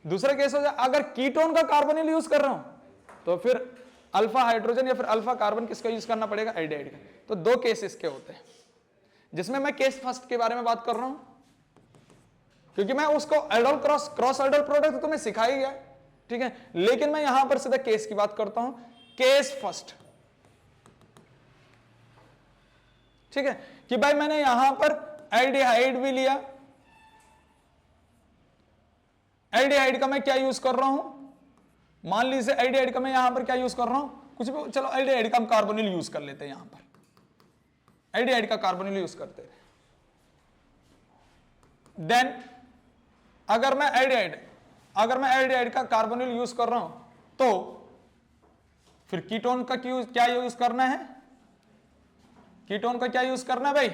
दूसरा केस हो जाएगा अगर कीटोन का कार्बोनिल यूज कर रहा हूं, तो फिर अल्फा हाइड्रोजन या फिर अल्फा कार्बन किसका यूज करना पड़ेगा, एल्डिहाइड का। तो दो केस इसके होते हैं, जिसमें मैं केस फर्स्ट के बारे में बात कर रहा हूं, क्योंकि मैं उसको एल्डोल क्रॉस एल्डोल प्रोडक्ट तुम्हें सिखा ही गया, ठीक है, लेकिन मैं यहां पर सीधा केस की बात करता हूं, केस फर्स्ट। ठीक है, कि भाई मैंने यहां पर एल्डिहाइड भी लिया, एल्डिहाइड का मैं क्या यूज कर रहा हूं, मान लीजिए एल्डिहाइड का मैं यहां पर क्या यूज कर रहा हूं, कुछ भी, चलो एल्डिहाइड का हम कार्बोनिल यूज कर लेते हैं, यहां पर एल्डिहाइड का कार्बोनिल यूज करते हैं। देन अगर मैं एल्डिहाइड का कार्बोनिल यूज कर रहा हूं, तो फिर कीटोन का क्या यूज करना है, कीटोन का क्या यूज करना है भाई,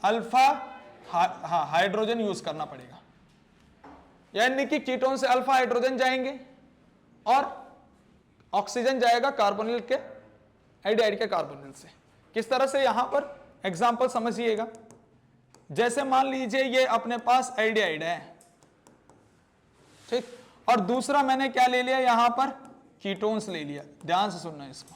अल्फा हाइड्रोजन यूज करना पड़ेगा, यानी कि कीटोन से अल्फा हाइड्रोजन जाएंगे और ऑक्सीजन जाएगा कार्बोनिल के, एल्डिहाइड के कार्बोनिल से। किस तरह से, यहां पर एग्जांपल समझिएगा, जैसे मान लीजिए ये अपने पास एल्डिहाइड है, ठीक, और दूसरा मैंने क्या ले लिया, यहां पर कीटोन्स ले लिया, ध्यान से सुनना इसको,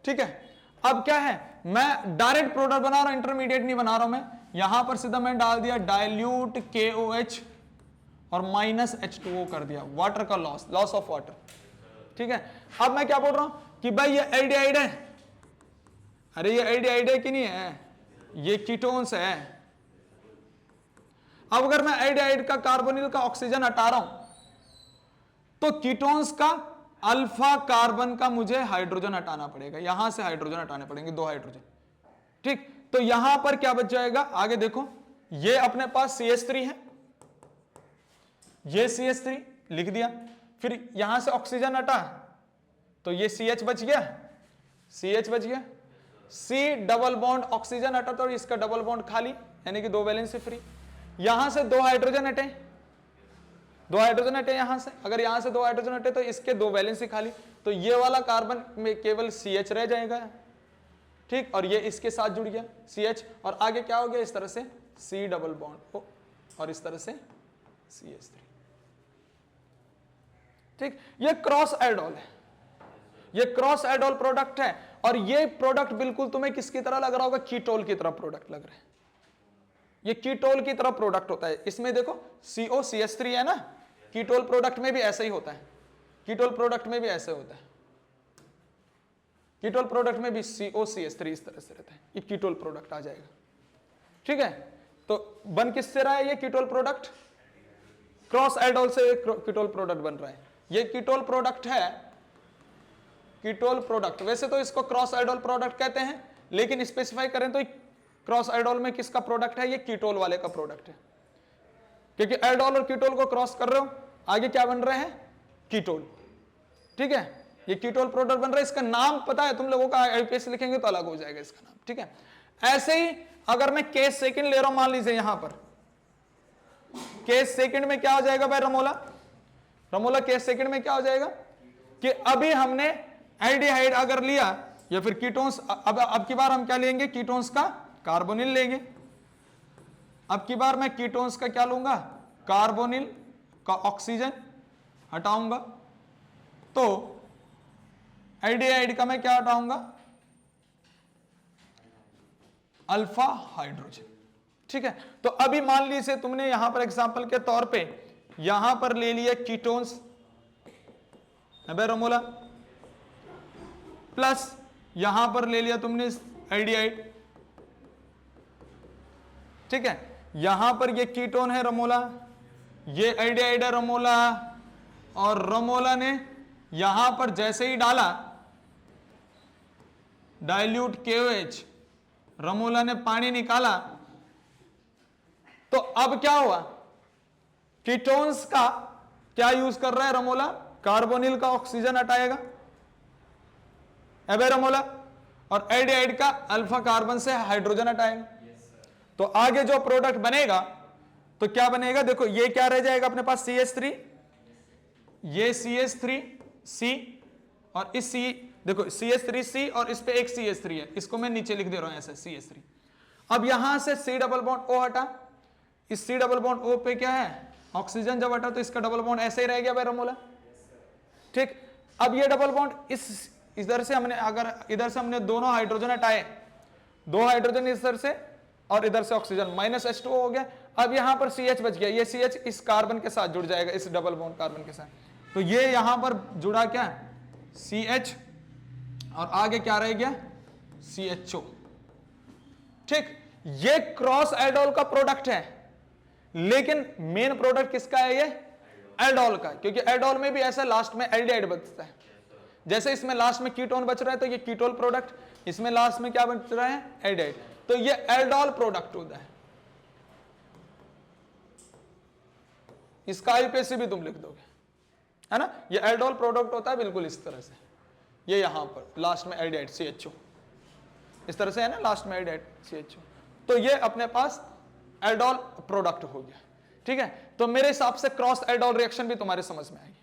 ठीक है। अब क्या है, मैं डायरेक्ट प्रोडक्ट बना रहा हूं, इंटरमीडिएट नहीं बना रहा हूं मैं, यहां पर सीधा मैं डाल दिया डाइल्यूट KOH और -H2O कर दिया, वाटर का लॉस ऑफ वाटर, ठीक है। अब मैं क्या बोल रहा हूं कि भाई ये एल्डिहाइड है, अरे ये एल्डिहाइड है कि नहीं है, ये कीटोन्स है। अब अगर मैं एल्डिहाइड का कार्बोनिल का ऑक्सीजन हटा रहा हूं, तो कीटोन्स का अल्फा कार्बन का मुझे हाइड्रोजन हटाना पड़ेगा, यहां से हाइड्रोजन हटाने पड़ेंगे, 2 हाइड्रोजन, ठीक। तो यहां पर क्या बच जाएगा, आगे देखो, ये अपने पास CH3 है, ये CH3 लिख दिया, फिर यहां से ऑक्सीजन हटा, तो ये CH बच गया, CH बच गया, C डबल बॉन्ड ऑक्सीजन हटा, तो इसका डबल बॉन्ड खाली, यानी कि 2 वैलेंसी फ्री, यहां से 2 हाइड्रोजन हटे, 2 हाइड्रोजन हटे यहां से, अगर यहां से 2 हाइड्रोजन हटे तो इसके 2 वैलेंसी खाली, तो ये वाला कार्बन में केवल CH रह जाएगा, ठीक, और ये इसके साथ जुड़ गया CH, और आगे क्या हो गया, इस तरह से C डबल बॉन्ड और इस तरह से CH3, ठीक। ये क्रॉस एल्डोल है, ये क्रॉस एल्डोल प्रोडक्ट है, और ये प्रोडक्ट बिल्कुल तुम्हें किसकी तरह लग रहा होगा, कीटोल की तरह प्रोडक्ट लग रहा है, ये कीटोल की तरह प्रोडक्ट होता है। इसमें देखो COCH3 है ना, कीटोल प्रोडक्ट में भी ऐसा ही होता है, कीटोल प्रोडक्ट में भी ऐसे होता है, कीटोल प्रोडक्ट में भी COCH3 इस तरह से रहता है, ये कीटोल प्रोडक्ट आ जाएगा, ठीक है। तो बन किससे रहा है ये कीटोल प्रोडक्ट, क्रॉस एल्डोल से कीटोल प्रोडक्ट बन रहा है, ये कीटोल प्रोडक्ट है, कीटोल प्रोडक्ट। वैसे तो इसको क्रॉस एल्डोल प्रोडक्ट कहते हैं, लेकिन स्पेसिफाई करें तो क्रॉस एल्डोल में किसका प्रोडक्ट है, ये कीटोल वाले का प्रोडक्ट है, क्योंकि एल्डोल और कीटोल को क्रॉस कर रहे हो, आगे क्या बन रहे हैं, कीटोल, ठीक है, ये कीटोल प्रोडक्ट बन रहा है। इसका नाम पता है तुम लोगों का, IUPAC लिखेंगे तो अलग हो जाएगा इसका नाम, ठीक है। ऐसे ही अगर मैं केस सेकंड ले रहा हूं, मान लीजिए यहां पर केस सेकंड में क्या हो जाएगा भाई, रमोला केस सेकंड में क्या हो जाएगा कि अभी हमने एल्डिहाइड अगर लिया या फिर कीटोन्स, अब की बार हम क्या लेंगे, कीटोन्स का कार्बोनिल लेंगे, अब की बार मैं कीटोन्स का क्या लूंगा, कार्बोनिल का ऑक्सीजन हटाऊंगा, तो एल्डिहाइड का मैं क्या हटाऊंगा, अल्फा हाइड्रोजन, ठीक है। तो अभी मान लीजिए तुमने यहां पर एग्जांपल के तौर पे यहां पर ले लिया कीटोन्स रमोला, प्लस यहां पर ले लिया तुमने एल्डिहाइड, ठीक है। यहां पर ये कीटोन है रमोला, ये एल्डिहाइड है रमोला, और रमोला ने यहां पर जैसे ही डाला डाइल्यूट KOH, रमोला ने पानी निकाला, तो अब क्या हुआ, कीटोन्स का क्या यूज कर रहा है रमोला, कार्बोनिल का ऑक्सीजन हटाएगा, एवेरोमोलर, और एल्डिहाइड का अल्फा कार्बन से हाइड्रोजन हटाएंगे। तो आगे जो प्रोडक्ट बनेगा तो क्या बनेगा, देखो ये क्या रह जाएगा अपने पास CH3, ये CH3C और इस C, देखो CH3C और इस पे एक CH3 है, इसको मैं नीचे लिख दे रहा हूं ऐसे CH3। अब यहां से C डबल बॉन्ड O हटा, इस C डबल बॉन्ड O पे क्या है ऑक्सीजन, जब हटा तो इसका डबल बॉन्ड ऐसे ही रह गया एवेरोमोलर। ठीक, अब ये डबल बॉन्ड इस इधर से हमने, अगर इधर से हमने दोनों हाइड्रोजन हटाए, 2 हाइड्रोजन इधर से और इधर से ऑक्सीजन, -H2O हो गया। अब यहां पर CH बच गया, ये CH इस कार्बन के साथ जुड़ जाएगा, इस डबल बॉन्ड कार्बन के साथ, तो ये यहां पर जुड़ा क्या CH और आगे क्या रह गया CHO। ठीक, ये क्रॉस एल्डोल का प्रोडक्ट है, लेकिन मेन प्रोडक्ट किसका है, ये एल्डोल का, क्योंकि एल्डोल में भी ऐसा लास्ट में एल्डिहाइड बचता है। जैसे इसमें लास्ट में कीटोन बच रहा है तो ये कीटोल प्रोडक्ट, इसमें लास्ट में क्या बच रहा है एल्डिहाइड, तो ये एल्डोल प्रोडक्ट होता है। इसका आईपीएसी भी तुम लिख दोगे, है ना, ये एल्डोल प्रोडक्ट होता है बिल्कुल इस तरह से, ये यहां पर लास्ट में एल्डिहाइड CHO इस तरह से है ना, लास्ट में एल्डिहाइड CHO, तो ये अपने पास एल्डोल प्रोडक्ट हो गया। ठीक है, तो मेरे हिसाब से क्रॉस एल्डोल रिएक्शन भी तुम्हारे समझ में आएगी।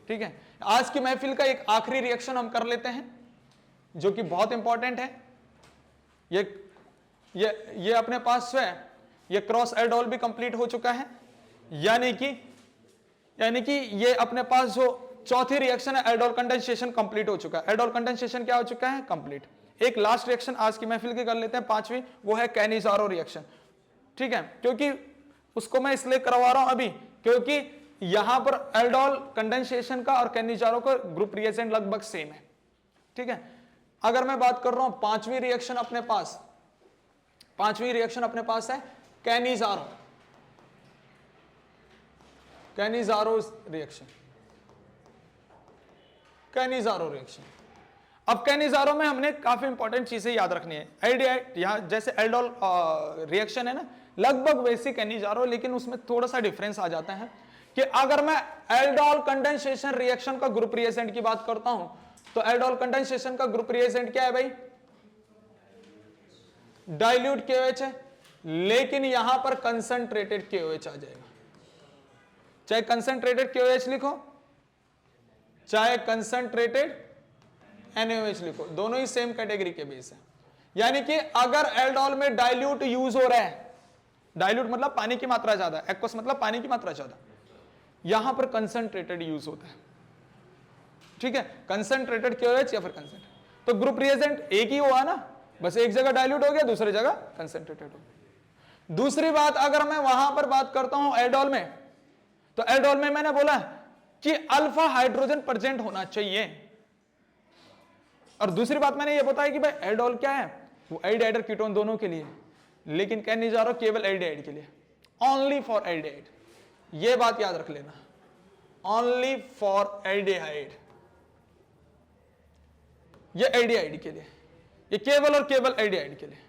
ठीक है, आज की महफिल का एक आखिरी रिएक्शन हम कर लेते हैं जो कि बहुत इंपॉर्टेंट है। ये अपने पास जो है ये क्रॉस एल्डोल भी कंप्लीट हो चुका है, यानी कि ये अपने पास जो चौथी रिएक्शन है एल्डोल कंडेंसेशन कंप्लीट हो चुका है। एल्डोल कंडेंसेशन क्या हो चुका है कंप्लीट। एक लास्ट रिएक्शन आज की महफिल की कर लेते हैं, पांचवी, वो है कैनिजारो रिएक्शन। ठीक है, क्योंकि उसको मैं इसलिए करवा रहा हूं अभी क्योंकि यहां पर एल्डोल कंडेंसेशन का और कैनिजारो का ग्रुप रिएजेंट लगभग सेम है। ठीक है, अगर मैं बात कर रहा हूं पांचवी रिएक्शन अपने पास है कैनिजारो रिएक्शन। अब कैनिजारो में हमने काफी इंपॉर्टेंट चीजें याद रखनी है। एल्डिहाइड यहां जैसे एल्डोल रिएक्शन है ना, लगभग वैसी कैनिजारो, लेकिन उसमें थोड़ा सा डिफरेंस आ जाता है कि अगर मैं एल्डोल कंडेंसेशन रिएक्शन का ग्रुप रिएजेंट की बात करता हूं तो एल्डोल कंडेंसेशन का ग्रुप रिएजेंट क्या है भाई, डाइल्यूट KOH है, लेकिन यहां पर कंसंट्रेटेड KOH आ जाएगा। चाहे कंसंट्रेटेड KOH लिखो चाहे कंसंट्रेटेड NaOH लिखो, दोनों ही सेम कैटेगरी के बेस है। यानी कि अगर एल्डोल में डाइल्यूट यूज हो रहा है, डाइल्यूट मतलब पानी की मात्रा ज्यादा, एक्वस मतलब पानी की मात्रा ज्यादा, यहां पर कंसंट्रेटेड यूज होता है। ठीक है, कंसंट्रेटेड KOH या फिर कंसंट्रेटेड, तो ग्रुप रिएजेंट एक ही हुआ ना, बस एक जगह डाइल्यूट हो गया दूसरी जगह कंसंट्रेटेड हो गया। दूसरी बात, अगर मैं वहां पर बात करता हूं एल्डोल में, तो एल्डोल में मैंने बोला कि अल्फा हाइड्रोजन प्रेजेंट होना चाहिए, और दूसरी बात मैंने ये बताया कि भाई एल्डोल क्या है, वो एल्डिहाइड और कीटोन दोनों के लिए, लेकिन कैनिजारो केवल एल्डिहाइड के लिए, ओनली फॉर एल्डिहाइड। ये बात याद रख लेना, ओनली फॉर एल्डिहाइड, ये एल्डिहाइड के लिए, ये केवल और केवल एल्डिहाइड के लिए।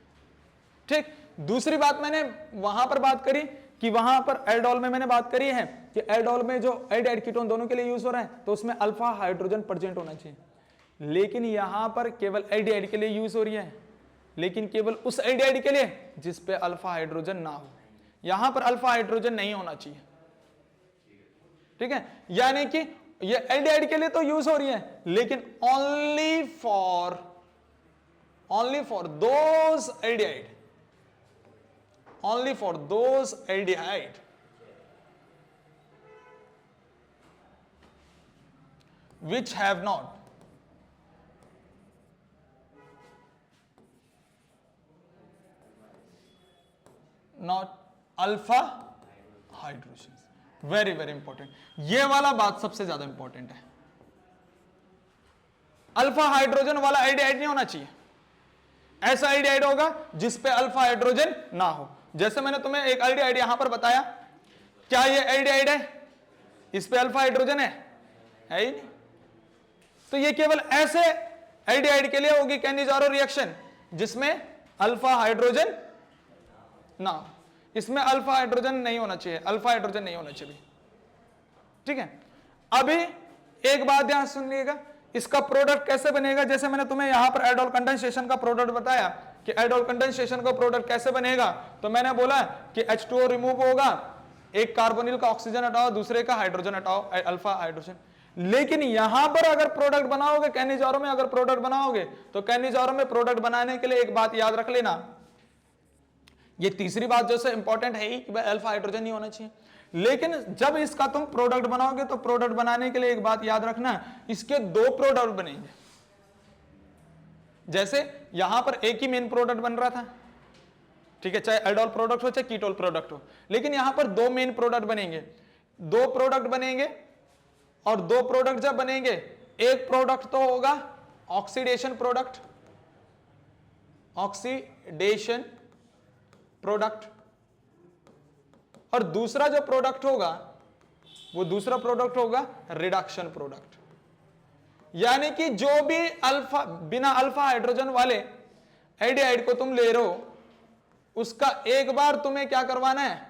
ठीक, दूसरी बात मैंने वहां पर बात करी कि वहां पर एल्डोल में मैंने बात करी है कि एल्डोल में जो एल्डिहाइड कीटोन दोनों के लिए यूज हो रहा है तो उसमें अल्फा हाइड्रोजन प्रेजेंट होना चाहिए, लेकिन यहां पर केवल एल्डिहाइड के लिए यूज हो रही है, लेकिन केवल उस एल्डिहाइड के लिए जिस पे अल्फा हाइड्रोजन ना हो, यहां पर अल्फा हाइड्रोजन नहीं होना चाहिए। ठीक है, यानी कि ये एल्डिहाइड के लिए तो यूज हो रही है, लेकिन only for those aldehyde which have not alpha hydrogen. Very very important, ये वाला बात सबसे ज्यादा इंपॉर्टेंट है। अल्फा हाइड्रोजन वाला एल्डिहाइड नहीं होना चाहिए, ऐसा एल्डिहाइड होगा जिस पे अल्फा हाइड्रोजन ना हो। जैसे मैंने तुम्हें एक एल्डिहाइड यहां पर बताया, क्या ये एल्डिहाइड है, इस पे अल्फा हाइड्रोजन है ही नहीं, तो ये केवल ऐसे एल्डिहाइड के लिए होगी कैनिजारो रिएक्शन जिसमें अल्फा हाइड्रोजन ना, इसमें अल्फा हाइड्रोजन नहीं होना चाहिए, अल्फा हाइड्रोजन नहीं होना चाहिए। ठीक है, अभी एक बात ध्यान सुनिएगा इसका प्रोडक्ट कैसे बनेगा, जैसे मैंने तुम्हें यहां पर एल्डोल कंडेंसेशन का प्रोडक्ट बताया कि एल्डोल कंडेंसेशन का प्रोडक्ट कैसे बनेगा, तो मैंने बोला कि H2O रिमूव होगा, एक कार्बोनिल का ऑक्सीजन हटाओ, दूसरे का हाइड्रोजन हटाओ, अल्फा हाइड्रोजन। लेकिन यहां पर अगर प्रोडक्ट बनाओगे, कैनिजारो में अगर प्रोडक्ट बनाओगे, तो कैनिजारो में प्रोडक्ट बनाने के लिए एक बात याद रख लेना, ये तीसरी बात जो से इंपॉर्टेंट है ही कि भाई अल्फा हाइड्रोजन ही होना चाहिए। लेकिन जब इसका तुम प्रोडक्ट बनाओगे तो प्रोडक्ट बनाने के लिए एक बात याद रखना, इसके दो प्रोडक्ट बनेंगे। जैसे यहां पर एक ही मेन प्रोडक्ट बन रहा था, ठीक है, चाहे एल्डोल प्रोडक्ट हो चाहे कीटोल प्रोडक्ट हो, लेकिन यहां पर दो मेन प्रोडक्ट बनेंगे, दो प्रोडक्ट बनेंगे। और दो प्रोडक्ट जब बनेंगे, एक प्रोडक्ट तो होगा ऑक्सीडेशन प्रोडक्ट, ऑक्सीडेशन प्रोडक्ट, और दूसरा जो प्रोडक्ट होगा वो दूसरा प्रोडक्ट होगा रिडक्शन प्रोडक्ट। यानी कि जो भी अल्फा, बिना अल्फा हाइड्रोजन वाले एल्डिहाइड को तुम ले रहे हो, उसका एक बार तुम्हें क्या करवाना है,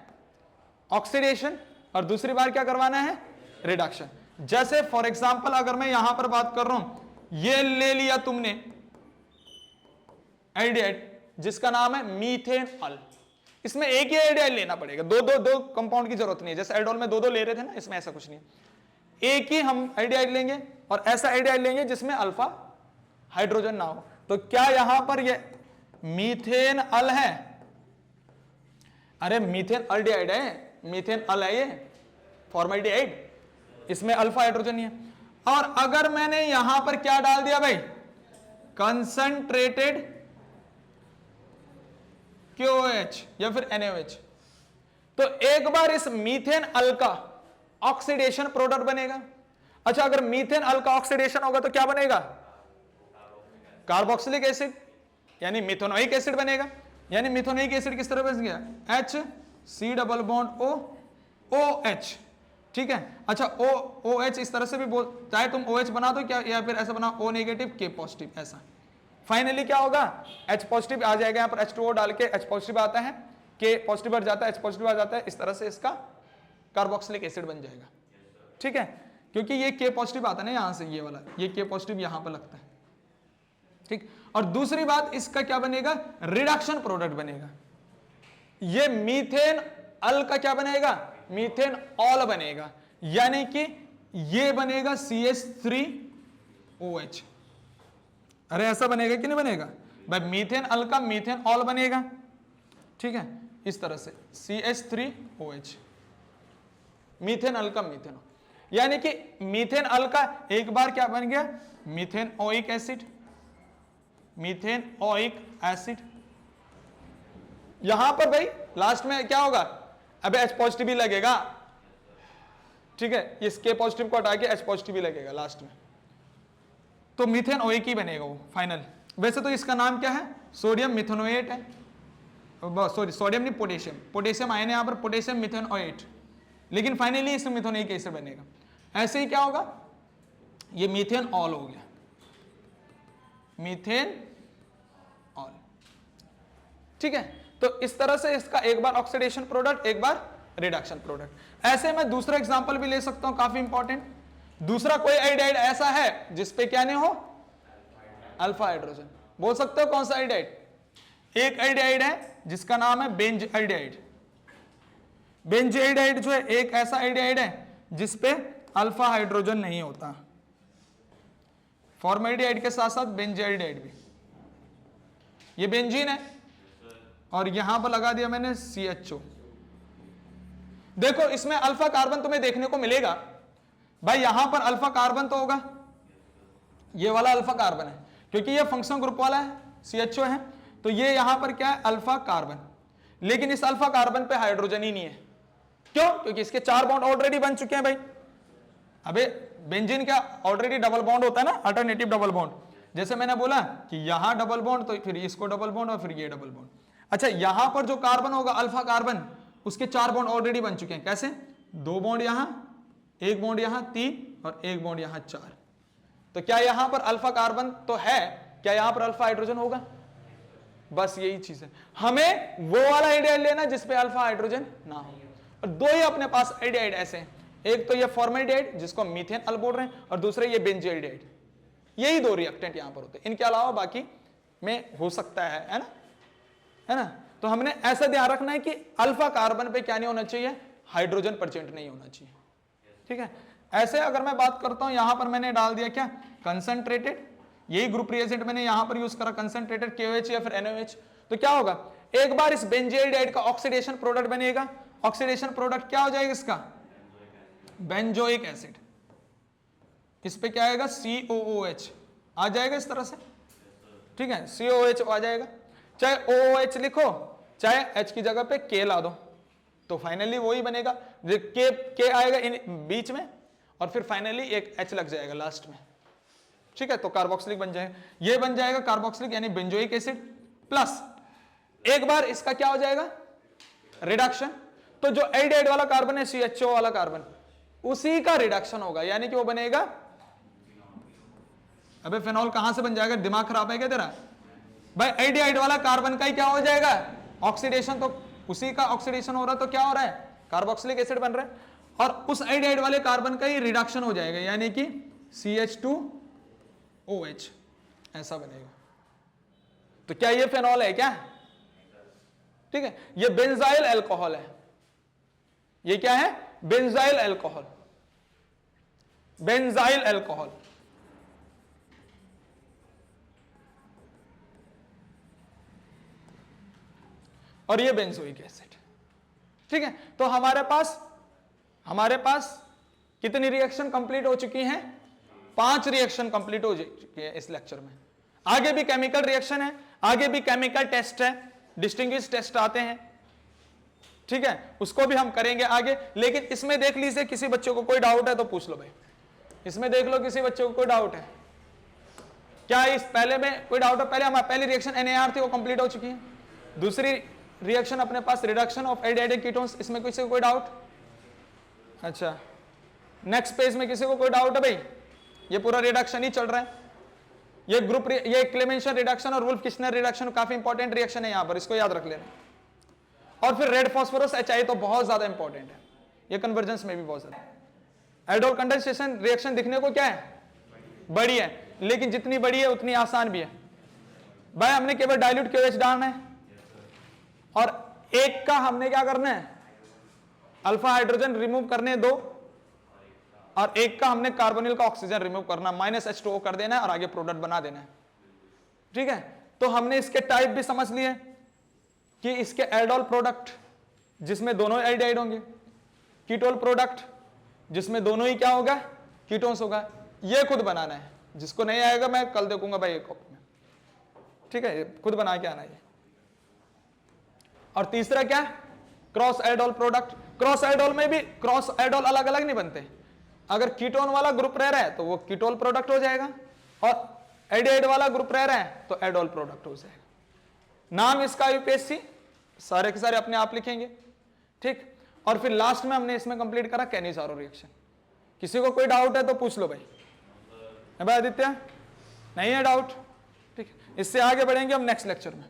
ऑक्सीडेशन, और दूसरी बार क्या करवाना है, रिडक्शन। जैसे फॉर एग्जांपल अगर मैं यहां पर बात कर रहा हूं, ये ले लिया तुमने एल्डिहाइड जिसका नाम है मीथेन अल, इसमें एक ही एल्डिहाइड लेना पड़ेगा, दो कंपाउंड की जरूरत नहीं है। जैसे एल्डोल में दो ले रहे थे ना, इसमें ऐसा कुछ नहीं है, एक ही हम एल्डिहाइड लेंगे और ऐसा एल्डिहाइड लेंगे जिसमें अल्फा हाइड्रोजन ना हो। तो क्या यहां पर ये मीथेन अल है, अरे मीथेन अल्डिहाइड है, मीथेन अल है ये फॉर्मल्डिहाइड, इसमें अल्फा हाइड्रोजन नहीं है। और अगर मैंने यहां पर क्या डाल दिया भाई, कंसंट्रेटेड KOH या फिर NaOH, तो एक बार इस मीथेन अल का ऑक्सीडेशन प्रोडक्ट बनेगा। अच्छा, अगर मीथेन अल का ऑक्सीडेशन होगा तो क्या बनेगा, कार्बोक्सिलिक एसिड यानी मिथेनोइक एसिड बनेगा। यानी मिथेनोइक एसिड किस तरह बन गया, HC डबल बॉन्ड OH, ठीक है। अच्छा, OH इस तरह से भी बोल, चाहे तुम OH बना दो क्या, या फिर ऐसा बना O नेगेटिव K पॉजिटिव, ऐसा। फाइनली क्या होगा, H पॉजिटिव आ जाएगा, यहां पर H2O डाल के H पॉजिटिव आता है, K पॉजिटिव बढ़ जाता है, H पॉजिटिव आ जाता है, इस तरह से इसका कार्बोक्सिलिक एसिड बन जाएगा, ठीक है। क्योंकि ये K पॉजिटिव आता है ना यहां से, ये वाला, ये K पॉजिटिव यहां पर लगता है, ठीक। और दूसरी बात, इसका क्या बनेगा, रिडक्शन प्रोडक्ट बनेगा। ये मीथेन अल का क्या बनेगा, मीथेन ऑल बनेगा, यानी कि ये बनेगा CH3OH। अरे ऐसा बनेगा कि नहीं बनेगा भाई, मीथेन अल का मीथेन ऑल बनेगा, ठीक है, इस तरह से CH3OH, मीथेन अल का मीथेन ऑल। यानी कि मीथेन अल का एक बार क्या बन गया, methane oic acid, methane oic acid. यहां पर भाई लास्ट में क्या होगा, अबे H पॉजिटिव भी लगेगा, ठीक है, इस K पॉजिटिव को हटा के H पॉजिटिव भी लगेगा लास्ट में, तो मीथेन ओइक ही बनेगा वो फाइनल। वैसे तो इसका नाम क्या है, सोडियम मिथेनोएट है, सॉरी सोडियम नहीं, पोटेशियम, पोटेशियम आयन है यहां पर, पोटेशियम मिथेनोएट, लेकिन फाइनली इसमें मिथेनोइक एसिड बनेगा। ऐसे ही क्या होगा, ये मीथेन ऑल हो गया, मीथेन ऑल, ठीक है। तो इस तरह से इसका एक बार ऑक्सीडेशन प्रोडक्ट, एक बार रिडक्शन प्रोडक्ट। ऐसे मैं दूसरा एग्जांपल भी ले सकता हूं, काफी इंपॉर्टेंट। दूसरा कोई एल्डिहाइड ऐसा है जिसपे क्या नहीं हो, अल्फा हाइड्रोजन, बोल सकते हो कौन सा एल्डिहाइड, एक एल्डिहाइड है जिसका नाम है बेंज एल्डिहाइड। बेंज एल्डिहाइड जो है एक ऐसा एल्डिहाइड है जिसपे अल्फा हाइड्रोजन नहीं होता, फॉर्मल्डिहाइड के साथ साथ बेंज एल्डिहाइड भी। ये बेंजीन है और यहां पर लगा दिया मैंने CHO। देखो इसमें अल्फा कार्बन तुम्हें देखने को मिलेगा भाई, यहां पर अल्फा कार्बन तो होगा, ये वाला अल्फा कार्बन है क्योंकि ये फंक्शनल ग्रुप वाला है, CHO है, तो ये यहां पर क्या है, अल्फा कार्बन। लेकिन इस अल्फा कार्बन पे हाइड्रोजन ही नहीं है, क्यों, क्योंकि इसके 4 बॉन्ड ऑलरेडी बन चुके हैं भाई। अबे बेंजीन क्या ऑलरेडी डबल बॉन्ड होता है ना, अल्टरनेटिव डबल बॉन्ड, जैसे मैंने बोला कि यहां डबल बॉन्ड तो फिर इसको डबल बॉन्ड और फिर ये डबल बॉन्ड। अच्छा, यहां पर जो कार्बन होगा अल्फा कार्बन, उसके 4 बॉन्ड ऑलरेडी बन चुके हैं, कैसे, 2 बॉन्ड यहां, 1 बॉन्ड यहां 3 और 1 बॉन्ड यहां 4। तो क्या यहां पर अल्फा कार्बन तो है, क्या यहां पर अल्फा हाइड्रोजन होगा, बस यही चीज है। हमें वो वाला एल्डिहाइड लेना जिसपे अल्फा हाइड्रोजन ना हो। और दो ही अपने पास एल्डिहाइड ऐसे हैं, एक तो ये फॉर्मल्डिहाइड जिसको मीथेन अल बोल रहे हैं, और दूसरे ये बेंजीन एल्डिहाइड। यही दो रिएक्टेंट यहां पर होते हैं, इनके अलावा बाकी में हो सकता है ना, है ना। तो हमने ऐसा ध्यान रखना है कि अल्फा कार्बन पे क्या नहीं होना चाहिए, हाइड्रोजन प्रेजेंट नहीं होना चाहिए, ठीक है। ऐसे अगर मैं बात करता हूं, यहां पर मैंने डाल दिया क्या, कंसंट्रेटेड, यही ग्रुप रिएजेंट मैंने यहां पर यूज करा कंसंट्रेटेड KOH या फिर NaOH, तो क्या होगा, एक बार इस बेंजील्डिहाइड का ऑक्सीडेशन प्रोडक्ट बनेगा, ऑक्सीडेशन प्रोडक्ट क्या हो जाएगा इसका, बेंजोइक एसिड, इस पे क्या आएगा COOH आ जाएगा इस तरह से, ठीक है, COOH आ जाएगा, चाहे OOH लिखो चाहे H की जगह पे K ला दो, तो फाइनली वही बनेगा, K आएगा इन बीच में और फिर फाइनली एक H लग जाएगा लास्ट में, ठीक है, तो कार्बोक्सिलिक बन जाएगा, ये बन जाएगा कार्बोक्सिलिक यानी बेंजोइक एसिड, प्लस एक बार इसका क्या हो जाएगा रिडक्शन, तो जो एल्डिहाइड वाला कार्बन है CHO वाला कार्बन, उसी का रिडक्शन होगा, यानी कि वो बनेगा, अबे फिनॉल कहां से बन जाएगा, दिमाग खराब है क्या तेरा भाई, एल्डिहाइड वाला कार्बन का ही क्या हो जाएगा ऑक्सीडेशन, तो उसी का ऑक्सीडेशन हो रहा, तो क्या हो रहा है कार्बोक्सिलिक एसिड बन रहा है, और उस एल्डिहाइड वाले कार्बन का ही रिडक्शन हो जाएगा, यानी कि CH2OH ऐसा बनेगा। तो क्या ये फेनॉल है क्या, ठीक है, ये बेंजाइल अल्कोहल है, ये क्या है बेंजाइल अल्कोहल, बेंजाइल अल्कोहल, और ये बेंजोइक एसिड, ठीक है। तो हमारे पास कितनी रिएक्शन कंप्लीट हो चुकी हैं, 5 रिएक्शन कंप्लीट हो चुकी है इस लेक्चर में। आगे भी केमिकल रिएक्शन है, आगे भी केमिकल टेस्ट है, डिस्टिंग्विश टेस्ट आते हैं, ठीक है, उसको भी हम करेंगे आगे। लेकिन इसमें देख लीजिए किसी बच्चे को कोई डाउट है तो पूछ लो भाई, इसमें देख लो किसी बच्चे को कोई डाउट है क्या, इस पहले में कोई डाउट है, पहले हमारी पहली रिएक्शन NAR थी वो कंप्लीट हो चुकी है, दूसरी रिएक्शन अपने पास रिडक्शन ऑफ एल्डिहाइड कीटोन्स, इसमें किसी को कोई डाउट, अच्छा नेक्स्ट पेज में किसी को कोई डाउट है भाई, ये पूरा रिडक्शन ही चल रहा है, ये ग्रुप ये क्लेमेंशन रिडक्शन और वुल्फ किश्नर रिडक्शन काफी इंपॉर्टेंट रिएक्शन है यहां पर, इसको याद रख लेना। और फिर रेड फास्फोरस HI तो बहुत ज्यादा इंपॉर्टेंट है, ये कन्वर्जेंस में भी बहुत ज्यादा। एल्डोल कंडेंसेशन रिएक्शन दिखने को क्या है बड़ी है, लेकिन जितनी बड़ी है उतनी आसान भी है भाई, हमने केवल डाइल्यूट KOH डालना है और एक का हमने क्या करना है अल्फा हाइड्रोजन रिमूव करने दो, और एक का हमने कार्बोनिल का ऑक्सीजन रिमूव करना, -H2O कर देना है और आगे प्रोडक्ट बना देना है, ठीक है। तो हमने इसके टाइप भी समझ लिए कि इसके एल्डोल प्रोडक्ट जिसमें दोनों एल्डिहाइड होंगे, कीटोल प्रोडक्ट जिसमें दोनों ही क्या होगा कीटोन्स होगा, ये खुद बनाना है, जिसको नहीं आएगा मैं कल देखूंगा भाई एक कॉपी में, ठीक है, खुद बना के आना है। और तीसरा क्या cross aldol product, cross aldol में भी क्रॉस एल्डोल अलग अलग नहीं बनते, अगर कीटोन वाला ग्रुप रह रहा है तो वो कीटोल प्रोडक्ट हो जाएगा, और एल्डिहाइड वाला ग्रुप रह रहा है तो एल्डोल प्रोडक्ट हो जाएगा। नाम इसका UPSC सारे के सारे अपने आप लिखेंगे, ठीक। और फिर लास्ट में हमने इसमें कंप्लीट करा कैनिज़ारो रिएक्शन। किसी को कोई डाउट है तो पूछ लो भाई, है भाई आदित्य, नहीं है डाउट, ठीक है। इससे आगे बढ़ेंगे हम नेक्स्ट लेक्चर में।